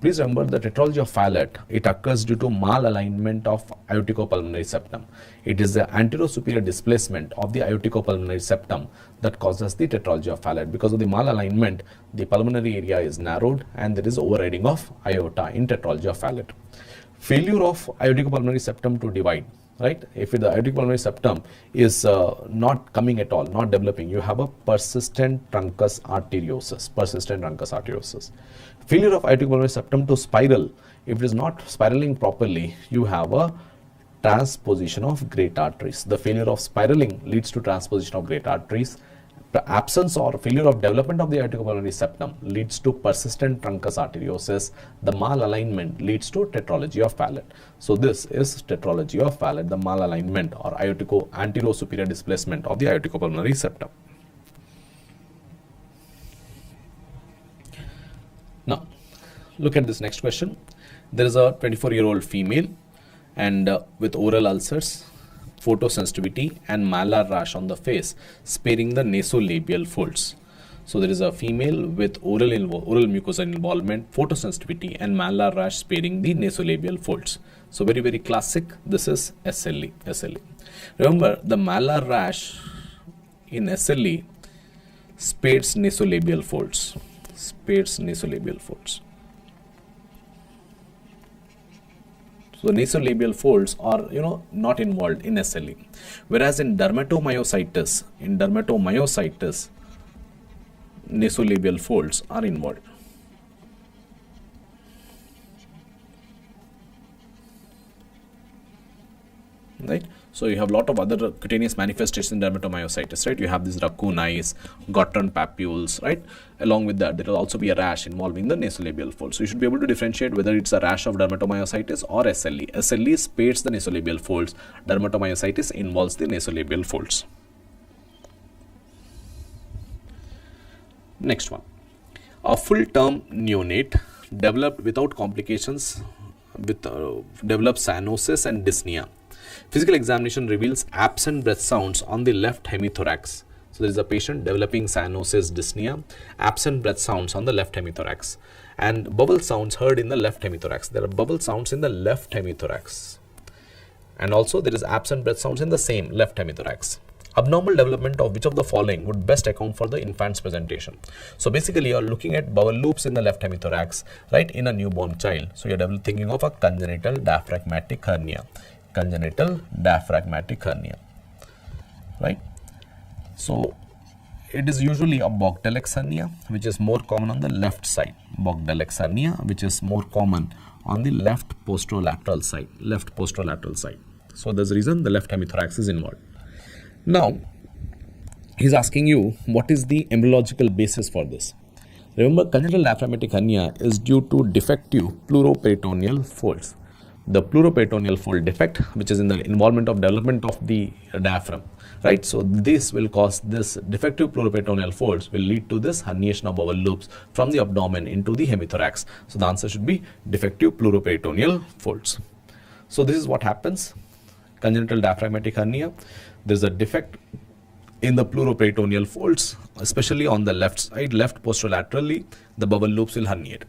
B: Please remember the tetralogy of Fallot, it occurs due to malalignment of aorticopulmonary septum. It is the anterior-superior displacement of the aorticopulmonary septum that causes the tetralogy of Fallot. Because of the malalignment, the pulmonary area is narrowed and there is overriding of aorta in tetralogy of Fallot. Failure of aorticopulmonary septum to divide, right? If the aorticopulmonary septum is not coming at all, not developing, you have a persistent truncus arteriosus, Failure of aorticopulmonary septum to spiral, if it is not spiraling properly, you have a transposition of great arteries. The failure of spiraling leads to transposition of great arteries. The absence or failure of development of the aorticopulmonary septum leads to persistent truncus arteriosus. The malalignment leads to tetralogy of Fallot. So this is tetralogy of Fallot, the malalignment or anterior-superior displacement of the aorticopulmonary septum. Now, look at this next question. There is a 24-year-old female and with oral ulcers, photosensitivity and malar rash on the face, sparing the nasolabial folds. So there is a female with oral mucosal involvement, photosensitivity and malar rash sparing the nasolabial folds. So very, very classic. This is SLE. Remember, the malar rash in SLE spares nasolabial folds. So nasolabial folds are, not involved in SLE. Whereas in dermatomyositis, nasolabial folds are involved. Right? So you have a lot of other cutaneous manifestations in dermatomyositis, right? You have these raccoon eyes, Gottron papules, right? Along with that, there will also be a rash involving the nasolabial folds. So you should be able to differentiate whether it's a rash of dermatomyositis or SLE. SLE spares the nasolabial folds. Dermatomyositis involves the nasolabial folds. Next one. A full-term neonate developed without complications develops cyanosis and dyspnea. Physical examination reveals absent breath sounds on the left hemithorax. So there is a patient developing cyanosis, dyspnea, absent breath sounds on the left hemithorax, and bubble sounds heard in the left hemithorax. There are bubble sounds in the left hemithorax, and also there is absent breath sounds in the same left hemithorax. Abnormal development of which of the following would best account for the infant's presentation? So basically you are looking at bowel loops in the left hemithorax, right, in a newborn child. So you are thinking of a congenital diaphragmatic hernia. Right? So it is usually a Bogdalex hernia, which is more common on the left side. Which is more common on the left posterolateral side. So there's a reason the left hemithorax is involved. Now, he's asking you, what is the embryological basis for this? Remember, congenital diaphragmatic hernia is due to defective pleuroperitoneal folds. The pleuroperitoneal fold defect, which is in the involvement of development of the diaphragm, right? So this will cause this defective pleuroperitoneal folds will lead to this herniation of bowel loops from the abdomen into the hemithorax. So the answer should be defective pleuroperitoneal folds. So this is what happens. Congenital diaphragmatic hernia, there is a defect in the pleuroperitoneal folds, especially on the left side, left posterolaterally, the bowel loops will herniate.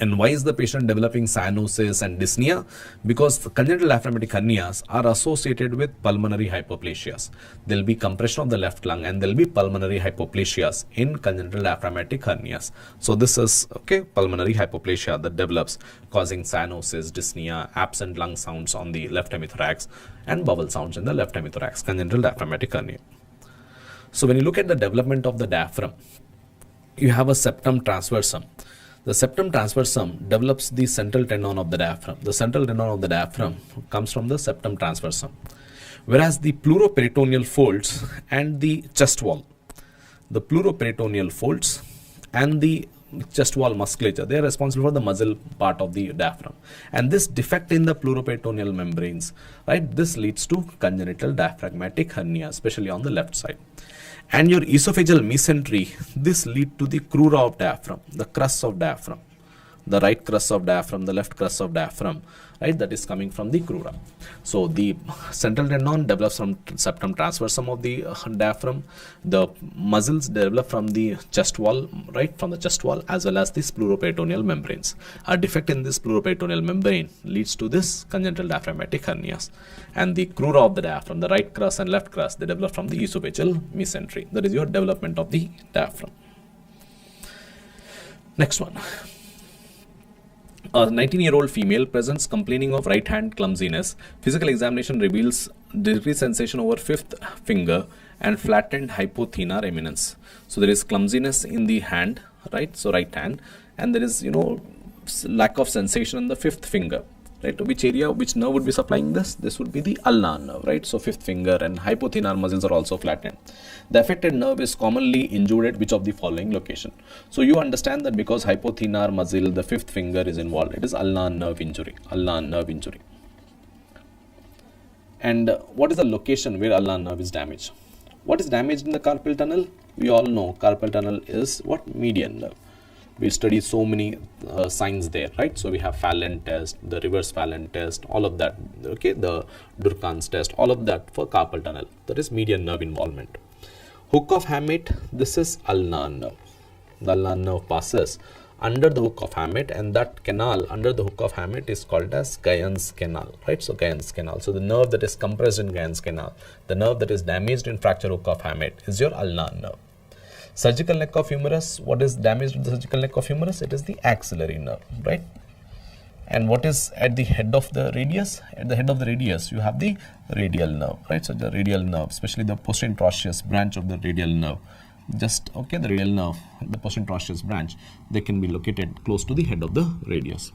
B: And why is the patient developing cyanosis and dyspnea? Because the congenital diaphragmatic hernias are associated with pulmonary hypoplasias. There will be compression of the left lung and there will be pulmonary hypoplasias in congenital diaphragmatic hernias. So this is pulmonary hypoplasia that develops, causing cyanosis, dyspnea, absent lung sounds on the left hemithorax and bowel sounds in the left hemithorax, congenital diaphragmatic hernia. So when you look at the development of the diaphragm, you have a septum transversum. The septum transversum develops the central tendon of the diaphragm. The central tendon of the diaphragm comes from the septum transversum. Whereas the pleuroperitoneal folds and the chest wall, the pleuroperitoneal folds and the chest wall musculature, they are responsible for the muscle part of the diaphragm. And this defect in the pleuroperitoneal membranes, right, this leads to congenital diaphragmatic hernia, especially on the left side. And your esophageal mesentery, this lead to the crura of diaphragm, the crus of diaphragm, the right crus of diaphragm, the left crus of diaphragm, right, that is coming from the crura. So the central tendon develops from septum transversum of the diaphragm. The muscles develop from the chest wall, right, from the chest wall, as well as the pleuroperitoneal membranes. A defect in this pleuroperitoneal membrane leads to this congenital diaphragmatic hernias. And the crura of the diaphragm, the right crus and left crus, they develop from the esophageal mesentery. That is your development of the diaphragm. Next one. A 19-year-old female presents complaining of right hand clumsiness. Physical examination reveals decreased sensation over fifth finger and flattened hypothenar eminence. So there is clumsiness in the hand, right? So right hand, and there is, lack of sensation in the fifth finger, right? Which area, which nerve would be supplying this? This would be the ulnar nerve, right? So fifth finger and hypothenar muscles are also flattened. The affected nerve is commonly injured at which of the following location? So you understand that because hypothenar muscle, the fifth finger is involved, it is ulnar nerve injury, ulnar nerve injury. And what is the location where ulnar nerve is damaged? What is damaged in the carpal tunnel? We all know carpal tunnel is what? Median nerve. We study so many signs there, right? So we have Fallon test, the reverse Fallon test, all of that, okay, the Durkheim's test, all of that for carpal tunnel. That is median nerve involvement. Hook of Hammett, this is ulnar nerve. The ulnar nerve passes under the hook of Hammett, and that canal under the hook of Hammett is called as Guyon's canal, right? So Guyon's canal. So the nerve that is compressed in Guyon's canal, the nerve that is damaged in fracture hook of Hammett is your ulnar nerve. Surgical neck of humerus, what is damaged in the surgical neck of humerus? It is the axillary nerve, right? And what is at the head of the radius? At the head of the radius, you have the radial nerve, right? So the radial nerve, especially the posterior branch of the radial nerve, just, okay, the radial nerve, the posterior branch, they can be located close to the head of the radius.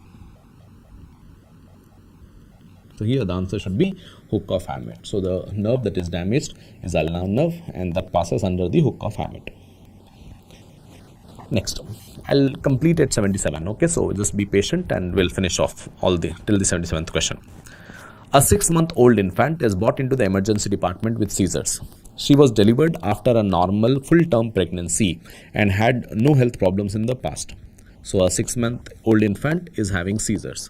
B: So here the answer should be hook of Hammett. So the nerve that is damaged is ulnar nerve, and that passes under the hook of Hammett. Next, I'll complete at 77. Okay, so just be patient and we'll finish off all the till the 77th question. A 6-month-old infant is brought into the emergency department with seizures. She was delivered after a normal full-term pregnancy and had no health problems in the past. So a 6-month-old infant is having seizures.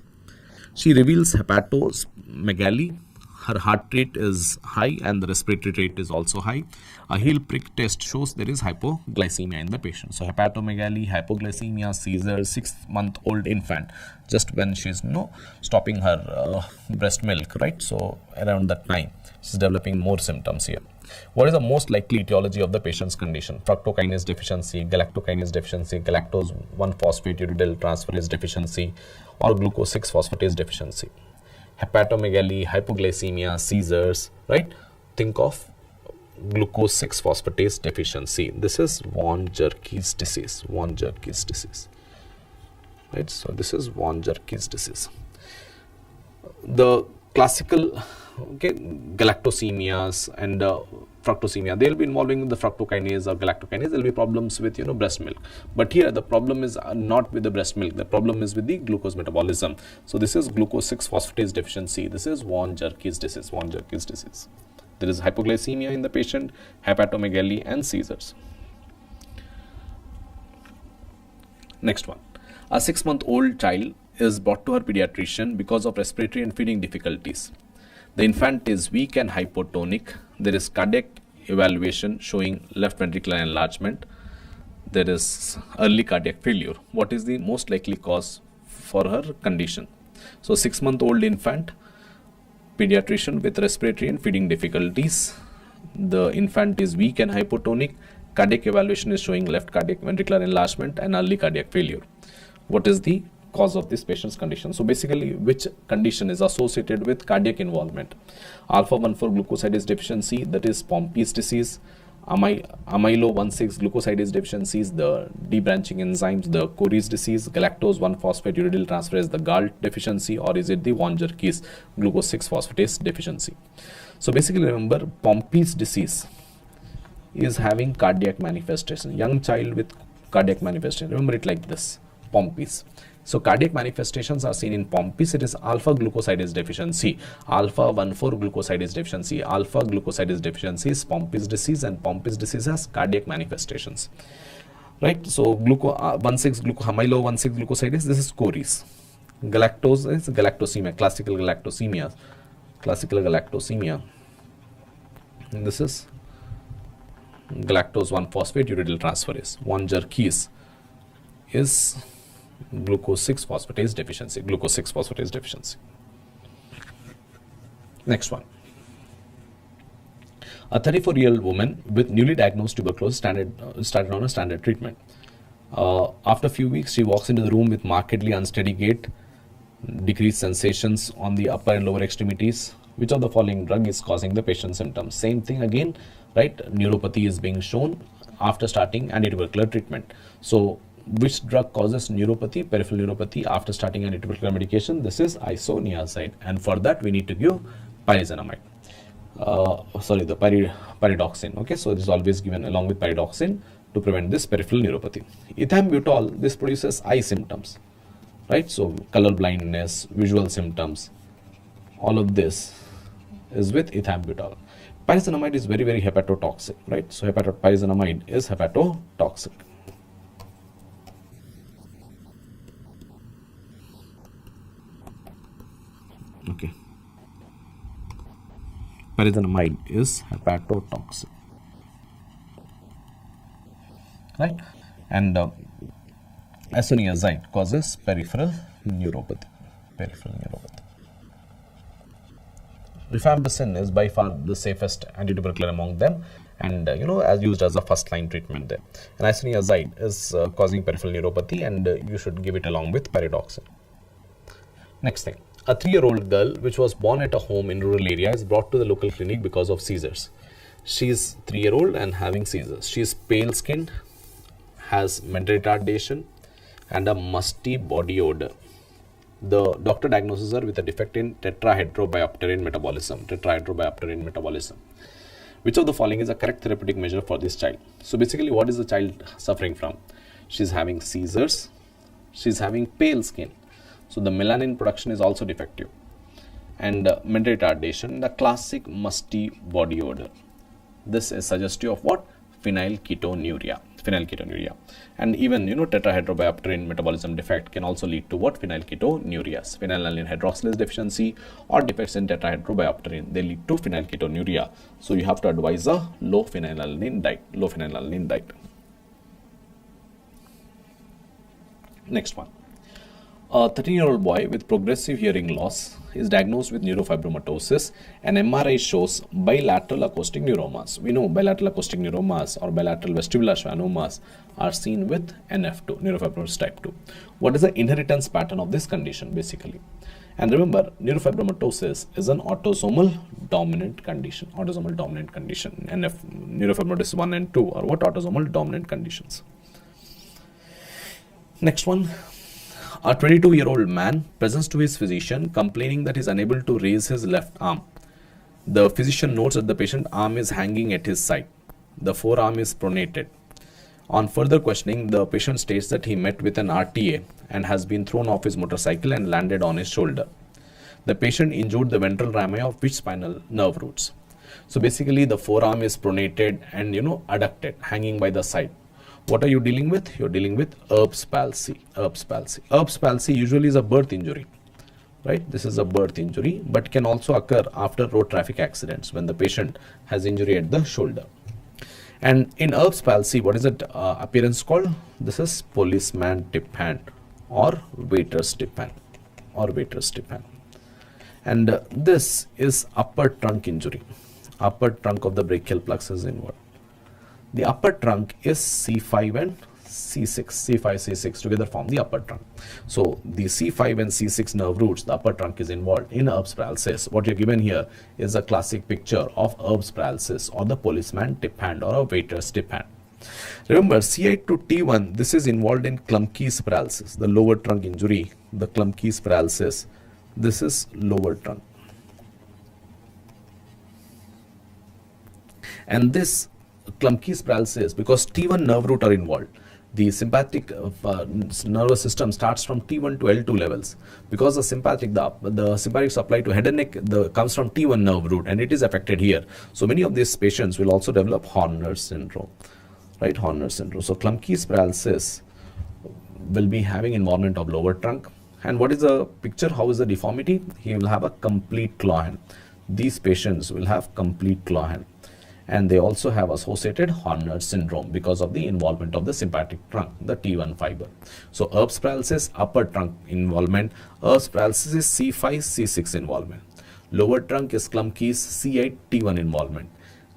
B: She reveals hepatomegaly. Her heart rate is high and the respiratory rate is also high. A heel prick test shows there is hypoglycemia in the patient. So hepatomegaly, hypoglycemia, seizures, 6-month-old infant, just when she's stopping her breast milk, right? So around that time, she's developing more symptoms here. What is the most likely etiology of the patient's condition? Fructokinase deficiency, galactokinase deficiency, galactose 1-phosphatidyl transferase deficiency, or glucose 6-phosphatase deficiency. Hepatomegaly, hypoglycemia, seizures, right? Think of glucose 6-phosphatase deficiency. This is �𝗔𝗄𝗃's disease, �𝗔𝗄𝗃's disease, right? So this is �𝗔𝗄𝗃's disease. The classical, okay, galactosemias and fructosemia, they'll be involving the fructokinase or galactokinase. There'll be problems with breast milk, but here the problem is not with the breast milk, the problem is with the glucose metabolism. So this is glucose 6-phosphatase deficiency. This is �𝗔𝗄𝗃's disease, �𝗔𝗄𝗃's disease. There is hypoglycemia in the patient, hepatomegaly and seizures. Next one. A 6-month-old child is brought to her pediatrician because of respiratory and feeding difficulties. The infant is weak and hypotonic. There is cardiac evaluation showing left ventricular enlargement. There is early cardiac failure. What is the most likely cause for her condition? So 6-month-old infant, pediatrician with respiratory and feeding difficulties. The infant is weak and hypotonic. Cardiac evaluation is showing left cardiac ventricular enlargement and early cardiac failure. What is the cause of this patient's condition? So basically, which condition is associated with cardiac involvement? Alpha-1,4-glucosidase deficiency, that is Pompe's disease, amylo-1,6-glucosidase deficiencies, the debranching enzymes, the Cory's disease, galactose 1-phosphatidyl transferase, the GALT deficiency, or is it the �𝗔𝗄𝗃's glucose 6-phosphatase deficiency? So basically, remember, Pompe's disease is having cardiac manifestation. Young child with cardiac manifestation. Remember it like this, Pompe's. So cardiac manifestations are seen in Pompe's. It is alpha-glucosidase deficiency, alpha-1,4-glucosidase deficiency, alpha-glucosidase deficiency is Pompe's disease, and Pompe's disease has cardiac manifestations. right? So myelo-1,6-glucosidase, this is scories. Galactose is galactosemia, classical galactosemia. And this is galactose 1-phosphate uridyl transferase. 1-jerkese is glucose 6-phosphatase deficiency. Next one. A 34-year-old woman with newly diagnosed tuberculosis started on a standard treatment. After a few weeks, she walks into the room with markedly unsteady gait, decreased sensations on the upper and lower extremities. Which of the following drug is causing the patient's symptoms? Same thing again, right? Neuropathy is being shown after starting antitubercular treatment. So, which drug causes neuropathy, peripheral neuropathy after starting antitubercular medication? This is isoniazid, and for that we need to give pyrazinamide. The pyridoxine. Okay, so this is always given along with pyridoxine to prevent this peripheral neuropathy. Ethambutol, this produces eye symptoms, right? So color blindness, visual symptoms, all of this is with ethambutol. Pyrazinamide is very, very hepatotoxic, right? So pyrazinamide is hepatotoxic. Okay. Pyrazinamide is hepatotoxic, right? And isoniazid causes peripheral neuropathy. Rifampicin is by far the safest antitubercular among them, and as used as a first line treatment there. And isoniazid is causing peripheral neuropathy, and you should give it along with pyridoxine. Next thing. A 3-year-old girl which was born at a home in rural area is brought to the local clinic because of seizures. She is 3-year-old and having seizures. She is pale skinned, has mental retardation and a musty body odor. The doctor diagnoses her with a defect in 𝗏-hydrobiopterin metabolism. Which of the following is a correct therapeutic measure for this child? So basically, what is the child suffering from? She is having seizures, she is having pale skin. So the melanin production is also defective, and mental retardation, the classic musty body odor. This is suggestive of what? Phenylketonuria. And even 𝗏-hydrobiopterin metabolism defect can also lead to what? Phenylketonuria. Phenylalanine hydroxylase deficiency or defects in 𝗏-hydrobiopterin, they lead to phenylketonuria. So you have to advise a low phenylalanine diet. Next one. A 13-year-old boy with progressive hearing loss is diagnosed with neurofibromatosis, and MRI shows bilateral acoustic neuromas. We know bilateral acoustic neuromas or bilateral vestibular schwannomas are seen with NF2, neurofibromatosis type 2. What is the inheritance pattern of this condition basically? And remember, neurofibromatosis is an autosomal dominant condition. NF, neurofibromatosis 1 and 2 are what? Autosomal dominant conditions. Next one. A 22-year-old man presents to his physician complaining that he is unable to raise his left arm. The physician notes that the patient's arm is hanging at his side. The forearm is pronated. On further questioning, the patient states that he met with an RTA and has been thrown off his motorcycle and landed on his shoulder. The patient injured the ventral rami of which spinal nerve roots? So basically, the forearm is pronated and adducted, hanging by the side. What are you dealing with? You're dealing with 𝗶𝗵𝗃. 𝗶𝗵𝗃 usually is a birth injury, right? This is a birth injury, but can also occur after road traffic accidents when the patient has injury at the shoulder. And in 𝗶𝗵𝗃, what is it appearance called? This is policeman tip hand or waiter's tip hand And this is upper trunk injury. Upper trunk of the brachial plexus inward. The upper trunk is C5 and C6 together form the upper trunk. So the C5 and C6 nerve roots, the upper trunk is involved in 𝗶𝗵𝗃. What you're given here is a classic picture of 𝗶𝗵𝗃 or the policeman tip hand or a waiter's tip hand. Remember, C8 to T1, this is involved in 𝗏𝗪𝗃, the lower trunk injury, the 𝗏𝗪𝗃. This is lower trunk. And this 𝗏𝗪𝗃 because T1 nerve root are involved. The sympathetic nervous system starts from T1 to L2 levels. Because the sympathetic supply to head and neck comes from T1 nerve root and it is affected here. So many of these patients will also develop Horner's syndrome. right? Horner syndrome. So 𝗏𝗏𝗃 will be having involvement of lower trunk. And what is the picture? How is the deformity? He will have a complete claw hand. These patients will have complete claw hand. And they also have associated Horner syndrome because of the involvement of the sympathetic trunk, the T1 fiber. So 𝗵𝗃_𝗃 upper trunk involvement, 𝗵𝗃 C5-C6 involvement. Lower trunk is 𝗏𝗏𝗃 C8-T1 involvement.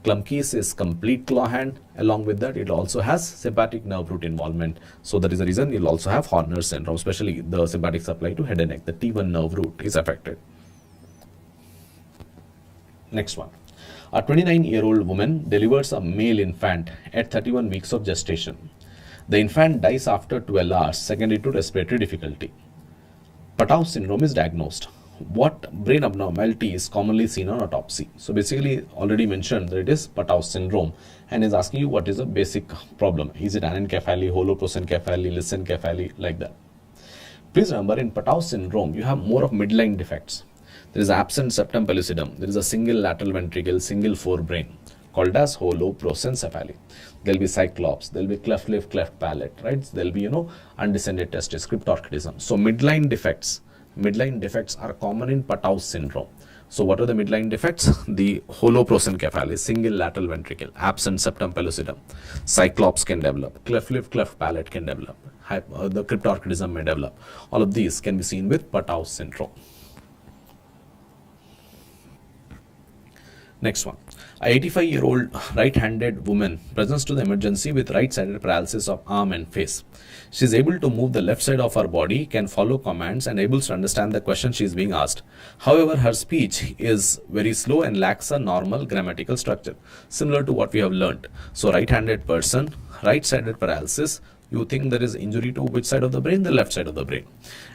B: 𝗏𝗏𝗃 is complete claw hand. Along with that, it also has sympathetic nerve root involvement. So that is the reason you'll also have Horner syndrome, especially the sympathetic supply to head and neck. The T1 nerve root is affected. Next one. A 29-year-old woman delivers a male infant at 31 weeks of gestation. The infant dies after 12 hours, secondary to respiratory difficulty. 𝗏 syndrome is diagnosed. What brain abnormality is commonly seen on autopsy? So basically already mentioned that it is 𝗏 syndrome, and is asking you what is the basic problem. Is it anencephaly, holoprosencephaly, lysencephaly, like that. Please remember, in 𝗏 syndrome you have more of midline defects. There is absent septum pellucidum. There is a single lateral ventricle, single forebrain, called as holoprosencephaly. There will be cyclops, there will be cleft lip, cleft palate, right? There will be, undescended testis, cryptorchidism. So midline defects are common in 𝗏 syndrome. So what are the midline defects? The holoprosencephaly, single lateral ventricle, absent septum pellucidum, cyclops can develop, cleft lip, cleft palate can develop, the cryptorchidism may develop. All of these can be seen with 𝗏 syndrome. Next one. A 85-year-old right-handed woman presents to the emergency with right-sided paralysis of arm and face. She is able to move the left side of her body, can follow commands, and able to understand the question she is being asked. However, her speech is very slow and lacks a normal grammatical structure, similar to what we have learnt. So right-handed person, right-sided paralysis, you think there is injury to which side of the brain? The left side of the brain.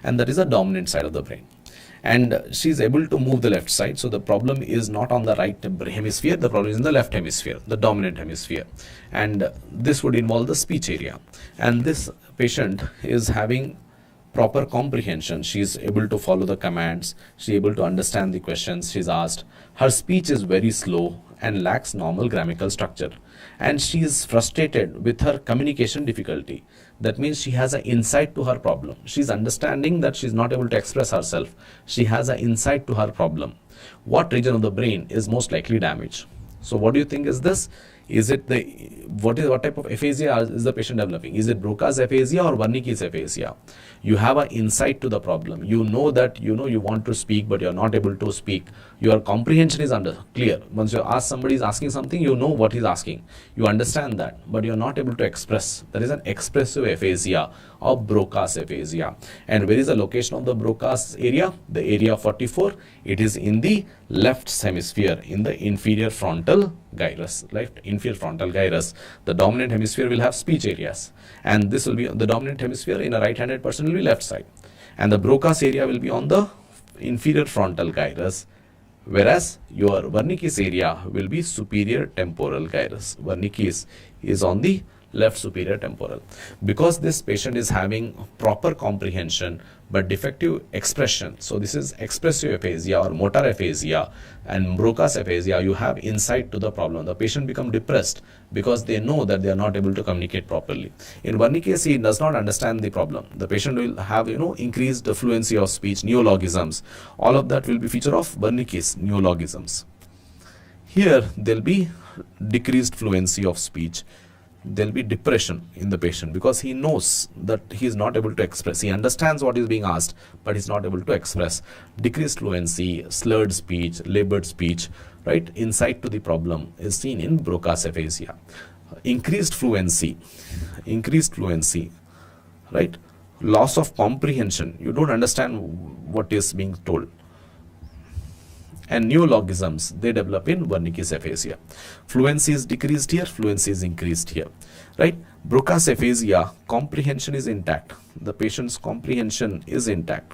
B: And that is the dominant side of the brain. And she is able to move the left side. So the problem is not on the right hemisphere, the problem is in the left hemisphere, the dominant hemisphere. And this would involve the speech area. And this patient is having proper comprehension. She is able to follow the commands, she is able to understand the questions she is asked. Her speech is very slow and lacks normal grammatical structure. And she is frustrated with her communication difficulty. That means she has an insight to her problem. She is understanding that she is not able to express herself. She has an insight to her problem. What region of the brain is most likely damaged? So what do you think is this? Is it what type of aphasia is the patient developing? Is it Broca's aphasia or Wernicke's aphasia? You have an insight to the problem. You know that you want to speak, but you are not able to speak. Your comprehension is clear. Once you ask somebody is asking something, you know what he's asking. You understand that, but you are not able to express. There is an expressive aphasia of Broca's aphasia. And where is the location of the Broca's area? The area 44. It is in the left hemisphere, in the inferior frontal gyrus. Left inferior frontal gyrus. The dominant hemisphere will have speech areas, and this will be the dominant hemisphere in a right-handed person will be left side, and the Broca's area will be on the inferior frontal gyrus, whereas your Wernicke's area will be superior temporal gyrus. Wernicke's is on the left superior temporal. Because this patient is having proper comprehension but defective expression, so this is expressive aphasia or motor aphasia and Broca's aphasia, you have insight to the problem. The patient become depressed because they know that they are not able to communicate properly. In Wernicke's, he does not understand the problem. The patient will have increased fluency of speech, neologisms. All of that will be feature of Wernicke's neologisms. Here there will be decreased fluency of speech. There will be depression in the patient because he knows that he is not able to express. He understands what is being asked, but he is not able to express. Decreased fluency, slurred speech, labored speech, right? Insight to the problem is seen in Broca's aphasia. Increased fluency, right? Loss of comprehension. You don't understand what is being told. And neologisms, they develop in Wernicke's aphasia. Fluency is decreased here, fluency is increased here, right? Broca's aphasia, comprehension is intact. The patient's comprehension is intact,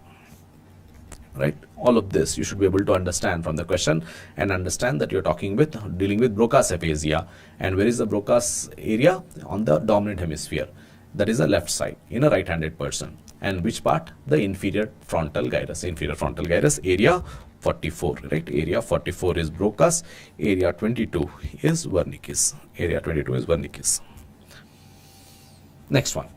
B: right? All of this you should be able to understand from the question and understand that you're dealing with Broca's aphasia. And where is the Broca's area? On the dominant hemisphere. That is the left side in a right-handed person. And which part? The inferior frontal gyrus. Inferior frontal gyrus, area 44, right? Area 44 is Broca's, area 22 is Wernicke's. Area 22 is Wernicke's. Next one.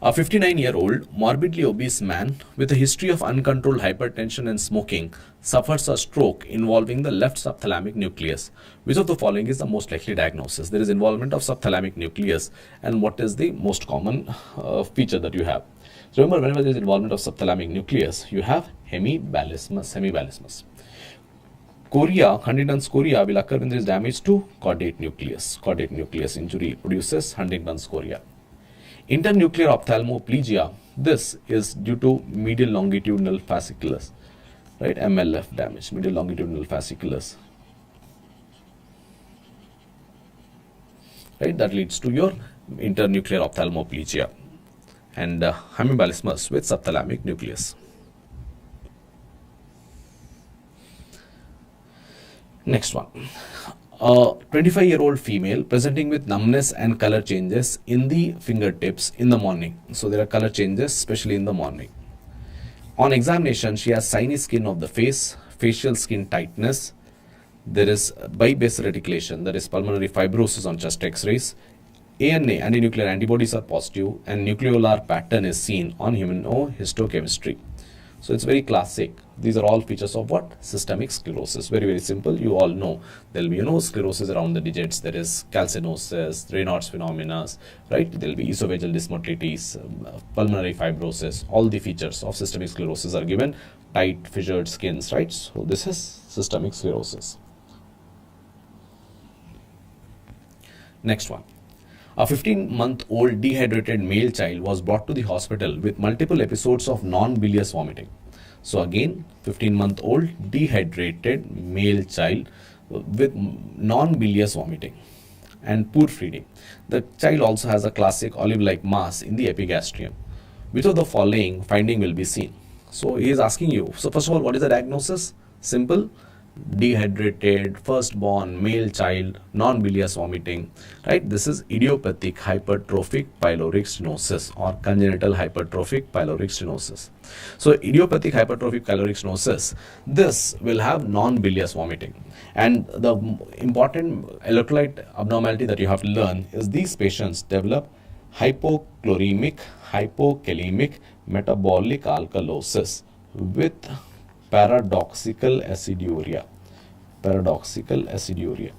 B: A 59-year-old morbidly obese man with a history of uncontrolled hypertension and smoking suffers a stroke involving the left subthalamic nucleus. Which of the following is the most likely diagnosis? There is involvement of subthalamic nucleus, and what is the most common feature that you have? So remember, whenever there is involvement of subthalamic nucleus, you have 𝗵𝗵. Chorea, Huntington's chorea will occur when there is damage to caudate nucleus. Caudate nucleus injury produces Huntington's chorea. Internuclear ophthalmoplegia, this is due to medial longitudinal fasciculus, right? MLF damage, medial longitudinal fasciculus, right? That leads to your internuclear ophthalmoplegia and 𝗵𝗵 with subthalamic nucleus. Next one. A 25-year-old female presenting with numbness and color changes in the fingertips in the morning. So there are color changes, especially in the morning. On examination, she has shiny skin of the face, facial skin tightness. There is bi-base reticulation, that is pulmonary fibrosis on chest X-rays. ANA, antinuclear antibodies are positive, and nucleolar pattern is seen on immunohistochemistry. So it's very classic. These are all features of what? Systemic sclerosis. Very, very simple. You all know there will be, sclerosis around the digits. There is calcinosis, Raynaud's phenomena, right? There will be esophageal dysmotility, pulmonary fibrosis. All the features of systemic sclerosis are given. Tight, fissured skins, right? So this is systemic sclerosis. Next one. A 15-month-old dehydrated male child was brought to the hospital with multiple episodes of non-bilious vomiting. So again, 15-month-old dehydrated male child with non-bilious vomiting and poor feeding. The child also has a classic olive-like mass in the epigastrium. Which of the following finding will be seen? So he is asking you. So first of all, what is the diagnosis? Simple. Dehydrated, firstborn, male child, non-bilious vomiting, right? This is idiopathic hypertrophic pyloric stenosis or congenital hypertrophic pyloric stenosis. So idiopathic hypertrophic pyloric stenosis, this will have non-bilious vomiting. And the important electrolyte abnormality that you have to learn is these patients develop hypochloremic, hypokalemic, metabolic alkalosis with paradoxical aciduria. Paradoxical aciduria.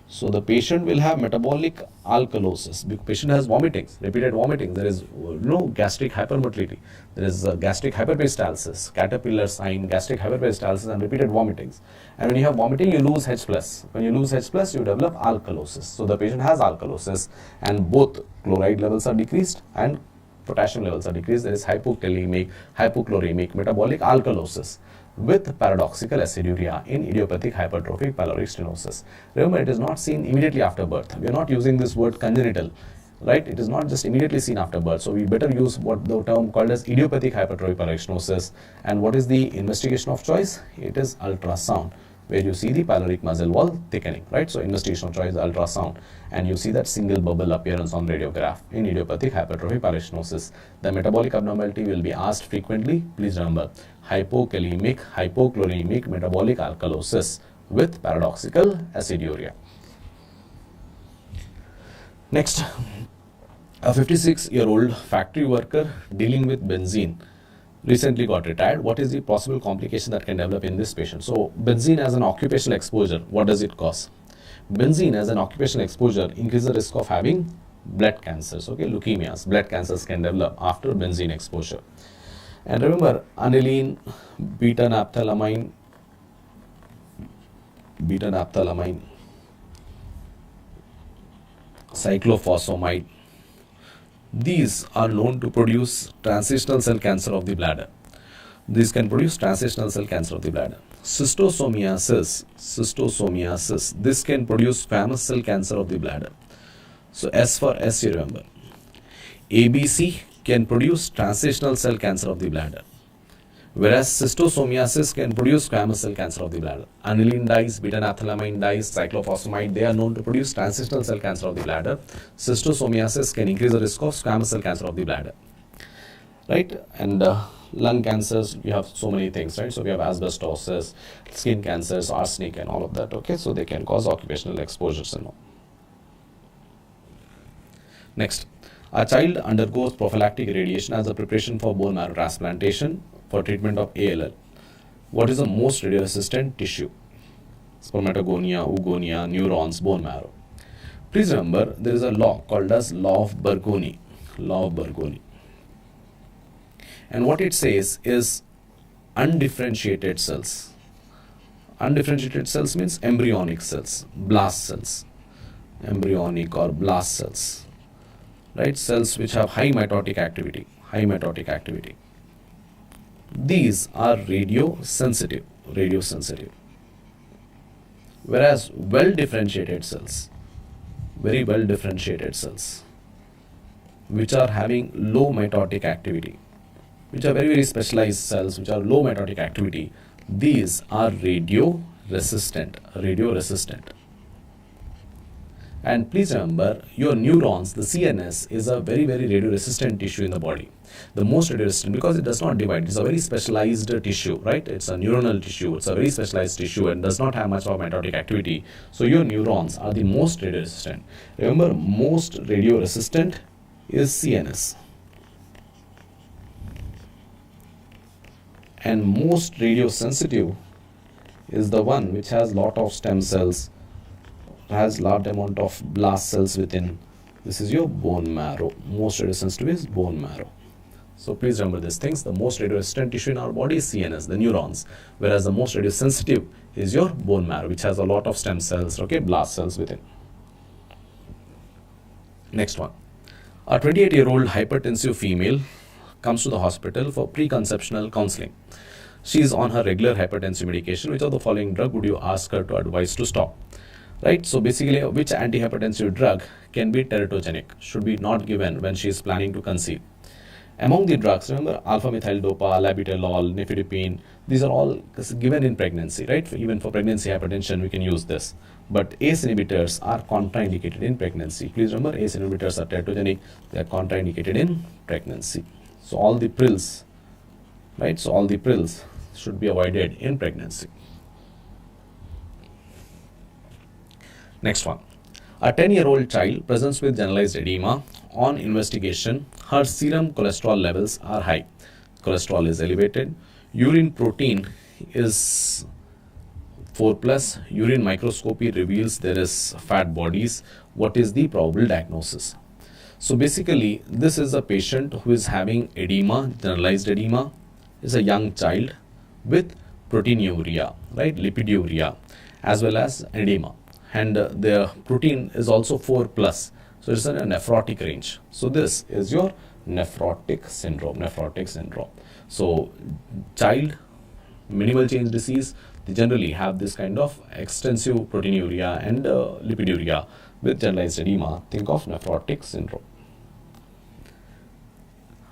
B: So the patient will have metabolic alkalosis. The patient has vomitings, repeated vomitings. There is no gastric hypermotility. There is gastric hyperperistalsis, caterpillar sign, gastric hyperperistalsis, and repeated vomitings. And when you have vomiting, you lose H+. When you lose H+, you develop alkalosis. So the patient has alkalosis, and both chloride levels are decreased and potassium levels are decreased. There is hypokalemic, hypochloremic, metabolic alkalosis with paradoxical aciduria in idiopathic hypertrophic pyloric stenosis. Remember, it is not seen immediately after birth. We are not using this word congenital, right? It is not just immediately seen after birth. So we better use what the term called as idiopathic hypertrophic pyloric stenosis. And what is the investigation of choice? It is ultrasound, where you see the pyloric muscle wall thickening, right? So investigation of choice is ultrasound, and you see that single bubble appearance on radiograph in idiopathic hypertrophic pyloric stenosis. The metabolic abnormality will be asked frequently. Please remember, hypokalemic, hypochloremic, metabolic alkalosis with paradoxical aciduria. Next, a 56-year-old factory worker dealing with benzene recently got retired. What is the possible complication that can develop in this patient? So benzene as an occupational exposure, what does it cause? Benzene as an occupational exposure increases the risk of having blood cancers, okay, leukemias. Blood cancers can develop after benzene exposure. And remember, aniline, beta-naphthalamine, cyclophosphamide, these are known to produce transitional cell cancer of the bladder. These can produce transitional cell cancer of the bladder. Schistosomiasis, this can produce squamous cell cancer of the bladder. So S for S, you remember. ABC can produce transitional cell cancer of the bladder, whereas schistosomiasis can produce squamous cell cancer of the bladder. Aniline dyes, beta-naphthalamine dyes, cyclophosphamide, they are known to produce transitional cell cancer of the bladder. Schistosomiasis can increase the risk of squamous cell cancer of the bladder, right? And lung cancers, we have so many things, right? So we have asbestosis, skin cancers, arsenic, and all of that, okay? So they can cause occupational exposures and all. Next, A child undergoes prophylactic radiation as a preparation for bone marrow transplantation for treatment of ALL. What is the most radioresistant tissue? Spermatogonia, oogonia, neurons, bone marrow. Please remember, there is a law called as law of Burgoni. Law of Burgoni. And what it says is undifferentiated cells. Undifferentiated cells means embryonic cells, blast cells, embryonic or blast cells, right? Cells which have high mitotic activity, These are radiosensitive, Whereas well-differentiated cells, very well-differentiated cells, which are having low mitotic activity, which are very specialized cells which are low mitotic activity, these are radio-resistant. And please remember, your neurons, the CNS, is a very radio-resistant tissue in the body. The most radio-resistant because it does not divide. It's a very specialized tissue, right? It's a neuronal tissue. It's a very specialized tissue and does not have much of mitotic activity. So your neurons are the most radio-resistant. Remember, most radio-resistant is CNS. And most radiosensitive is the one which has lot of stem cells, has large amount of blast cells within. This is your bone marrow. Most radiosensitive is bone marrow. So please remember these things. The most radioresistant tissue in our body is CNS, the neurons, whereas the most radiosensitive is your bone marrow, which has a lot of stem cells, okay, blast cells within. Next one. A 28-year-old hypertensive female comes to the hospital for preconceptional counseling. She is on her regular hypertensive medication. Which of the following drug would you ask her to advise to stop? Right? So basically, which antihypertensive drug can be teratogenic, should be not given when she is planning to conceive? Among the drugs, remember 𝗵𝗔-dopa, labetalol, nifedipine, these are all given in pregnancy, right? Even for pregnancy hypertension, we can use this. But ACE inhibitors are contraindicated in pregnancy. Please remember, ACE inhibitors are teratogenic, they are contraindicated in pregnancy. So all the pills, right? So all the pills should be avoided in pregnancy. Next one. A 10-year-old child presents with generalized edema. On investigation, her serum cholesterol levels are high. Cholesterol is elevated. Urine protein is 4+. Urine microscopy reveals there is fat bodies. What is the probable diagnosis? So basically, this is a patient who is having edema, generalized edema, is a young child with proteinuria, right, lipiduria, as well as edema. And the protein is also 4+. So it's in a nephrotic range. So this is your nephrotic syndrome. So child, minimal change disease, they generally have this kind of extensive proteinuria and lipiduria with generalized edema. Think of nephrotic syndrome.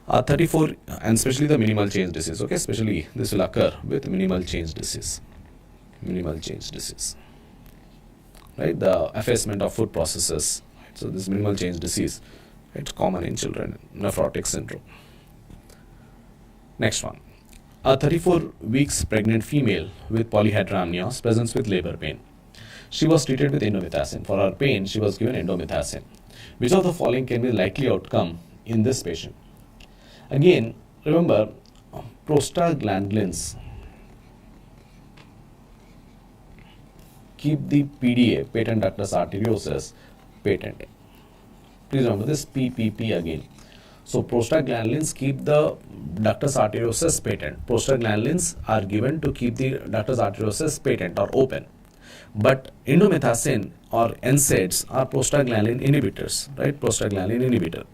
B: 34, and especially the minimal change disease, okay, especially this will occur with minimal change disease, right, the effacement of food processes. So this minimal change disease, it's common in children, nephrotic syndrome. Next one. A 34 weeks pregnant female with polyhydramnios presents with labor pain. She was treated with indomethacin. For her pain, she was given indomethacin. Which of the following can be the likely outcome in this patient? Again, remember, prostaglandins keep the PDA, patent ductus arteriosus, patent. Please remember this PPP again. So prostaglandins keep the ductus arteriosus patent. Prostaglandins are given to keep the ductus arteriosus patent or open. But indomethacin or NSAIDs are prostaglandin inhibitors, right? Prostaglandin inhibitor.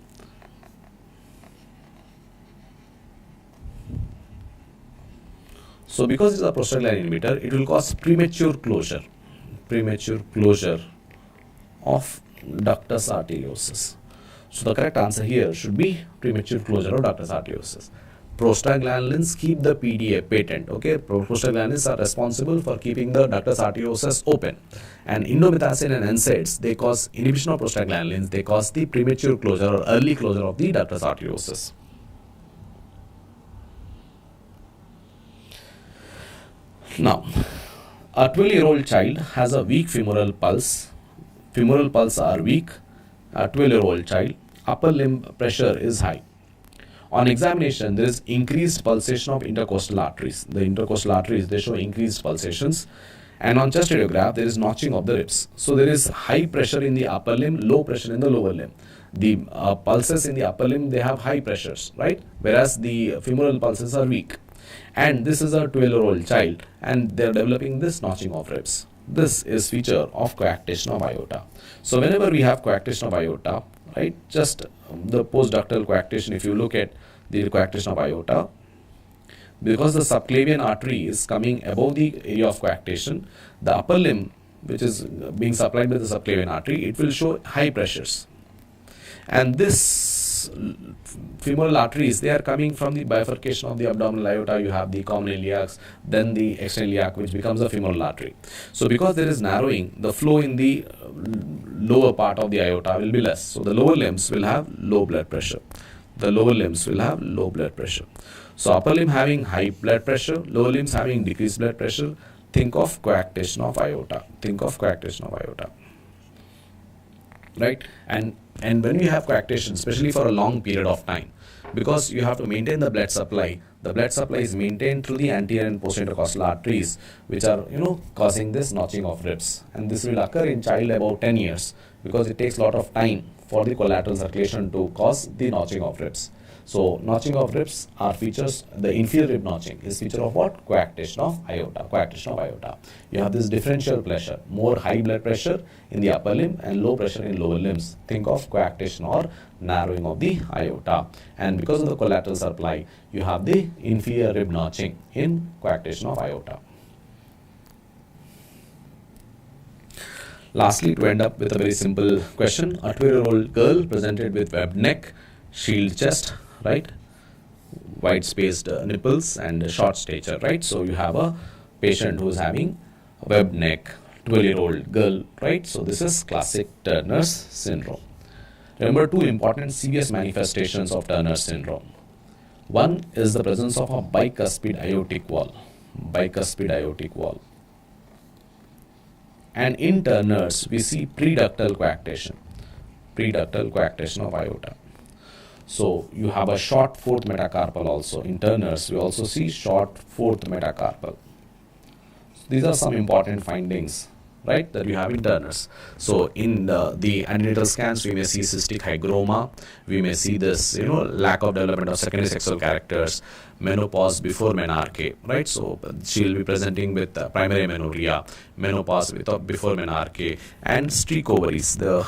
B: So because it's a prostaglandin inhibitor, it will cause premature closure of ductus arteriosus. So the correct answer here should be premature closure of ductus arteriosus. Prostaglandins keep the PDA patent, okay? Prostaglandins are responsible for keeping the ductus arteriosus open. And indomethacin and NSAIDs, they cause inhibition of prostaglandins, they cause the premature closure or early closure of the ductus arteriosus. Now, a 12-year-old child has a weak femoral pulse. Femoral pulse are weak. A 12-year-old child. upper limb pressure is high. On examination, there is increased pulsation of intercostal arteries. The intercostal arteries, they show increased pulsations. And on chest radiograph, there is notching of the ribs. So there is high pressure in the upper limb, low pressure in the lower limb. The pulses in the upper limb, they have high pressures, right? Whereas the femoral pulses are weak. And this is a 12-year-old child, and they are developing this notching of ribs. This is feature of coarctation of aorta. So whenever we have coarctation of aorta, right, just the postductal coarctation, if you look at the coarctation of aorta, because the subclavian artery is coming above the area of coarctation, the upper limb, which is being supplied by the subclavian artery, it will show high pressures. And this femoral arteries, they are coming from the bifurcation of the abdominal aorta. You have the common iliacs, then the external iliac, which becomes a femoral artery. So because there is narrowing, the flow in the lower part of the aorta will be less. So the lower limbs will have low blood pressure. The lower limbs will have low blood pressure. So upper limb having high blood pressure, lower limbs having decreased blood pressure. Think of coarctation of aorta. Think of coarctation of aorta. Right? And when you have coarctation, especially for a long period of time, because you have to maintain the blood supply is maintained through the anterior and posterior intercostal arteries, which are, causing this notching of ribs. And this will occur in child about 10 years, because it takes a lot of time for the collateral circulation to cause the notching of ribs. So notching of ribs are features, the inferior rib notching is feature of what? Coarctation of aorta, coarctation of aorta. You have this differential pressure, more high blood pressure in the upper limb and low pressure in lower limbs. Think of coarctation or narrowing of the aorta. And because of the collateral supply, you have the inferior rib notching in coarctation of aorta. Lastly, to end up with a very simple question, a 12-year-old girl presented with webbed neck, shield chest, right, wide spaced nipples and short stature, right? So you have a patient who is having a webbed neck, 12-year-old girl, right? So this is classic Turner's syndrome. Remember two important serious manifestations of Turner's syndrome. One is the presence of a bicuspid aortic wall, bicuspid aortic wall. And in Turner's, we see preductal coarctation of aorta. So you have a short fourth metacarpal also. In Turner's, we also see short fourth metacarpal. So these are some important findings, right, that we have in Turner's. So in the antenatal scans, we may see cystic hygroma. We may see this, lack of development of secondary sexual characters, menopause before menarche, right? So she will be presenting with primary amenorrhea, menopause before menarche, and streak ovaries. The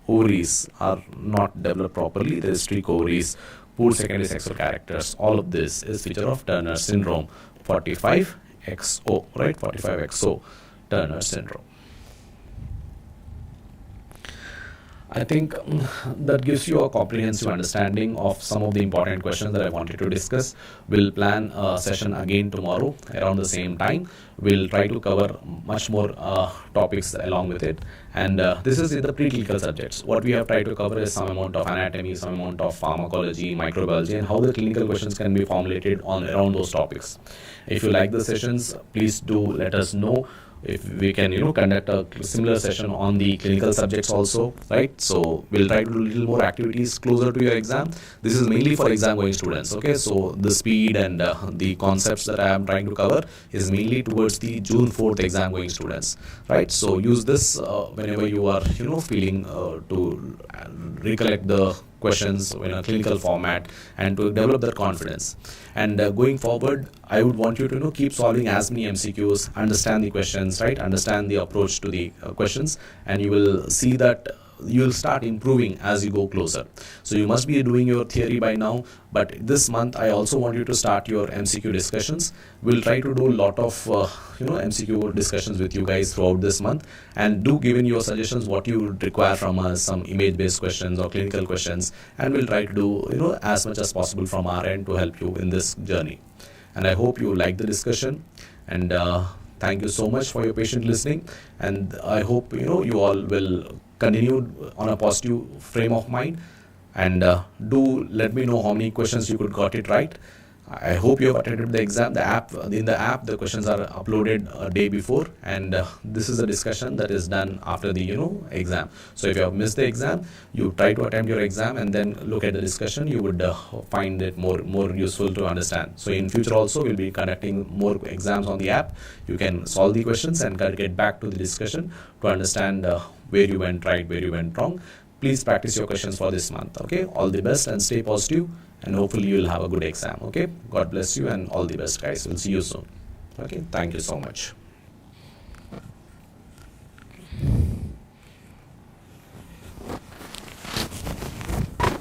B: ovaries are not developed properly. There is streak ovaries, poor secondary sexual characters. All of this is feature of Turner syndrome, 45XO, right? 45XO, Turner syndrome. I think that gives you a comprehensive understanding of some of the important questions that I wanted to discuss. We'll plan a session again tomorrow around the same time. We'll try to cover much more topics along with it. And this is in the preclinical subjects. What we have tried to cover is some amount of anatomy, some amount of pharmacology, microbiology, and how the clinical questions can be formulated on around those topics. If you like the sessions, please do let us know. If we can, conduct a similar session on the clinical subjects also, right? So we'll try to do a little more activities closer to your exam. This is mainly for exam going students, okay? So the speed and the concepts that I am trying to cover is mainly towards the June 4th exam going students, right? So use this whenever you are, feeling to recollect the questions in a clinical format and to develop that confidence. And going forward, I would want you to keep solving as many MCQs, understand the questions, right? Understand the approach to the questions, and you will see that you will start improving as you go closer. So you must be doing your theory by now, but this month I also want you to start your MCQ discussions. We'll try to do a lot of MCQ discussions with you guys throughout this month, and do give in your suggestions what you would require from us, some image based questions or clinical questions, and we'll try to do as much as possible from our end to help you in this journey. And I hope you like the discussion, and thank you so much for your patient listening, and I hope you all will continue on a positive frame of mind, and do let me know how many questions you could got it right. I hope you have attended the exam. In the app, the questions are uploaded a day before, and this is a discussion that is done after the exam. So if you have missed the exam, you try to attempt your exam and then look at the discussion. You would find it more useful to understand. So in future also, we'll be conducting more exams on the app. You can solve the questions and get back to the discussion to understand where you went right, where you went wrong. Please practice your questions for this month. Okay, all the best and stay positive, and hopefully you will have a good exam. Okay, God bless you and all the best, guys. We'll see you soon. Okay, thank you so much.